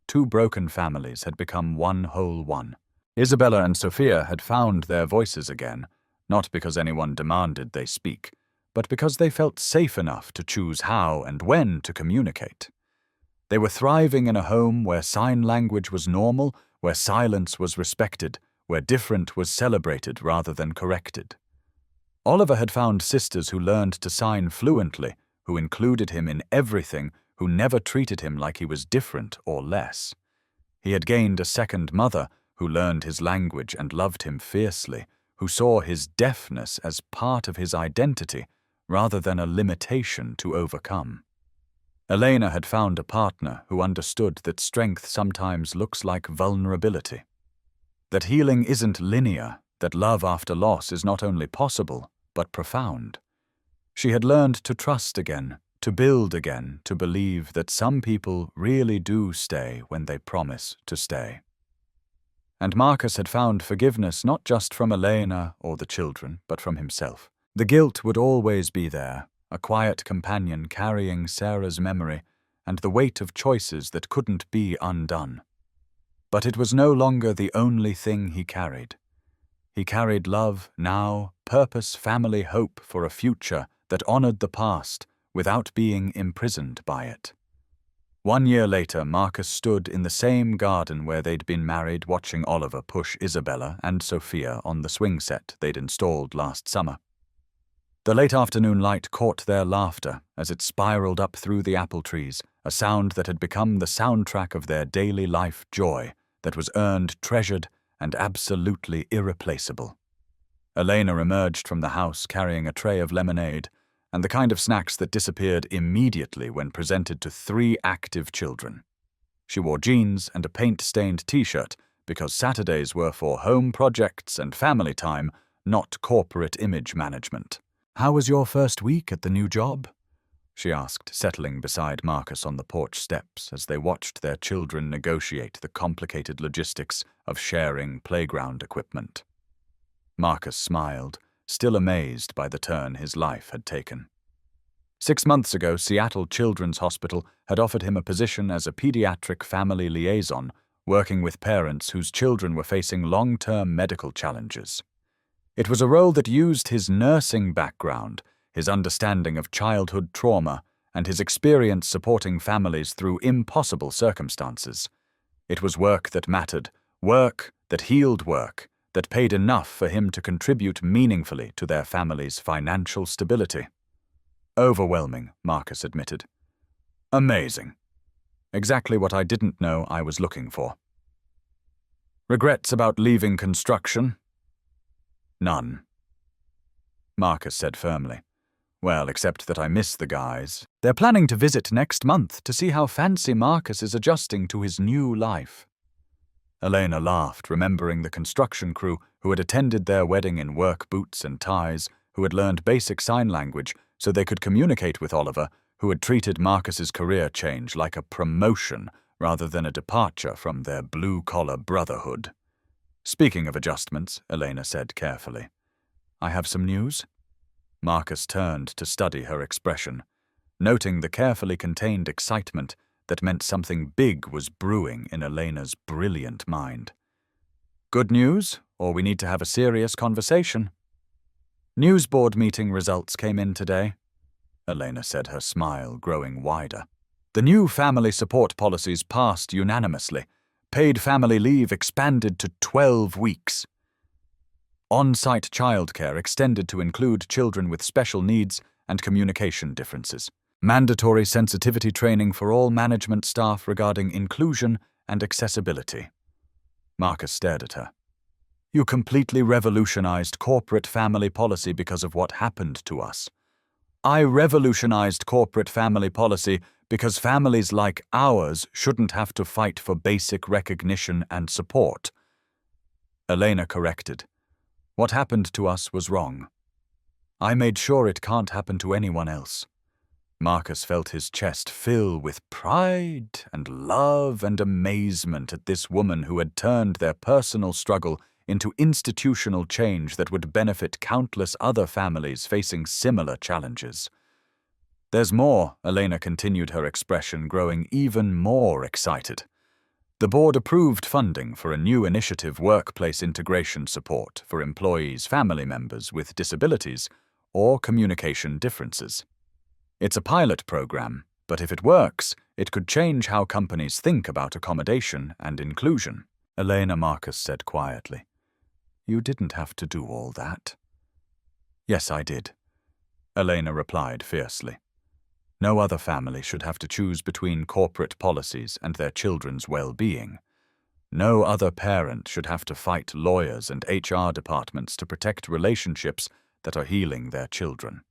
2 broken families had become one whole one. Isabella and Sophia had found their voices again, not because anyone demanded they speak, but because they felt safe enough to choose how and when to communicate. They were thriving in a home where sign language was normal, where silence was respected, where different was celebrated rather than corrected. Oliver had found sisters who learned to sign fluently, who included him in everything, who never treated him like he was different or less. He had gained a second mother who learned his language and loved him fiercely, who saw his deafness as part of his identity rather than a limitation to overcome. Elena had found a partner who understood that strength sometimes looks like vulnerability, that healing isn't linear, that love after loss is not only possible, but profound. She had learned to trust again, to build again, to believe that some people really do stay when they promise to stay. And Marcus had found forgiveness not just from Elena or the children, but from himself. The guilt would always be there, a quiet companion carrying Sarah's memory and the weight of choices that couldn't be undone. But it was no longer the only thing he carried. He carried love, now, purpose, family, hope for a future that honored the past without being imprisoned by it. 1 year later, Marcus stood in the same garden where they'd been married, watching Oliver push Isabella and Sophia on the swing set they'd installed last summer. The late afternoon light caught their laughter as it spiraled up through the apple trees, a sound that had become the soundtrack of their daily life joy, that was earned, treasured, and absolutely irreplaceable. Elena emerged from the house carrying a tray of lemonade, and the kind of snacks that disappeared immediately when presented to 3 active children. She wore jeans and a paint-stained t-shirt because Saturdays were for home projects and family time, not corporate image management. "How was your first week at the new job?" she asked, settling beside Marcus on the porch steps as they watched their children negotiate the complicated logistics of sharing playground equipment. Marcus smiled, still amazed by the turn his life had taken. 6 months ago, Seattle Children's Hospital had offered him a position as a pediatric family liaison, working with parents whose children were facing long-term medical challenges. It was a role that used his nursing background, his understanding of childhood trauma, and his experience supporting families through impossible circumstances. It was work that mattered, work that healed work, that paid enough for him to contribute meaningfully to their family's financial stability. Overwhelming, Marcus admitted. Amazing. Exactly what I didn't know I was looking for. Regrets about leaving construction? None. Marcus said firmly. Well, except that I miss the guys. They're planning to visit next month to see how fancy Marcus is adjusting to his new life. Elena laughed, remembering the construction crew who had attended their wedding in work boots and ties, who had learned basic sign language so they could communicate with Oliver, who had treated Marcus's career change like a promotion rather than a departure from their blue-collar brotherhood. Speaking of adjustments, Elena said carefully, I have some news. Marcus turned to study her expression, noting the carefully contained excitement that meant something big was brewing in Elena's brilliant mind. Good news, or we need to have a serious conversation. News board meeting results came in today, Elena said, her smile growing wider. The new family support policies passed unanimously. Paid family leave expanded to 12 weeks. On-site childcare extended to include children with special needs and communication differences. Mandatory sensitivity training for all management staff regarding inclusion and accessibility. Marcus stared at her. You completely revolutionized corporate family policy because of what happened to us. I revolutionized corporate family policy because families like ours shouldn't have to fight for basic recognition and support. Elena corrected. What happened to us was wrong. I made sure it can't happen to anyone else. Marcus felt his chest fill with pride and love and amazement at this woman who had turned their personal struggle into institutional change that would benefit countless other families facing similar challenges. There's more, Elena continued, her expression growing even more excited. The board approved funding for a new initiative, workplace integration support for employees' family members with disabilities or communication differences. It's a pilot program, but if it works, it could change how companies think about accommodation and inclusion. Elena, Marcus said quietly. You didn't have to do all that. Yes, I did, Elena replied fiercely. No other family should have to choose between corporate policies and their children's well-being. No other parent should have to fight lawyers and HR departments to protect relationships that are healing their children.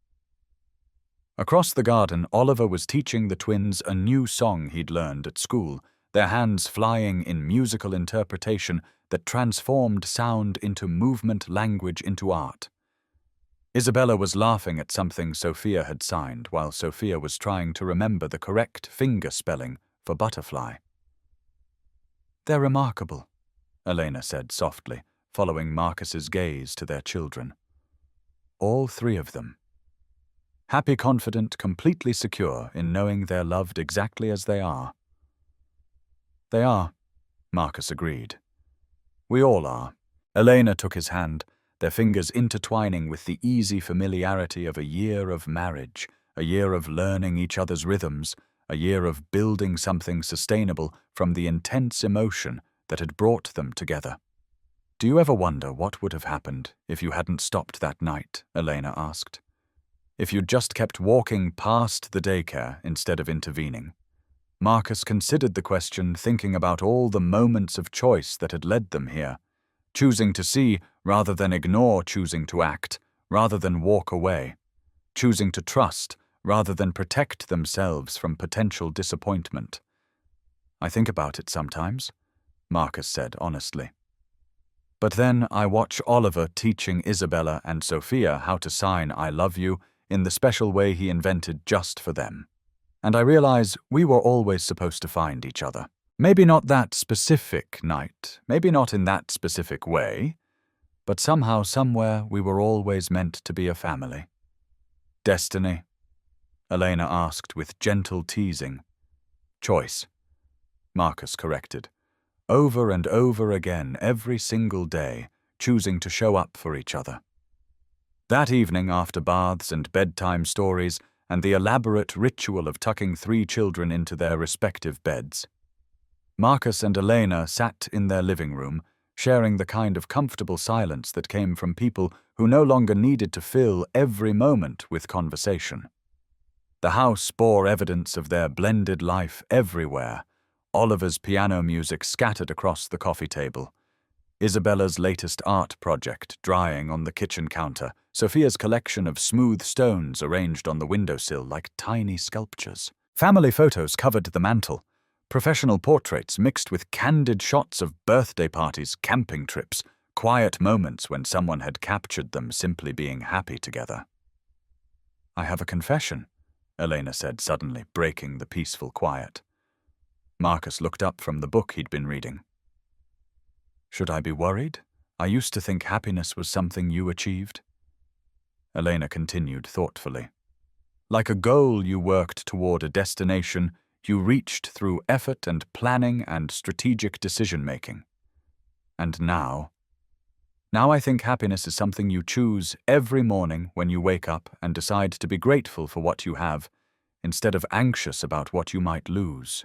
Across the garden, Oliver was teaching the twins a new song he'd learned at school, their hands flying in musical interpretation that transformed sound into movement, language into art. Isabella was laughing at something Sophia had signed while Sophia was trying to remember the correct finger spelling for butterfly. They're remarkable, Elena said softly, following Marcus's gaze to their children. All three of them. Happy, confident, completely secure in knowing they're loved exactly as they are. They are, Marcus agreed. We all are. Elena took his hand, their fingers intertwining with the easy familiarity of a year of marriage, a year of learning each other's rhythms, a year of building something sustainable from the intense emotion that had brought them together. Do you ever wonder what would have happened if you hadn't stopped that night? Elena asked. If you'd just kept walking past the daycare instead of intervening. Marcus considered the question, thinking about all the moments of choice that had led them here, choosing to see rather than ignore, choosing to act rather than walk away, choosing to trust rather than protect themselves from potential disappointment. I think about it sometimes, Marcus said honestly. But then I watch Oliver teaching Isabella and Sophia how to sign I love you in the special way he invented just for them. And I realize we were always supposed to find each other. Maybe not that specific night, maybe not in that specific way, but somehow, somewhere, we were always meant to be a family. Destiny? Elena asked with gentle teasing. Choice, Marcus corrected. Over and over again, every single day, choosing to show up for each other. That evening, after baths and bedtime stories and the elaborate ritual of tucking three children into their respective beds, Marcus and Elena sat in their living room, sharing the kind of comfortable silence that came from people who no longer needed to fill every moment with conversation. The house bore evidence of their blended life everywhere, Oliver's piano music scattered across the coffee table, Isabella's latest art project drying on the kitchen counter, Sophia's collection of smooth stones arranged on the windowsill like tiny sculptures. Family photos covered the mantel, professional portraits mixed with candid shots of birthday parties, camping trips, quiet moments when someone had captured them simply being happy together. I have a confession, Elena said suddenly, breaking the peaceful quiet. Marcus looked up from the book he'd been reading. Should I be worried? I used to think happiness was something you achieved. Elena continued thoughtfully. Like a goal you worked toward a destination you reached through effort and planning and strategic decision-making. And now I think happiness is something you choose every morning when you wake up and decide to be grateful for what you have, instead of anxious about what you might lose.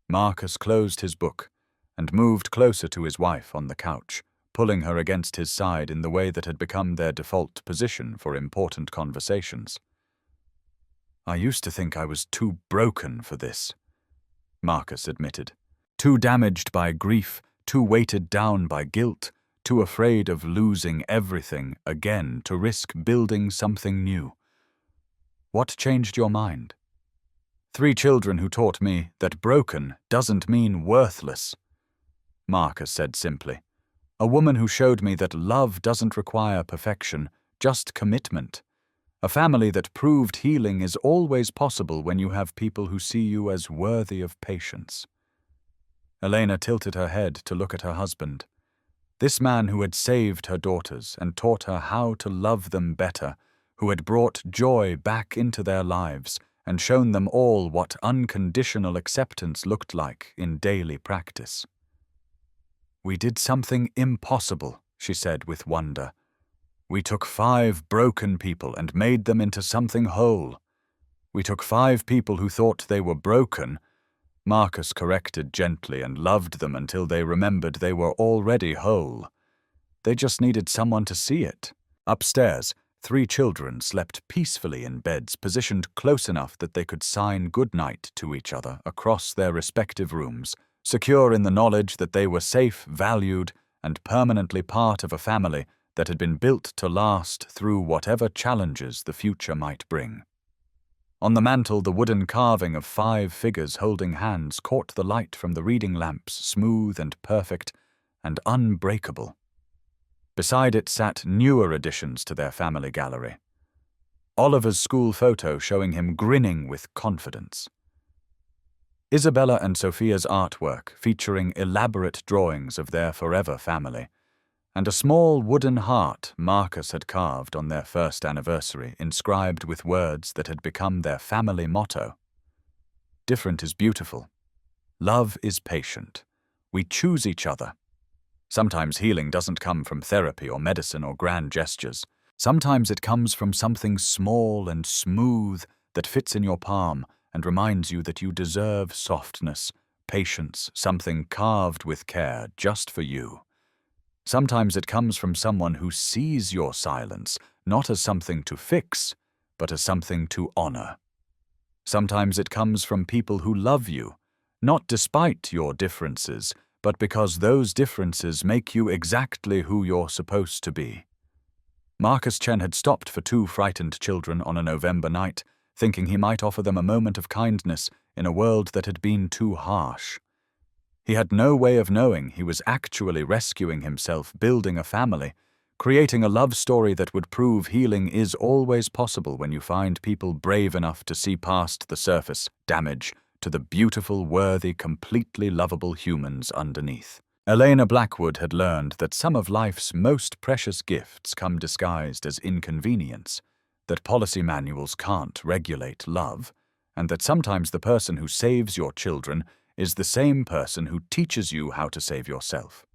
Marcus closed his book and moved closer to his wife on the couch, pulling her against his side in the way that had become their default position for important conversations. I used to think I was too broken for this, Marcus admitted. Too damaged by grief, too weighted down by guilt, too afraid of losing everything again to risk building something new. What changed your mind? 3 children who taught me that broken doesn't mean worthless, Marcus said simply. A woman who showed me that love doesn't require perfection, just commitment. A family that proved healing is always possible when you have people who see you as worthy of patience. Elena tilted her head to look at her husband. This man who had saved her daughters and taught her how to love them better, who had brought joy back into their lives and shown them all what unconditional acceptance looked like in daily practice. We did something impossible, she said with wonder. We took 5 broken people and made them into something whole. We took 5 people who thought they were broken Marcus corrected gently and loved them until they remembered they were already whole. They just needed someone to see it. Upstairs, 3 children slept peacefully in beds positioned close enough that they could sign goodnight to each other across their respective rooms, secure in the knowledge that they were safe, valued, and permanently part of a family that had been built to last through whatever challenges the future might bring. On the mantel, the wooden carving of 5 figures holding hands caught the light from the reading lamps, smooth and perfect and unbreakable. Beside it sat newer additions to their family gallery. Oliver's school photo showing him grinning with confidence. Isabella and Sophia's artwork featuring elaborate drawings of their forever family, and a small wooden heart Marcus had carved on their first anniversary, inscribed with words that had become their family motto. Different is beautiful. Love is patient. We choose each other. Sometimes healing doesn't come from therapy or medicine or grand gestures. Sometimes it comes from something small and smooth that fits in your palm and reminds you that you deserve softness, patience, something carved with care just for you. Sometimes it comes from someone who sees your silence, not as something to fix, but as something to honor. Sometimes it comes from people who love you, not despite your differences, but because those differences make you exactly who you're supposed to be. Marcus Chen had stopped for 2 frightened children on a November night, thinking he might offer them a moment of kindness in a world that had been too harsh. He had no way of knowing he was actually rescuing himself, building a family, creating a love story that would prove healing is always possible when you find people brave enough to see past the surface damage to the beautiful, worthy, completely lovable humans underneath. Elena Blackwood had learned that some of life's most precious gifts come disguised as inconvenience, that policy manuals can't regulate love, and that sometimes the person who saves your children is the same person who teaches you how to save yourself.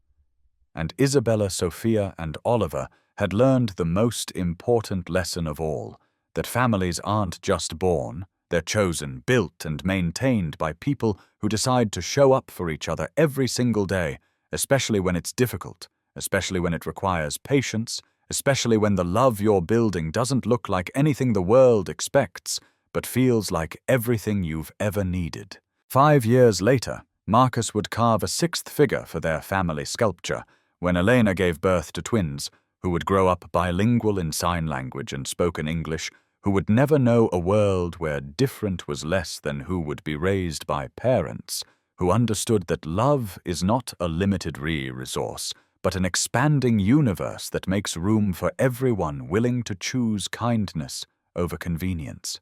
And Isabella, Sophia, and Oliver had learned the most important lesson of all, that families aren't just born, they're chosen, built, and maintained by people who decide to show up for each other every single day, especially when it's difficult, especially when it requires patience, especially when the love you're building doesn't look like anything the world expects, but feels like everything you've ever needed. 5 years later, Marcus would carve a 6th figure for their family sculpture when Elena gave birth to twins who would grow up bilingual in sign language and spoken English, who would never know a world where different was less than who would be raised by parents, who understood that love is not a limited resource, but an expanding universe that makes room for everyone willing to choose kindness over convenience.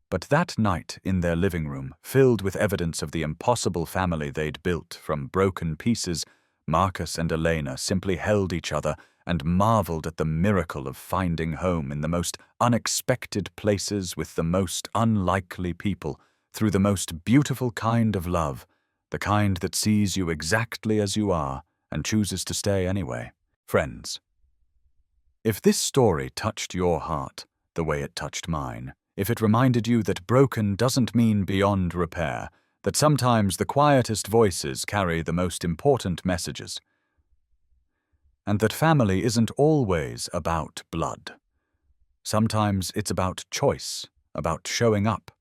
But that night in their living room, filled with evidence of the impossible family they'd built from broken pieces, Marcus and Elena simply held each other and marveled at the miracle of finding home in the most unexpected places with the most unlikely people, through the most beautiful kind of love, the kind that sees you exactly as you are and chooses to stay anyway. Friends, if this story touched your heart the way it touched mine, if it reminded you that broken doesn't mean beyond repair, that sometimes the quietest voices carry the most important messages, and that family isn't always about blood. Sometimes it's about choice, about showing up,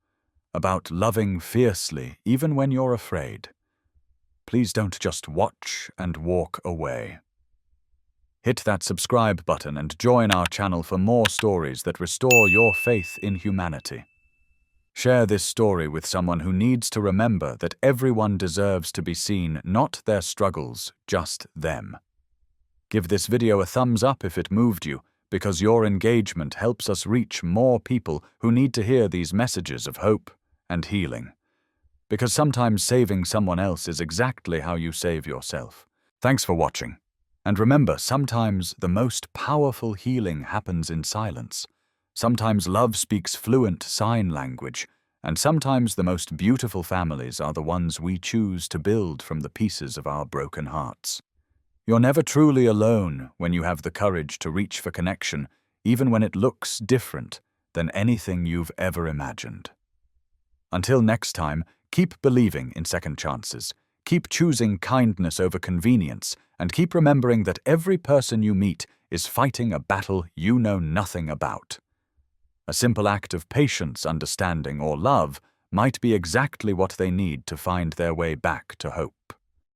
about loving fiercely even when you're afraid. Please don't just watch and walk away. Hit that subscribe button and join our channel for more stories that restore your faith in humanity. Share this story with someone who needs to remember that everyone deserves to be seen, not their struggles, just them. Give this video a thumbs up if it moved you, because your engagement helps us reach more people who need to hear these messages of hope and healing. Because sometimes saving someone else is exactly how you save yourself. Thanks for watching. And remember, sometimes the most powerful healing happens in silence. Sometimes love speaks fluent sign language, and sometimes the most beautiful families are the ones we choose to build from the pieces of our broken hearts. You're never truly alone when you have the courage to reach for connection, even when it looks different than anything you've ever imagined. Until next time, Keep believing in second chances. Keep choosing kindness over convenience, and keep remembering that every person you meet is fighting a battle you know nothing about. A simple act of patience, understanding, or love might be exactly what they need to find their way back to hope.